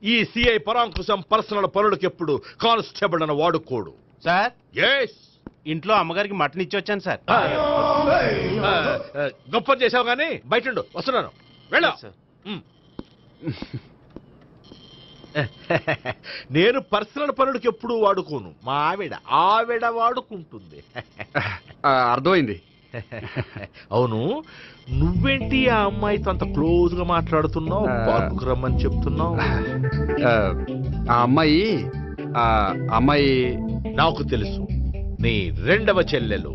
ఈ సిఐ పరాంకుశం పర్సనల్ పనులకు ఎప్పుడు కానిస్టేబుల్ అని వాడుకోడు. సార్ ఎస్, ఇంట్లో అమ్మగారికి మటన్ ఇచ్చి వచ్చాను సార్. గొప్ప చేసావు కానీ బయట ఉండు, వస్తున్నాను. వెళ్ళా. నేను పర్సనల్ పనులకు ఎప్పుడు వాడుకోను. మా ఆవిడ వాడుకుంటుంది. అర్థమైంది. అవును, నువ్వేంటి ఆ అమ్మాయితో అంత క్లోజ్ గా మాట్లాడుతున్నావు? పార్కుకు రమ్మని చెప్తున్నావు. ఆ అమ్మాయి నాకు తెలుసు, నీ రెండవ చెల్లెలు.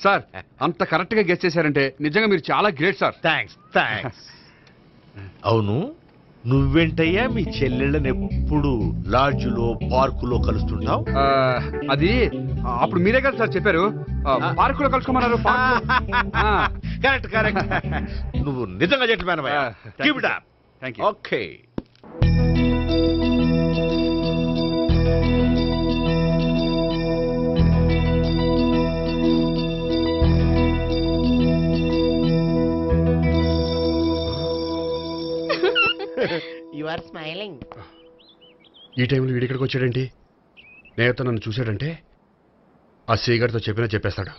సార్, అంత కరెక్ట్ గా గెస్ చేశారంటే నిజంగా మీరు చాలా గ్రేట్ సార్. థ్యాంక్స్. అవును, నువ్వేంటయ్యా మీ చెల్లెళ్ళని ఎప్పుడు లాడ్జ్లో పార్కులో కలుస్తుంటావు? అది అప్పుడు మీరే కదా సార్ చెప్పారు, పార్కులో కలుసుకోమన్నారు. కరెక్ట్. నువ్వు నిజంగా gentleman. Keep it up. Thank you. Okay. You are smiling. ఈ టైంలో వీడి ఇక్కడికి వచ్చాడేంటి? నేత నన్ను చూశాడంటే ఆ సీగారితో చెప్పేస్తాడు.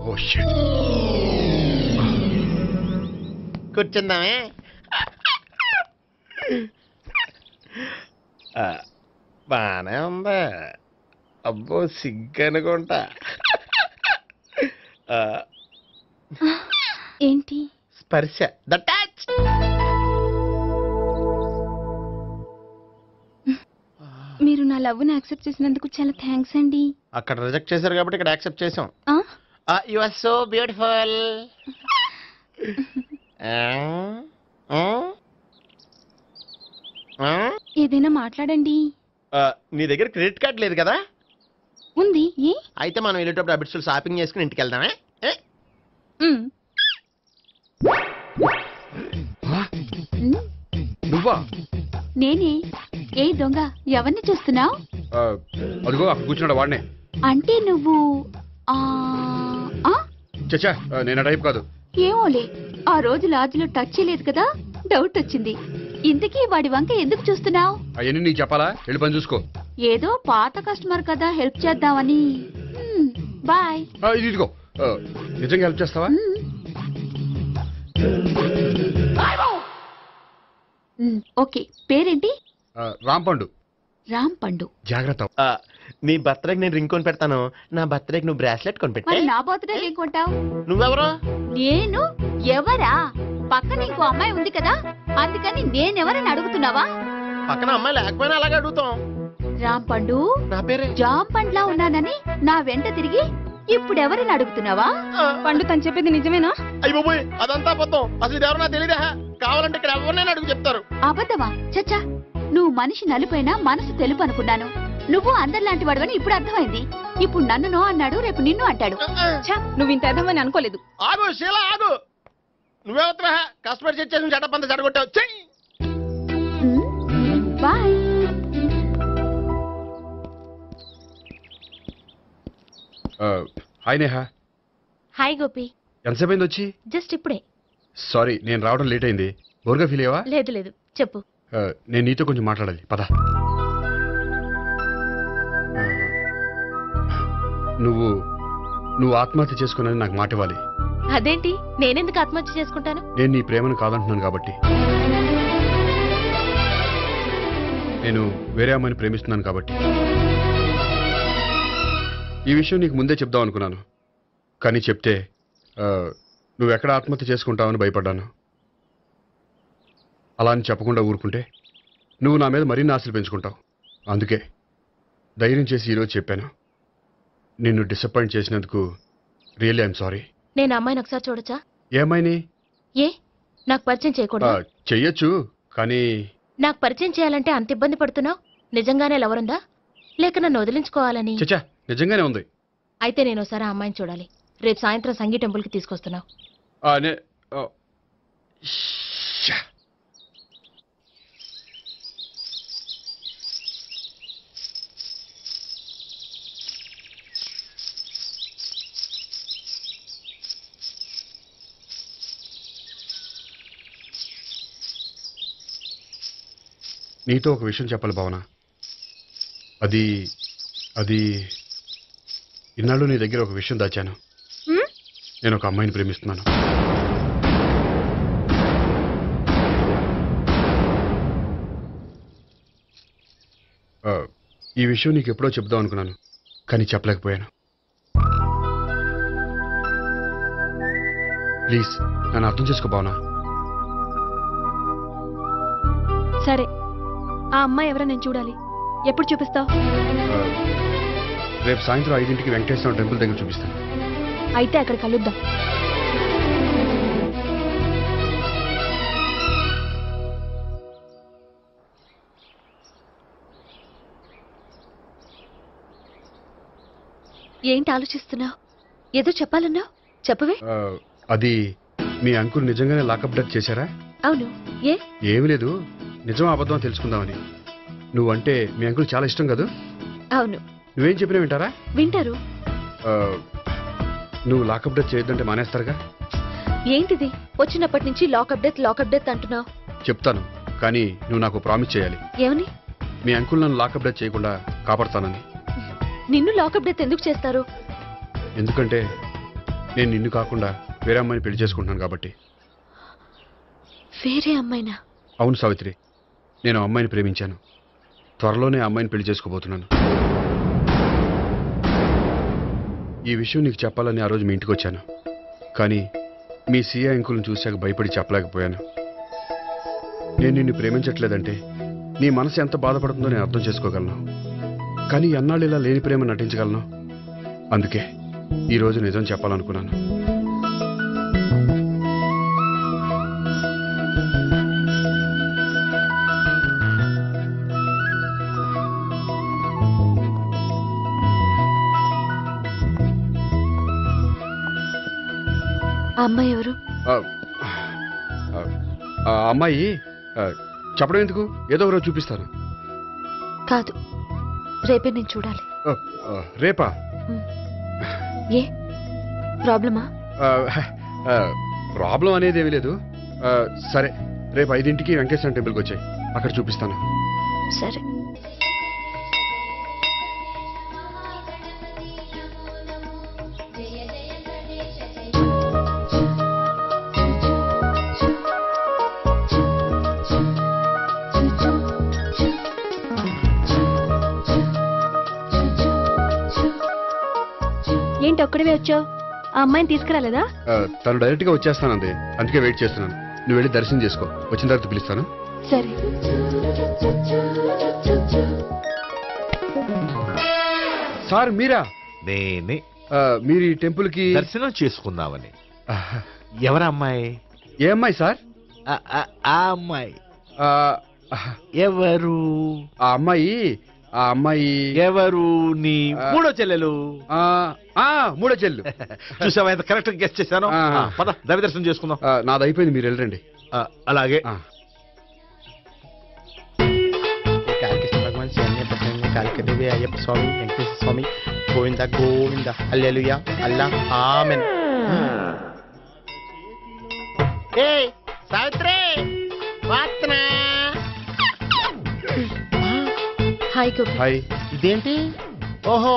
Oh shit. కూర్చుందామే. బానే ఉందా? అబ్బో సిగ్గనుకుంటా. ఏంటి? స్పర్శ. The touch. మీరు నా లవ్ని యాక్సెప్ట్ చేసినందుకు చాలా థ్యాంక్స్ అండి. అక్కడ రిజెక్ట్ చేశారు కాబట్టి ఇక్కడ యాక్సెప్ట్ చేసాం. ఆ? You are so beautiful. ఏదైనా మాట్లాడండి. నీ దగ్గర క్రెడిట్ కార్డ్ లేదు కదా? ఉంది. ఏ? అయితే మనం వెళ్ళేటప్పుడు అబిట్స్ షాపింగ్ చేసుకుని ఇంటికి వెళ్దామే. నువ్వా? నేనే. ఏ దొంగ, ఎవరిని చూస్తున్నావు? అదిగో అక్కడ కూర్చున్నాడు వాడినే. అంటే నువ్వు చచ్చా, నేను ఆ టైప్ కాదు. ఏమోలే, ఆ రోజు లాడ్జ్లో టచ్ చేయలేదు కదా, డౌట్ వచ్చింది. ఇంతకీ వాడి వంక ఎందుకు చూస్తున్నావు? అవన్నీ నీకు చెప్పాలా? వెళ్ళి పని చూసుకో. ఏదో పాత కస్టమర్ కదా, హెల్ప్ చేద్దామని. బాయ్. ఇదిగో, నిజంగా హెల్ప్ చేస్తావా? ఓకే. పేరేంటి? రాంపండు. రాంపండు. జాగ్రత్త. నీ బర్త్డేకి నేను రింగ్ కొని పెడతాను, నా బర్త్డేకి నువ్వు బ్రాస్లెట్ కొని పెట్టే. మరి నా బర్త్డే ఏం కొంటావు? నువ్వెవరు? నేను ఎవరా? పక్కన ఇంకో అమ్మాయి ఉంది కదా, అందుకని నేనెవరని అడుగుతున్నావా? పక్కన అమ్మాయి లేకపోయినా అలాగే అడుగుతాం. రాంపండు, నా పేరే జామ్ పండ్లా ఉన్నానని నా వెంట తిరిగి ఇప్పుడెవరని అడుగుతున్నావా? పండు తను చెప్పేది నిజమేనా? అయ్యి బాబోయ్, అదంతా అబద్ధం. అసలు ఇది ఎవరో నాకు తెలియదా? కావాలంటే ఇక్కడ ఎవరినైనా అడుగు చెప్తారు. అబద్ధమా? చచ్చా, నువ్వు మనిషి నలుపైనా మనసు తెలుపు అనుకున్నాను. నువ్వు అందరిలాంటి వాడువని ఇప్పుడు అర్థమైంది. ఇప్పుడు నన్ను నో అన్నాడు, రేపు నిన్ను అంటాడు. నువ్వు ఇంత అర్థమని అనుకోలేదు. ఆగు శీల, ఆగు. నువ్వేవత్తవా? కస్టమర్ చేసి చెడ్డపంత చెడగొట్టావు. Bye. Hi Neha. Hi Gopi. ఎంతసేపు అయింది వచ్చి? జస్ట్ ఇప్పుడే. సారీ, నేను రావడం లేట్ అయింది. బోర్గా ఫీల్ అయ్యావా? లేదు చెప్పు. నేను నీతో కొంచెం మాట్లాడాలి, పద. నువ్వు ఆత్మహత్య చేసుకున్నది నాకు మాట ఇవ్వాలి. అదేంటి, నేనెందుకు ఆత్మహత్య చేసుకుంటాను? నేను నీ ప్రేమను కాదంటున్నాను కాబట్టి. నేను వేరే అమ్మాయిని ప్రేమిస్తున్నాను కాబట్టి. ఈ విషయం నీకు ముందే చెప్దాం అనుకున్నాను, కానీ చెప్తే నువ్వెక్కడ ఆత్మహత్య చేసుకుంటావని భయపడ్డాను. అలా అని చెప్పకుండా ఊరుకుంటే నువ్వు నా మీద మరిన్ని ఆశలు పెంచుకుంటావు. అందుకే ధైర్యం చేసి ఈరోజు చెప్పాను. నిన్ను డిసప్పాయింట్ చేసినందుకు రియల్లీ ఐఎమ్ సారీ. నేను అమ్మాయిని ఒకసారి చూడొచ్చా? ఏ అమ్మాయిని? ఏ, నాకు పరిచయం చేయకూడదు? చెయ్యొచ్చు, కానీ నాకు పరిచయం చేయాలంటే అంత ఇబ్బంది పడుతున్నావు? నిజంగానే లవరుందా, లేక నన్ను వదిలించుకోవాలని? చచ్చా, నిజంగానే ఉంది. అయితే నేను ఒకసారి ఆ అమ్మాయిని చూడాలి. రేపు సాయంత్రం సంగీ టెంపుల్కి తీసుకొస్తున్నావు. నీతో ఒక విషయం చెప్పాలి భావన. అది అది ఇన్నాళ్ళు నీ దగ్గర ఒక విషయం దాచాను. నేను ఒక అమ్మాయిని ప్రేమిస్తున్నాను. ఈ విషయం నీకు ఎప్పుడో చెప్దాం అనుకున్నాను, కానీ చెప్పలేకపోయాను. ప్లీజ్ నన్ను అర్థం చేసుకో భావన. సరే, ఆ అమ్మాయి ఎవరో నేను చూడాలి. ఎప్పుడు చూపిస్తావు? రేపు సాయంత్రం 5ంటికి వెంకటేశ్వర టెంపుల్ దగ్గర చూపిస్తాను. అయితే అక్కడ కలుద్దాం. ఏంటి ఆలోచిస్తున్నావు? ఏదో చెప్పాలన్నావు, చెప్పవే. అది మీ అంకుల్ నిజంగానే లాకప్ డెత్ చేశారా? అవును. ఏమీ లేదు, నిజం అబద్ధం తెలుసుకుందామని. నువ్వంటే మీ అంకుల్ చాలా ఇష్టం కదా? అవును. నువ్వేం చెప్పినా వింటారా? వింటారు. నువ్వు లాకప్ డెత్ చేయొద్దంటే మానేస్తారుగా? ఏంటిది వచ్చినప్పటి నుంచి లాకప్ డెత్ అంటున్నావు? చెప్తాను, కానీ నువ్వు నాకు ప్రామిస్ చేయాలి. ఏమని? మీ అంకుల్ నన్ను లాకప్ డెత్ చేయకుండా కాపాడతానని. నిన్ను లాకప్ డెత్ ఎందుకు చేస్తారు? ఎందుకంటే నేను నిన్ను కాకుండా వేరే అమ్మాయిని పెళ్లి చేసుకుంటున్నాను కాబట్టి. వేరే అమ్మాయినా? అవును సావిత్రి, నేను అమ్మాయిని ప్రేమించాను. త్వరలోనే అమ్మాయిని పెళ్లి చేసుకోబోతున్నాను. ఈ విషయం నీకు చెప్పాలని ఆ రోజు మీ ఇంటికి వచ్చాను, కానీ మీ సీఏ అంకుల్ని చూశాక భయపడి చెప్పలేకపోయాను. నేను నిన్ను ప్రేమించట్లేదంటే నీ మనసు ఎంత బాధపడుతుందో నేను అర్థం చేసుకోగలను, కానీ ఎన్నాళ్ళు ఇలా లేని ప్రేమ నటించగలను? అందుకే ఈరోజు నిజం చెప్పాలనుకున్నాను. ఆ అమ్మాయి ఎవరు? ఆ అమ్మాయి చెప్పడం ఎందుకు, ఏదో ఒకరోజు చూపిస్తాను. కాదు, రేపే నేను చూడాలి. రేపా? ఏ ప్రాబ్లమా? ప్రాబ్లం అనేది ఏమీ లేదు. సరే, రేపు 5ంటికి వెంకటేశ్వర టెంపుల్కి వచ్చాయి, అక్కడ చూపిస్తాను. సరే. ఏంటి ఒక్కడివే వచ్చావు? ఆ అమ్మాయిని తీసుకురాలేదా? తను డైరెక్ట్ గా వచ్చేస్తానంది, అందుకే వెయిట్ చేస్తున్నాను. నువ్వు వెళ్ళి దర్శనం చేసుకో, వచ్చిన తర్వాత పిలుస్తాను. సరే. సార్ మీరా? నేనే. మీరు ఈ టెంపుల్ కి దర్శనం చేసుకుందామని. ఎవరు అమ్మాయి? ఏ అమ్మాయి సార్? ఆ అమ్మాయి ఎవరు? ఆ అమ్మాయి ఎవరు? నీ మూడో చెల్లెలు. మూడో చెల్లెలు. చూసావా ఎంత కరెక్ట్ గెస్ట్ చేశాను? పద దైవ దర్శనం చేసుకుందాం. నాది అయిపోయింది, మీరు వెళ్ళండి. అలాగే. కాళికృష్ణ భగవాన్ శరణ్య కాళికదేవి అయ్యప్ప స్వామి వెంకటేశ్వర స్వామి గోవింద గోవింద హల్లెలూయా అల్లా ఆమెన్. ఏయ్ సావిత్రి వాత్నా. హాయ్ గోపి. హాయ్. ఇదేంటి? ఓహో,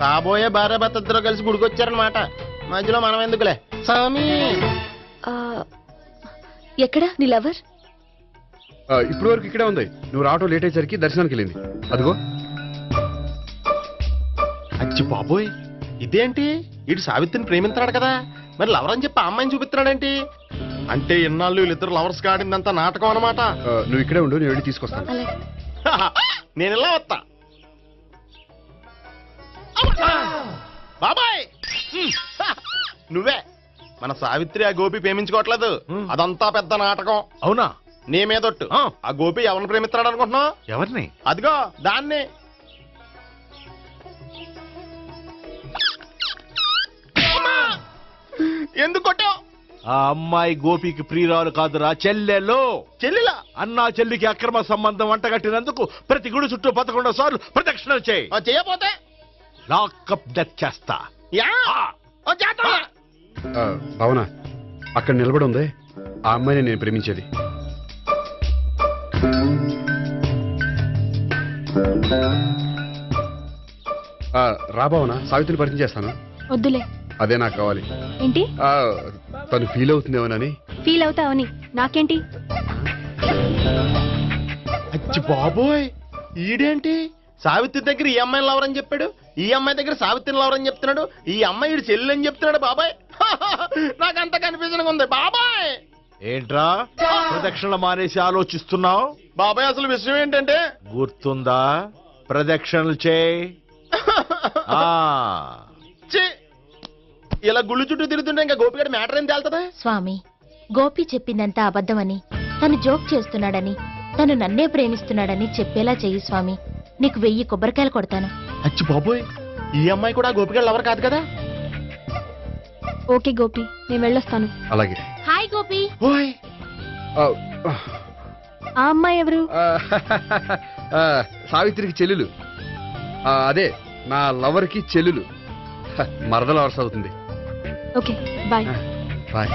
కాబోయే భార్య భర్త ఇద్దరు కలిసి గుడికొచ్చారనమాట. మధ్యలో మనం ఎందుకులే స్వామి. ఎక్కడ నీ లవర్? ఇప్పుడు వరకు ఇక్కడే ఉంది. నువ్వు రావటం లేట్ అయ్యేసరికి దర్శనానికి వెళ్ళింది. అదిగో. అచ్చి బాబోయ్, ఇదేంటి? ఇటు సావిత్రిని ప్రేమిస్తున్నాడు కదా, మరి లవర్ అని చెప్పి ఆ అమ్మాయిని చూపిస్తున్నాడేంటి? అంటే ఇన్నాళ్ళు వీళ్ళిద్దరు లవర్స్ కాడిందంతా నాటకం అనమాట. నువ్వు ఇక్కడే ఉండు, నేను వెళ్ళి తీసుకొస్తాను. నేను ఇలా వస్తా. బాబాయ్ నువ్వే. మన సావిత్రి ఆ గోపి ప్రేమించుకోవట్లేదు, అదంతా పెద్ద నాటకం. అవునా? నీ మీదొట్టు. ఆ గోపి ఎవరిని ప్రేమిస్తున్నాడు అనుకుంటున్నావు? ఎవరిని? అదిగో దాన్ని. అమ్మా! ఎందుకు కొట్టావు? ఆ అమ్మాయి గోపికి ప్రియురాలు కాదురా, చెల్లెలు. చెల్లిలా? అన్నా చెల్లికి అక్రమ సంబంధం వంటగట్టినందుకు ప్రతి గుడి చుట్టూ 11 సార్లు ప్రదక్షిణలు చేయి. చేయపోతే లాకప్ డెత్ చేస్తా. భావన, అక్కడ నిలబడి ఉంది ఆ అమ్మాయిని నేను ప్రేమించేది. రా భావన, సావిత్రిని పరిచయం చేస్తాను. వద్దులే. అదే నాకు కావాలి. ఏంటి? తను ఫీల్ అవుతుందేమోనని. ఫీల్ అవుతావని నాకేంటి? అచ్చి బాబోయ్, ఈడేంటి సావిత్రి దగ్గర ఈ అమ్మాయిని లవరని చెప్పాడు, ఈ అమ్మాయి దగ్గర సావిత్రిని లవరని చెప్తున్నాడు, ఈ అమ్మాయి ఈడు చెల్లి అని చెప్తున్నాడు. బాబాయ్ నాకు అంత కన్ఫ్యూజన్ ఉంది బాబాయ్. ఏంట్రా ప్రదక్షిణ మానేసి ఆలోచిస్తున్నావు? బాబాయ్ అసలు విషయం ఏంటంటే, గుర్తుందా? ప్రదక్షిణలు చేయి. ఇలా గుళ్ళు చుట్టూ తిరుగుతుంటే ఇంకా గోపిగడ మ్యాటర్ ఏం తేలుతుందా? స్వామి, గోపి చెప్పిందంతా అబద్ధమని, తను జోక్ చేస్తున్నాడని, తను నన్నే ప్రేమిస్తున్నాడని చెప్పేలా చెయ్యి స్వామి. నీకు 1000 కొబ్బరికాయలు కొడతాను. అచ్చి బాబోయ్, ఈ అమ్మాయి కూడా గోపిగడ లవర్ కాదు కదా? ఓకే గోపి, నేను వెళ్ళొస్తాను. అలాగే. హాయ్ గోపి. ఆ అమ్మాయి ఎవరు? సావిత్రికి చెల్లెలు. అదే నా లవర్కి చెల్లెలు. మరద లవర్స్ అవుతుంది. Okay bye. బాయ్.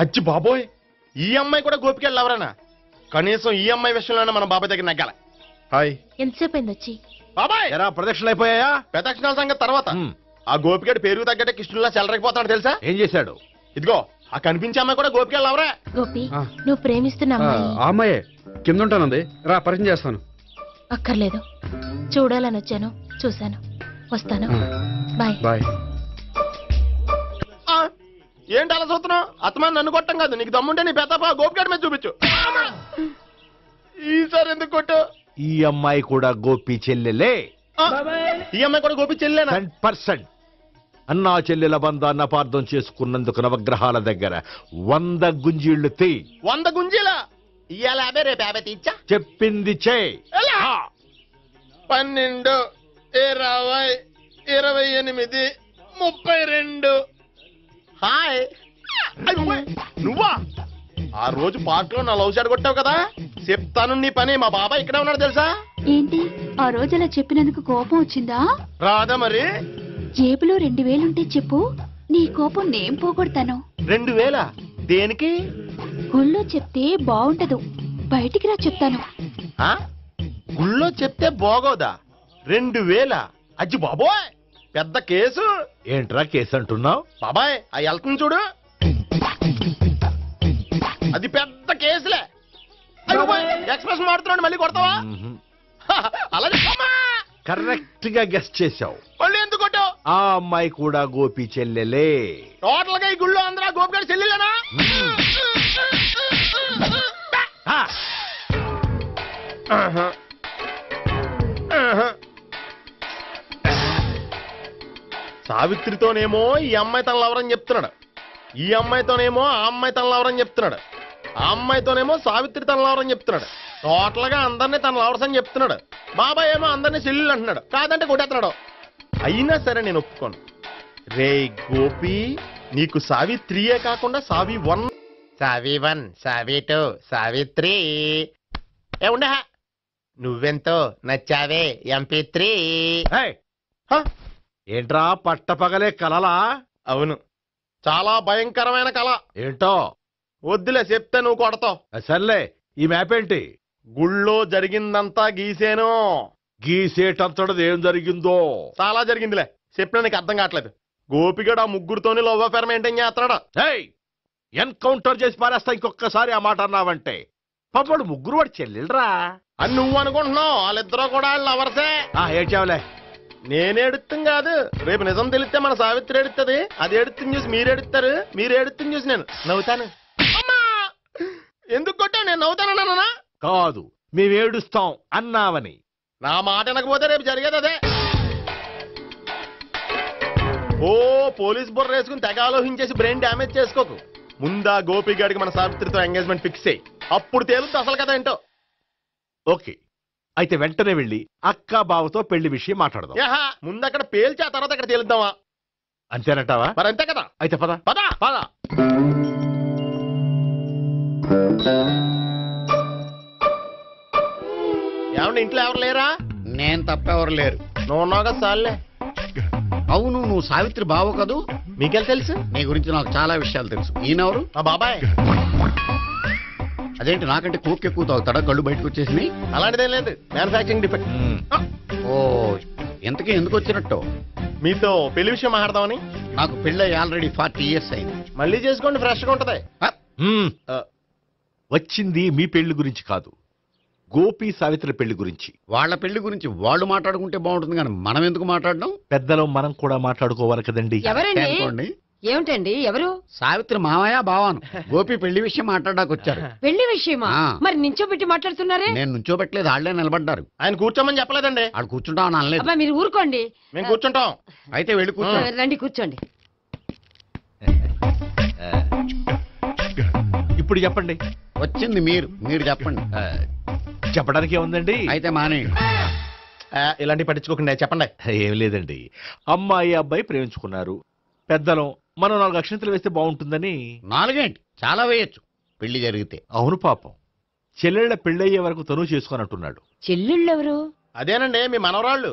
అచ్చి బాబోయ్, ఈ అమ్మాయి కూడా గోపిగడ లవరేనా? కనీసం ఈ అమ్మాయి విషయంలోనే మన బాబాయ్ దగ్గర నగ్గాల. హాయ్. ఎంతసేపు అయింది వచ్చి? బాబాయ్ ఎరా ప్రదక్షిణలు అయిపోయాయా? ప్రదక్షిణాల సంగతి తర్వాత. ఆ గోపిగడ పేరు తగ్గట్టే కృష్ణులా చెలరకపోతాడు తెలుసా? ఏం చేశాడు? ఇదిగో ఆ కనిపించే అమ్మాయి కూడా గోపిగడ లవరే. గోపి, నువ్వు ప్రేమిస్తున్న అమ్మాయి ఆ అమ్మాయే కింద ఉంటానంది. రా పరిచయం చేస్తాను. అక్కర్లేదు, చూడాలని వచ్చాను, చూశాను, వస్తాను. బాయ్. బాయ్. ఏంటి అలా చూస్తున్నావు? అత్తమాని నన్ను కొట్టం కాదు, నీకు దమ్ముంటే నీ పెద్దపా గోపిగడ మీద చూపించు. ఈసారి ఎందుకు కొట్టు? ఈ అమ్మాయి కూడా గోపి చెల్లెలే. ఈ అమ్మాయి కూడా గోపి చెల్లెనా? 100%. అన్నా చెల్లెల బంధాన్ని అపార్థం చేసుకున్నందుకు నవగ్రహాల దగ్గర 100 గుంజీళ్లు తీ. 100 గుంజీలా? ఇవాళ 50, రేపు 50 తీచ్చా. చెప్పింది చే. 12, 20, 28, 32. హాయ్. నువ్వా? ఆ రోజు పార్క్ లో నా లవ్ షాట్ కొట్టావు కదా, చెప్తాను నీ పని. మా బాబాయ్ ఇక్కడే ఉన్నాడు తెలుసా? ఏంటి ఆ రోజు అలా చెప్పినందుకు కోపం వచ్చిందా? రాదా మరి? జేబులో 2000 ఉంటే చెప్పు, నీ కోపం నేను పోగొడతాను. 2000? దేనికి? గుళ్ళో చెప్తే బాగుంటదు, బయటికి రా చెప్తాను. గుళ్ళో చెప్తే బాగోదా? 2000? అజ్జి బాబోయ్, పెద్ద కేసు. ఏంట్రా కేసు అంటున్నావు? బాబాయ్ ఆ వెళ్తుంది చూడు, అది పెద్ద కేసులే. ఎక్స్ప్రెస్ మాడుతున్నాడు, మళ్ళీ కొడతావా? అలా కరెక్ట్ గా గెస్ట్ చేశావు. మళ్ళీ ఎందుకు కొట్టావు? ఆ అమ్మాయి కూడా గోపి చెల్లెలే. టోటల్ గా ఈ గుళ్ళో అందరూ గోపిగడ చెల్లెలేనా? సావిత్రితోనేమో ఈ అమ్మాయి తన లవరని చెప్తున్నాడు, ఈ అమ్మాయితోనేమో ఆ అమ్మాయి తన లవరని చెప్తున్నాడు, ఆ అమ్మాయితోనేమో సావిత్రి తన లవరని చెప్తున్నాడు. టోటల్ గా అందరినీ తన లవర్స్ అని చెప్తున్నాడు. బాబాయ్ ఏమో అందరినీ చెల్లెలు అంటున్నాడు, కాదంటే కొట్టేస్తున్నాడు. అయినా సరే నేను ఒప్పుకోను. రే గోపి, నీకు సావిత్రియే కాకుండా సావి 1, సావి 1, సావి 2, సావిత్రి. ఏ ఉండే, నువ్వెంతో నచ్చావే MP3. ఏంట్రా పట్టపగలే కలలా? అవును, చాలా భయంకరమైన కళ. ఏంటో? వద్దులే, చెప్తే నువ్వు కొడతావు. సర్లే, ఈ మ్యాప్ ఏంటి? గుళ్ళో జరిగిందంతా గీసేను. గీసేటంతటది ఏం జరిగిందో? చాలా జరిగిందిలే, చెప్పినా నీకు అర్థం కావట్లేదు. గోపిగడ ఆ ముగ్గురుతోని లవ్ అఫేర్ మెయింటైన్ చేస్తున్నాడు. ఎన్కౌంటర్ చేసి పారేస్తా ఇంకొకసారి ఆ మాట అన్నావంటే. పాపడు ముగ్గురు వాడు చెల్లెలరా అని నువ్వు అనుకుంటున్నావు, వాళ్ళిద్దరూ కూడా లవర్సే. ఏడ్చావులే. నేను ఎడుతుంది కాదు, రేపు నిజం తెలిస్తే మన సావిత్రి ఎడుతుంది, అది ఎడుతుంది చూసి మీరు ఎడుతారు, మీరు ఎడుతుంది చూసి నేను నవ్వుతాను. ఎందుకు కొట్టా? నేను నవ్వుతానన్నా? కాదు, మేమేడుస్తాం అన్నావని. నా మాట వినకపోతే రేపు జరిగేది అదే. ఓ పోలీస్ బుర్ర వేసుకుని తెగ ఆలోచించేసి బ్రెయిన్ డ్యామేజ్ చేసుకోకు. ముందా గోపిగాడికి మన సావిత్రితో ఎంగేజ్మెంట్ ఫిక్స్ అయ్యి, అప్పుడు తేలుతుంది అసలు కదా ఏంటో. ఓకే, అయితే వెంటనే వెళ్ళి అక్క బావతో పెళ్లి విషయం మాట్లాడదాం. ముందు అక్కడ పేల్చి ఆ తర్వాత అక్కడ తేలుద్దామా? అంతేనంటావా? మరి అంతే కదా. అయితే పద పద పద. ఏమండి ఇంట్లో ఎవరు లేరా? నేను తప్పెవరు లేరు. నువ్వు ఉన్నావు కదా సార్లే. అవును, నువ్వు సావిత్రి బావ కదూ? మీకెళ్ళి తెలుసు? నీ గురించి నాకు చాలా విషయాలు తెలుసు. ఈయనెవరు? మా బాబాయ్. అదేంటి నాకంటే కోక్ ఎక్కువ తాగుతాడా? కళ్ళు బయటకు వచ్చేసినాయి. అలాంటిదేం లేదు, మ్యానుఫాక్చరింగ్ డిఫెక్ట్. ఓ, ఎంతకీ ఎందుకు వచ్చినట్టు? మీతో పెళ్లి విషయం మాట్లాడదామని. నాకు పెళ్ళి ఆల్రెడీ 40 years అయింది. మళ్ళీ చేసుకోండి, ఫ్రెష్ గా ఉంటది. వచ్చింది మీ పెళ్లి గురించి కాదు, గోపి సావిత్రి పెళ్లి గురించి. వాళ్ళ పెళ్లి గురించి వాళ్ళు మాట్లాడుకుంటే బాగుంటుంది, కానీ మనం ఎందుకు మాట్లాడడం? పెద్దలో మనం కూడా మాట్లాడుకోవాలి కదండి. ఎవరండి? అనుకోండి. ఏమిటండి? ఎవరు? సావిత్రి మామయ్య బావాను. గోపి పెళ్లి విషయం మాట్లాడడానికి వచ్చారు. పెళ్లి విషయమా? ఆ. మరి నించోబెట్టి మాట్లాడుతున్నారే? నేను నుంచోబెట్టలేదు, వాళ్ళే నిలబడ్డారు. ఆయన కూర్చోమని చెప్పలేదండి. ఆడు కూర్చుంటామని అనలేదు. అబ్బా మీరు ఊరుకోండి. మేము కూర్చుంటాం. అయితే వెళ్ళి కూర్చో. రండి కూర్చోండి. ఇప్పుడు చెప్పండి. వచ్చింది మీరు చెప్పండి. చెప్పడానికి ఏముందండి? అయితే మానేయండి. ఇలాంటి పట్టించుకోకుండా చెప్పండి. ఏం లేదండి, అమ్మాయి అబ్బాయి ప్రేమించుకున్నారు. పెద్దలం మనం 4 అక్షంతలు వేస్తే బాగుంటుందని. 4 ఏంటి, చాలా వేయచ్చు పెళ్లి జరిగితే. అవును పాపం, చెల్లెళ్ళ పెళ్ళయ్యే వరకు తను చేసుకొని అంటున్నాడు. చెల్లెళ్ళు ఎవరు? అదేనండి మీ మనవరాళ్ళు.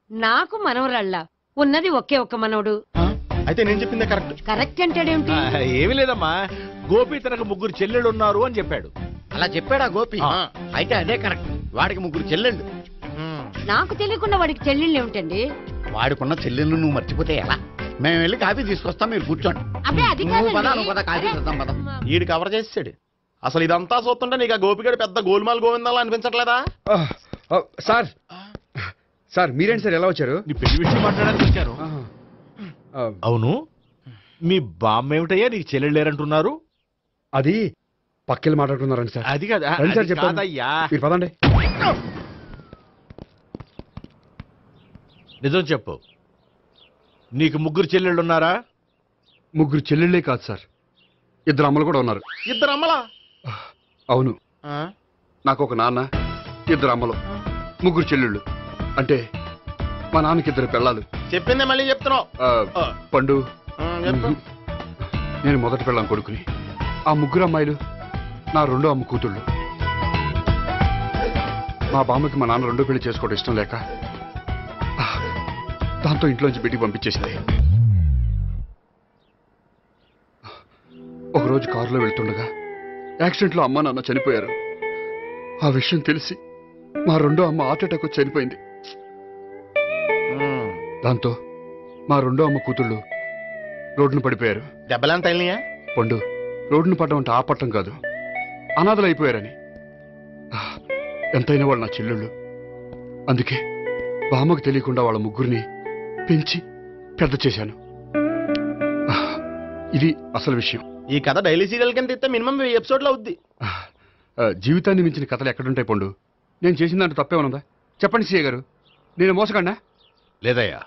నాకు మనవరాళ్ళ ఉన్నది ఒకే ఒక్క మనవడు. అయితే నేను చెప్పిందే కరెక్ట్. కరెక్ట్ అంటాడేమిటి? ఏమీ లేదమ్మా, గోపి తనకు 3 చెల్లెళ్ళు ఉన్నారు అని చెప్పాడు. అలా చెప్పాడా గోపి? అయితే అదే కరెక్ట్. వాడికి 3 చెల్లెళ్ళు. నాకు తెలియకుండా వాడికి చెల్లెళ్ళు ఏమిటండి? వాడికున్న చెల్లెళ్ళు నువ్వు మర్చిపోతే ఎలా? మేము వెళ్ళి కాఫీ తీసుకొస్తాం, మీరు కూర్చోండి. అబ్బే అది నువ్వు పద, కాదండి. నువ్వు పద, కాఫీ చేద్దాం పద. ఈడు కవర్ చేసాడు. అసలు ఇదంతా చూస్తుంటే నీకు ఆ గోపిగడు పెద్ద గోల్మాల్ గోవిందాలు అనిపించట్లేదా? సార్ మీరేంటి సార్ ఎలా వచ్చారు? నీ పెళ్లి విషయం మాట్లాడడానికి వచ్చాను. అవును, మీ బామ్మ ఏమిటయ్యా నీకు చెల్లెళ్ళు లేరంటున్నారు? అది పక్కెళ్ళి మాట్లాడుతున్నారండి సార్. అది కాదు, రండి సార్ అది చెప్తాను. కాదయ్యా. మీరు పదండి. నిజం చెప్పు, నీకు 3 చెల్లెళ్ళు ఉన్నారా? 3 చెల్లెళ్ళే కాదు సార్, 2 అమ్మలు కూడా ఉన్నారు. 2 అమ్మలా? అవును, నాకు ఒక నాన్న, 2 అమ్మలు, 3 చెల్లెళ్ళు. అంటే మా నాన్నకి 2 పిల్లలు. చెప్పిందే మళ్ళీ చెప్తున్నావు. పండు, చెప్పు. నేను మొదటి పిల్లం కొడుకుని. ఆ 3 అమ్మాయిలు నా 2వ అమ్మ కూతుళ్ళు. మా బామ్మకి మా నాన్న 2 పెళ్లి చేసుకోవడం ఇష్టం లేక దాంతో ఇంట్లోంచి బిడ్డికి పంపించేసింది. ఒకరోజు కారులో వెళ్తుండగా యాక్సిడెంట్లో అమ్మ నాన్న చనిపోయారు. ఆ విషయం తెలిసి మా 2వ అమ్మ హార్ట్ అటాక్ వచ్చి చనిపోయింది. దాంతో మా 2వ అమ్మ కూతుళ్ళు రోడ్డున పడిపోయారు. దెబ్బలంత అయినాయా? పండు, రోడ్డును పడ్డం అంటే ఆ పట్టం కాదు, అనాథలు అయిపోయారని. ఎంతైనా వాళ్ళు నా చెల్లెళ్ళు. అందుకే బామ్మకు తెలియకుండా వాళ్ళ 3ని పెంచి పెద్ద చేశాను. ఇది అసలు విషయం. ఈ కథ డైలీ సీరియల్ కింద ఇస్తే మినిమం 10 ఎపిసోడ్లు అవుద్ది. జీవితాన్ని మించిన కథలు ఎక్కడుంటాయి పండు? నేను చేసిన దాంట్లో తప్పేమనుందా? చెప్పండి సీఏ గారు, నేను మోసగండా? లేదయ్యా,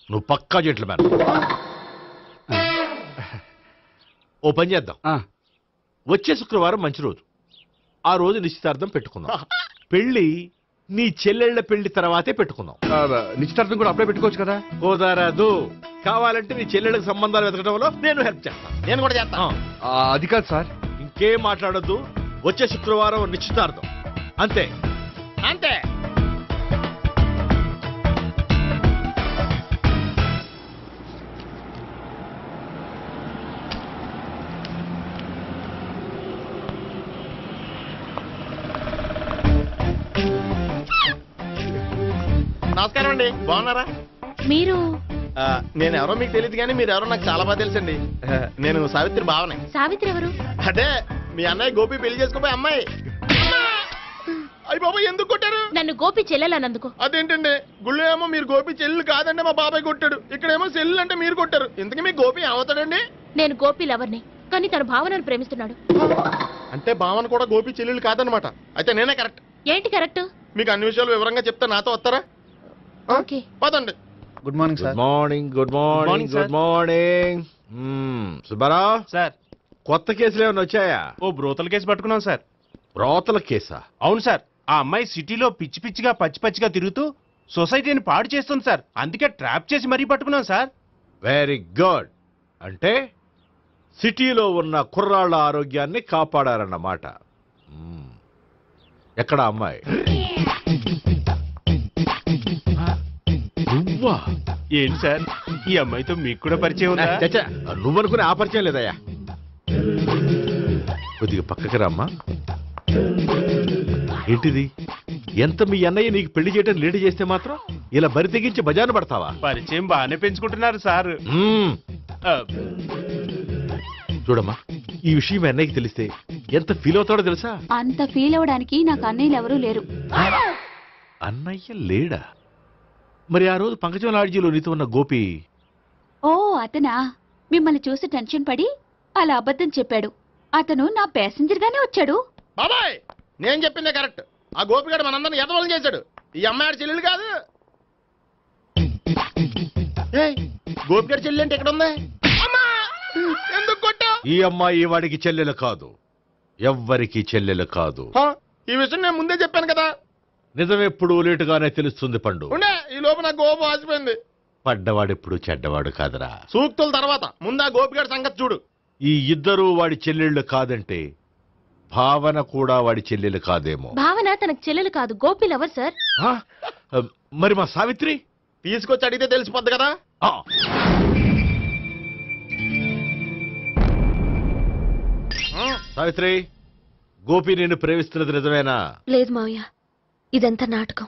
నువ్వు పక్కా జెంట్లమ్యాన్. ఓ పని చేద్దాం, వచ్చే శుక్రవారం మంచి రోజు, ఆ రోజు నిశ్చితార్థం పెట్టుకుందాం. పెళ్లి నీ చెల్లెళ్ల పెళ్లి తర్వాతే పెట్టుకుందాం. నిశ్చితార్థం కూడా అప్పుడే పెట్టుకోవచ్చు కదా? కుదరదు, కావాలంటే నీ చెల్లెళ్ళకి సంబంధాలు వెతకడంలో నేను హెల్ప్ చేస్తాను. నేను కూడా చేస్తాను. అది కాదు సార్. ఇంకేం మాట్లాడొద్దు, వచ్చే శుక్రవారం నిశ్చితార్థం, అంతే అంతే. నమస్కారం అండి, బాగున్నారా? మీరు నేను ఎవరో మీకు తెలియదు కానీ మీరు ఎవరో నాకు చాలా బాగా తెలుసండి. నేను సావిత్రి బావనే. సావిత్రి ఎవరు? అదే మీ అన్నయ్య గోపి పెళ్లి చేసుకోపోయి అమ్మాయి. అయ్యి బాబాయ్ ఎందుకు కొట్టారు? నన్ను గోపి చెల్లెలన్నందుకు. అదేంటండి, గుళ్ళు ఏమో మీరు గోపి చెల్లు కాదండి మా బాబాయ్ కొట్టాడు, ఇక్కడేమో చెల్లు అంటే మీరు కొట్టారు. ఇంతకీ మీ గోపి ఏమవుతాడండి? నేను గోపి లవర్ని, కానీ తన భావనను ప్రేమిస్తున్నాడు. అంటే భావన కూడా గోపి చెల్లెలు కాదనమాట. అయితే నేనే కరెక్ట్. ఏంటి కరెక్ట్? మీకు అన్ని విషయాలు వివరంగా చెప్తే నాతో వస్తారా? ఓకే, పదండి. Good morning sir. Good morning, good morning, good morning. Subbarao sir, కొత్త కేసులు ఏమైనా వచ్చాయా? ఓ బ్రోతల కేసు పట్టుకున్నాం సార్. బ్రోతల కేసా? అవును సార్, ఆ అమ్మాయి సిటీలో పిచ్చి పిచ్చిగా పచ్చి పచ్చిగా తిరుగుతూ సొసైటీని పాడు చేస్తుంది సార్. అందుకే ట్రాప్ చేసి మరీ పట్టుకున్నాం సార్. Very good. అంటే సిటీలో ఉన్న కుర్రాళ్ళ ఆరోగ్యాన్ని కాపాడారన్నమాట. ఎక్కడ అమ్మాయి? నువ్వా? ఏంటి సార్, ఈ అమ్మాయితో మీకు కూడా పరిచయం ఉందా? చచ్చా, నువ్వనుకునే ఆ పరిచయం లేదయ్యా. కొద్దిగా పక్కకి రామ్మా. ఏంటిది? ఎంత మీ అన్నయ్య నీకు పెళ్లి చేయడం లేట్ చేస్తే మాత్రం ఇలా బరి తెగించి బజారు పడతావా? పరిచయం బాగానే పెంచుకుంటున్నారు సార్. చూడమ్మా, ఈ విషయం మీ అన్నయ్యకి తెలిస్తే ఎంత ఫీల్ అవుతాడో తెలుసా? అంత ఫీల్ అవ్వడానికి నాకు అన్నయ్యలు ఎవరూ లేరు. అన్నయ్య లేడా? మరి ఆ రోజు పంకజం లాడ్జీలో నీతో ఉన్న గోపి? ఓ అతనా? మిమ్మల్ని చూసి టెన్షన్ పడి అలా అబద్ధం చెప్పాడు. అతను నా ప్యాసింజర్ గానే వచ్చాడు. బాబాయ్, నేను చెప్పిందే కరెక్ట్. ఆ గోపిగాడు మనందరిని ఎదవలం చేశాడు. ఈ అమ్మాయి చెల్లెలు కాదు. గోపిగాడి చెల్లి అంటే ఎక్కడ ఉంది? ఎందుకు కొట్టా? ఈ అమ్మాయి వాడికి చెల్లెలు కాదు, ఎవ్వరికి చెల్లెలు కాదు. ఈ విషయం నేను ముందే చెప్పాను కదా. నిజమెప్పుడు లేటుగానే తెలుస్తుంది పండు. ఉండే, ఈ లోపు నా గోపు ఆసిపోయింది. పడ్డవాడెప్పుడు చెడ్డవాడు కాదురా. సూక్తుల తర్వాత ముందు ఆ గోపిగాడి సంగతి చూడు. ఈ ఇద్దరూ వాడి చెల్లెళ్ళు కాదంటే భావన కూడా వాడి చెల్లెలు కాదేమో. భావన తనకు చెల్లెలు కాదు, గోపి లవర్ సార్. మరి మా సావిత్రి తీసుకొచ్చి అడిగితే తెలిసిపోద్ది కదా. సావిత్రి, గోపి నేను ప్రేమిస్తున్నది నిజమేనా? లేదు మావయ్య, ఇదంతా నాటకం.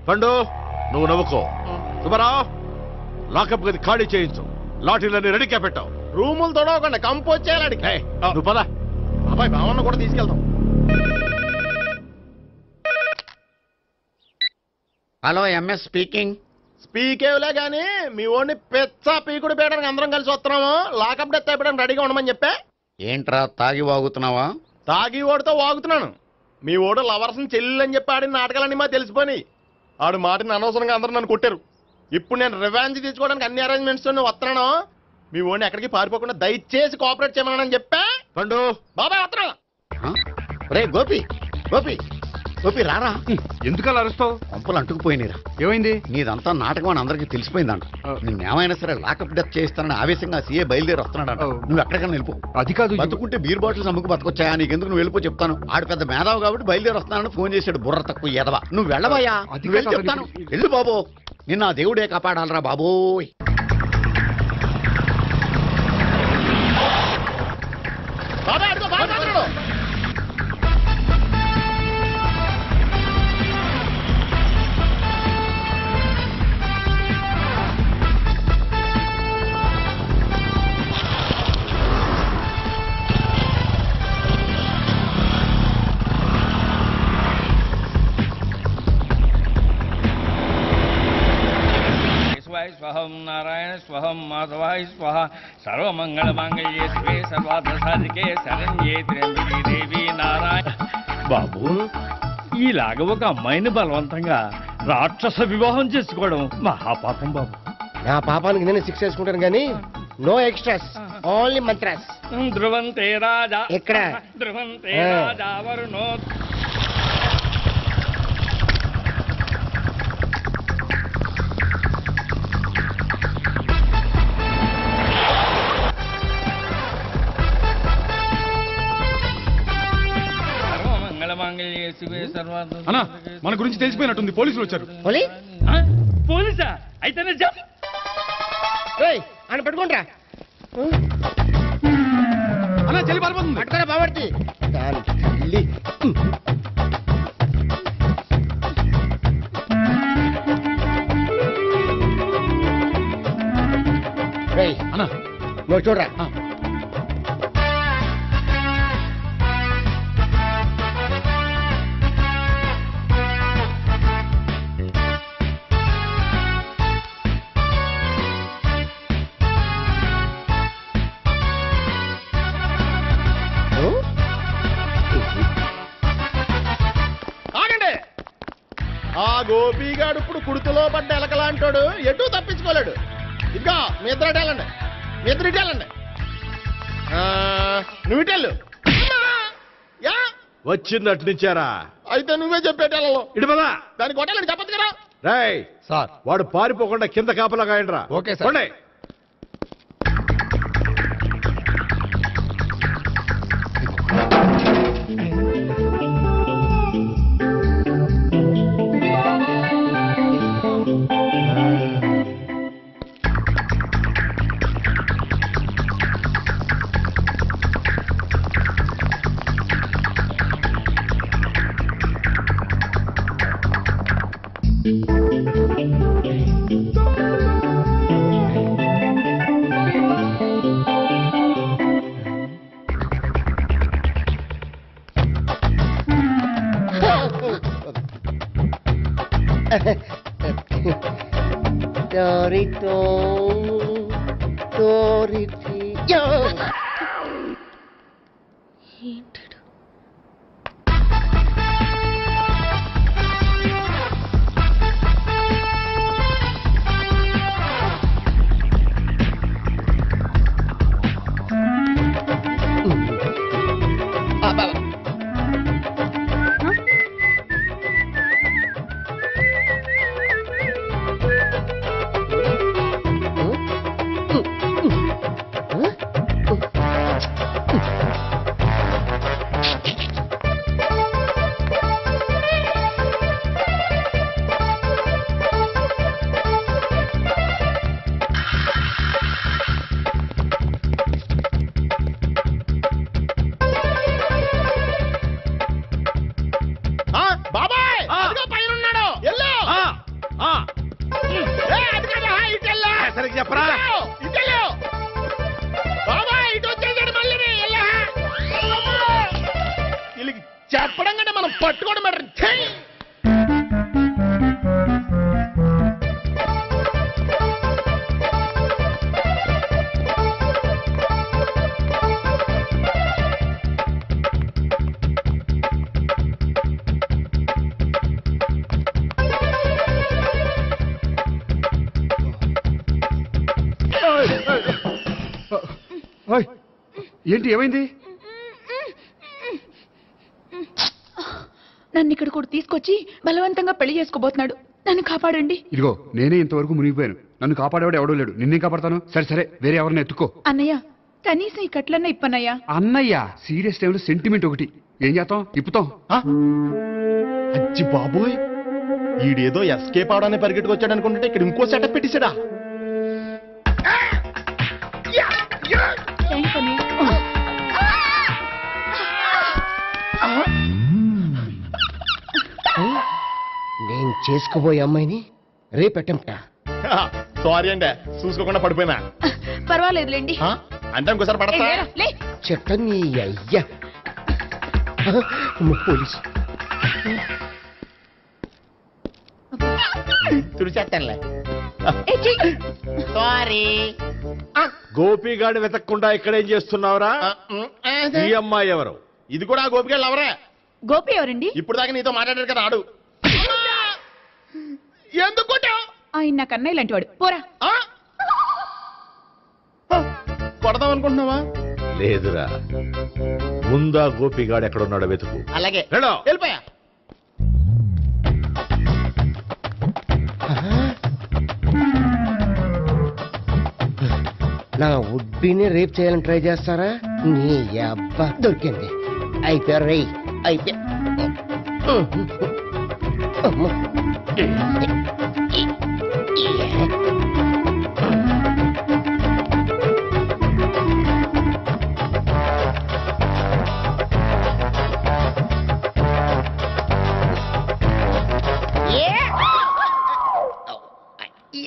పండు, నువ్వు నవ్వుకో. సుబ్బారావు, లాకప్ గది ఖాళీ చేయించు. లాఠీలన్నీ రెడీగా పెట్టావు. రూములు తొడవకుండా కంపోజ్ చేయాలి. నువ్వు పద. అబ్బాయి భావన కూడా తీసుకెళ్తాం. Hello, MS speaking. స్పీకేవ్లే గానీ మీ ఓడిని పెచ్చ పీకుడు పేయడానికి అందరం కలిసి వస్తున్నాము. లాకప్ డెత్ అయిపోయడానికి రెడీగా ఉండమని చెప్పే. ఏంట్రా తాగి వాగుతున్నావా? తాగి ఓడితో వాగుతున్నాను. మీ ఓడు లవర్స్ని చెల్లెలని చెప్పి ఆడిన నాటకాలన్నీ మా తెలిసిపోయి ఆడు మాటని అనవసరంగా అందరూ నన్ను కొట్టారు. ఇప్పుడు నేను రివెంజ్ తీసుకోవడానికి అన్ని అరేంజ్మెంట్స్ వస్తున్నాను. మీ ఓడిని ఎక్కడికి పారిపోకుండా దయచేసి కోఆపరేట్ చేయమని చెప్పా. పండు బాబాయ్ వస్తున్నాను. రే గోపి, గోపి, గోపి రారా. ఎందుకలా అరుస్తావు? పంపులు అంటుకుపోయినరా. ఏమైంది? నీదంతా నాటకం అని అందరికీ తెలిసిపోయిందంట. నిన్నేమైనా సరే లాకప్ డెత్ చేస్తానని ఆవేశంగా సీఏ బయలుదేరి వస్తున్నాడంట. నువ్వు ఎక్కడికైనా వెళ్ళిపో. అది కాదు, బతుకుంటే బీర్ బాటిల్స్ అమ్ముకు బతకొచ్చాయా? నీకెందుకు, నువ్వు వెళ్ళిపో చెప్తాను. ఆడు పెద్ద మేధావు కాబట్టి బయలుదేరి వస్తానని ఫోన్ చేశాడు. బుర్ర తక్కువ ఎదవా. నువ్వు వెళ్ళవయ్యా, నువ్వు వెళ్ళి చెప్తాను. వెళ్ళు బాబో, నిన్న ఆ దేవుడే కాపాడాలరా బాబోయ్. బాబాయ్ అడుగు, బాబాయ్ అడుగు. స్వహం నారాయణ స్వహం మాధవాయ స్వహ సర్వమంగళ మాంగళ్యే శివే సర్వార్థ సాధికే శరణ్యే త్ర్యంబకే దేవి నారాయణ. బాబు, ఈలాగ ఒక అమ్మాయిని బలవంతంగా రాక్షస వివాహం చేసుకోవడం మహాపాపం బాబు. నా పాపానికి నేను శిక్ష వేసుకుంటాను కానీ నో ఎక్స్ట్రాస్, ఓన్లీ మంత్రాస్. ధ్రువంతే రాజా ఎక్కడ? ధ్రువంతే రాజా వరుణో. అన్నా, మన గురించి తెలిసిపోయినట్టుంది, పోలీసులు వచ్చారు. పోలీసా? అయితేనే అని పట్టుకుంటా. అన్నా, చెల్లి పారిపోతుంది. పట్టుకోరా బాబర్తి. అన్నా, నువ్వు చూడరా. ఆ గోపిగాడు ఇప్పుడు కుడుతులో పడ్డ ఎలకలాంటాడు, ఎటు తప్పించుకోలేడు. ఇంకా మీ ఇద్దరు ఇటెళ్ళండి, మీ ఇద్దరు ఇటెళ్ళండి. నువ్వు ఇటెళ్ళు. వచ్చింది అటు నుంచారా? అయితే నువ్వే చెప్పేటెళ్ళలో ఇటు పదా. దాన్ని కొట్టాలని చెప్పచ్చు కదా. రాయ్ సార్ వాడు పారిపోకుండా కింద కాపలా కాయండిరా. Okay sir. పోండి. చెప్పడంగానే మనం పట్టుకోవడం బెటర్. ఏంటి ఏమైంది? నన్ను ఇక్కడ కూడా తీసుకొచ్చి బలవంతంగా పెళ్లి చేసుకోబోతున్నాడు. నన్ను కాపాడండి. ఇదిగో నేనే ఇంతవరకు మునిగిపోయాను. నన్ను కాపాడేవాడు ఎవడో లేడు. నిన్నే కాపాడతాను. సరే సరే వేరే ఎవరిని ఎత్తుకో. అన్నయ్య కనీసం ఈ కట్లన్నా ఇప్పన్నయ్యా. అన్నయ్య సీరియస్ టైంలో సెంటిమెంట్ ఒకటి. ఏం చేస్తాం? ఇప్పుతాం. అచ్చి బాబోయ్, ఈడేదో ఎస్కేప్ అవడానికి పరిగెట్టుకొచ్చాడు అనుకుంటే ఇక్కడ ఇంకో సెటప్ పెట్టేశాడా? నేను చేసుకోబోయే అమ్మాయిని రేపెట్టంట. సారీ అండి, చూసుకోకుండా పడిపోయినా. పర్వాలేదులేండి. అంటే ఇంకోసారి పడతా చెట్టని అయ్యా పోలీసు తుడిచేస్తానులే. సారీ. గోపిగాడిని వెతకకుండా ఇక్కడేం చేస్తున్నావురా? ఈ అమ్మాయి ఎవరు? ఇది కూడా గోపిగాళ్ళు ఎవరే? గోపి ఎవరండి? ఇప్పుడు దాకా నీతో మాట్లాడారు కదా ఆడు. ఎందుకు ఆయన నాకు అన్నయ్య లాంటి వాడు. పోరా. కొడదాం అనుకుంటున్నావా? లేదురా, ముందా గోపిగాడు ఎక్కడున్నాడో వెతుకు. అలాగే వెళ్ళో. వెళ్ళిపోయా. నా ఉడ్బీని రేప్ చేయాలని ట్రై చేస్తారా? నీ అబ్బా దొరికింది. అయిపోయారు రేయ్, అయిపోయా.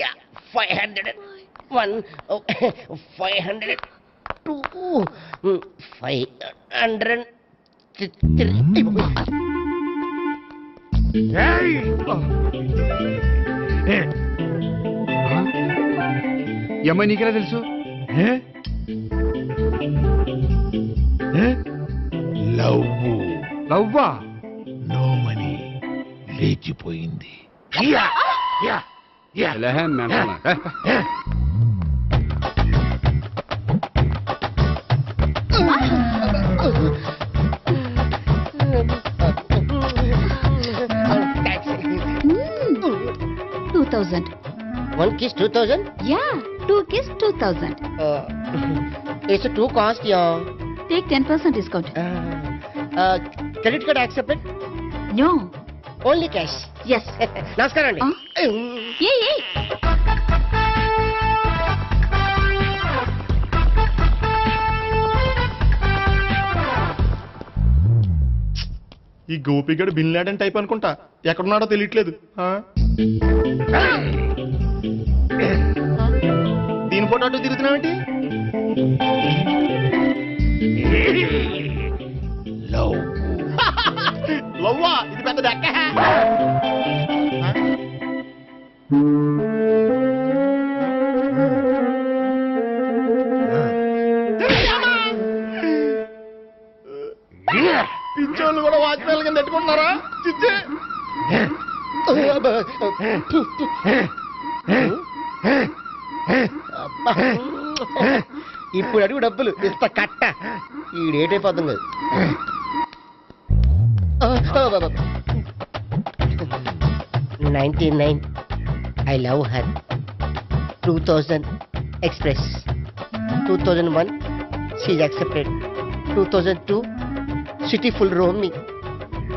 Yeah, 501, 502, 503. ఈ అమ్మాయి నీకెలా తెలుసు? లవ్వా? నో మనీ లేచిపోయింది. 2000. 1 kiss 2000? Yeah, 2 kiss 2000. It's too cost, yeah. Take 10% discount. Credit card accepted? No. Only cash. Yes. నమస్కారం అండి. Hey. ఈ గోపిగడు బిన్ లాడెన్ టైప్ అనుకుంటా, ఎక్కడున్నాడో తెలియట్లేదు. దీని ఫోటో అటు తిరుగుతున్నావేంటి? లవ్వా, ఇది పెద్ద దక్క. పిచ్చోళ్ళు కూడా వాచ్మెన్ కింద పెట్టుకుంటున్నారా? చిచ్చే ఇప్పుడు అడుగు డబ్బులు ఇస్తా కట్ట. ఈ డేట్ అయిపోతుంది. 99 I love her. 2000 express. 2001 she's accepted. 2002 city full roaming.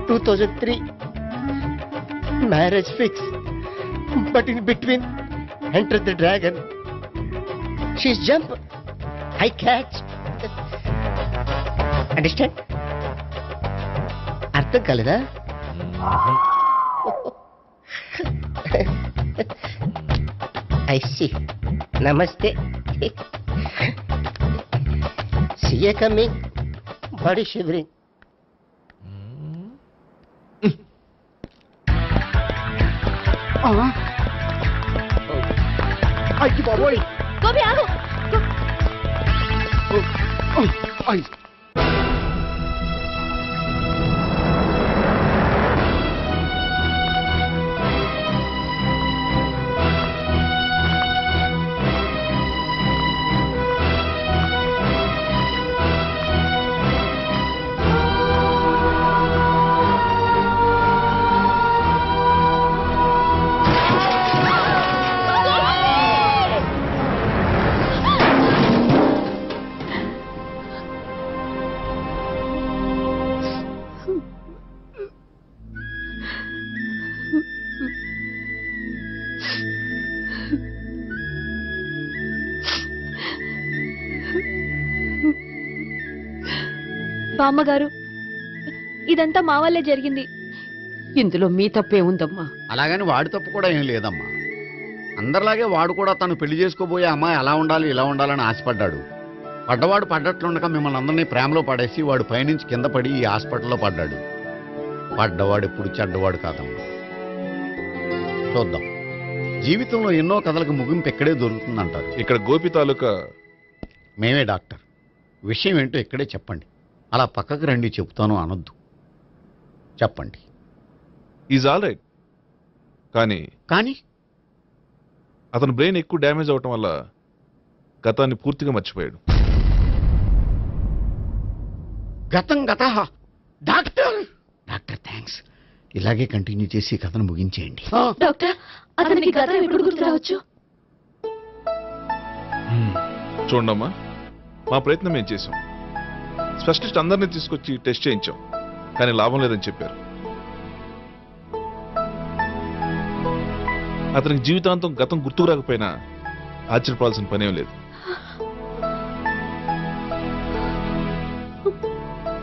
2003 marriage fix. But in between entered the dragon. She's jump, I catch. Understand? అర్థం కాలేదా? I see. Namaste. See you coming. Body shivering. అయ్యి బాబోయ్. గోపి ఆగు. బామ్మగారు, ఇదంతా మా వల్లే జరిగింది. ఇందులో మీ తప్పే ఉందమ్మా. అలాగని వాడి తప్పు కూడా ఏం లేదమ్మా. అందరిలాగే వాడు కూడా తను పెళ్లి చేసుకోబోయే అమ్మాయి అలా ఉండాలి ఇలా ఉండాలని ఆశపడ్డాడు. పడ్డవాడు పడ్డట్లుండగా మిమ్మల్ని అందరినీ ప్రేమలో పడేసి వాడు పైనుంచి కింద పడి ఈ హాస్పిటల్లో పడ్డాడు. పడ్డవాడు ఎప్పుడు చెడ్డవాడు కాదమ్మా. చూద్దాం, జీవితంలో ఎన్నో కథలకు ముగింపు ఎక్కడే దొరుకుతుందంటారు. ఇక్కడ గోపి తాలూకా మేమే డాక్టర్. విషయం ఏంటో ఇక్కడే చెప్పండి. అలా పక్కకు రండి చెప్తాను అనొద్దు. చెప్పండి. Is all right. కానీ అతని బ్రెయిన్ ఎక్కువ డ్యామేజ్ అవటం వల్ల గతాన్ని పూర్తిగా మర్చిపోయాడు. గతం గత. Doctor thanks. ఇలాగే కంటిన్యూ చేసి కథను ముగించేయండి. డాక్టర్, అతనికి గతం ఎప్పుడు గుర్తు రావచ్చు? చూడమ్మా, మా ప్రయత్నం మేము చేసాం. స్పెషలిస్ట్ అందరినీ తీసుకొచ్చి టెస్ట్ చేయించాం, కానీ లాభం లేదని చెప్పారు. అతనికి జీవితాంతం గతం గుర్తుకు రాకపోయినా ఆశ్చర్యపడాల్సిన పనేం లేదు.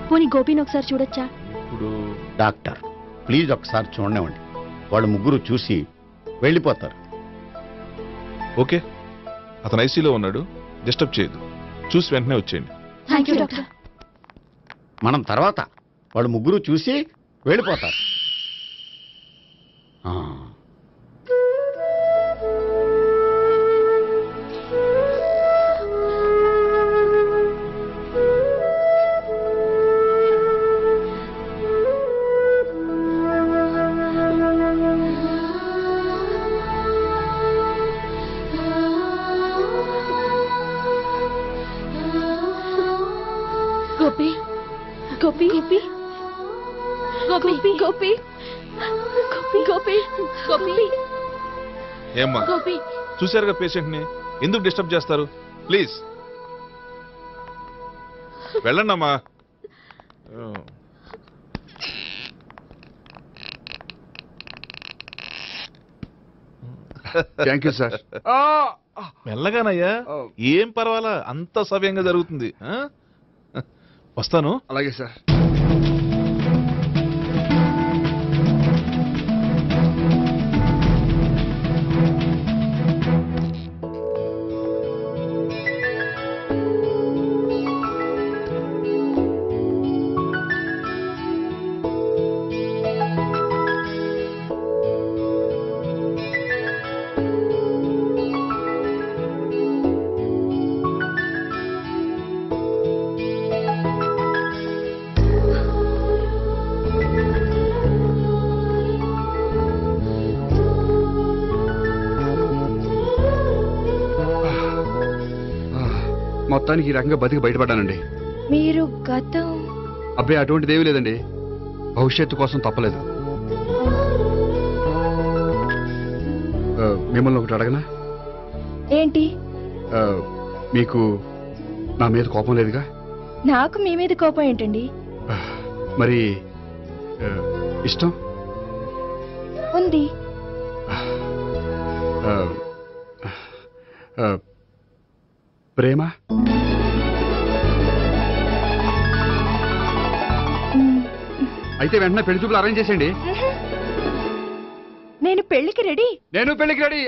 పోనీ గోపిని ఒకసారి చూడొచ్చా? ఇప్పుడు డాక్టర్ ప్లీజ్ ఒకసారి చూడనివ్వండి. వాళ్ళు ముగ్గురు చూసి వెళ్ళిపోతారు. ఓకే, అతను ఐసీలో ఉన్నాడు, డిస్టర్బ్ చేయదు. చూసి వెంటనే వచ్చేయండి. Thank you doctor. మనం తర్వాత వాళ్ళు ముగ్గురు చూసి వెళ్ళిపోతారు. గోపి గోపి గోపి గోపి గోపి గోపి గోపి ఏమ్మా గోపి చూశారుగా పేషెంట్ ని ఎందుకు డిస్టర్బ్ చేస్తారు ప్లీజ్ వెళ్ళండి అమ్మా థ్యాంక్ యూ సార్ మెల్లగానయ్యా ఏం పర్వాలా అంత సవ్యంగా జరుగుతుంది ఆ? వస్తాను అలాగే సార్ మొత్తానికి ఈ రకంగా బతికి బయటపడ్డానండి మీరు గతం అబ్బాయి అటువంటిది ఏమీ లేదండి భవిష్యత్తు కోసం తప్పలేదు మిమ్మల్ని ఒకటి అడగనా ఏంటి మీకు నా మీద కోపం లేదుగా నాకు మీ మీద కోపం ఏంటండి మరి ఇష్టం ఉంది ప్రేమ అయితే వెంటనే పెళ్లి చూపులు అరేంజ్ చేసేయండి నేను పెళ్లికి రెడీ నేను పెళ్లికి రెడీ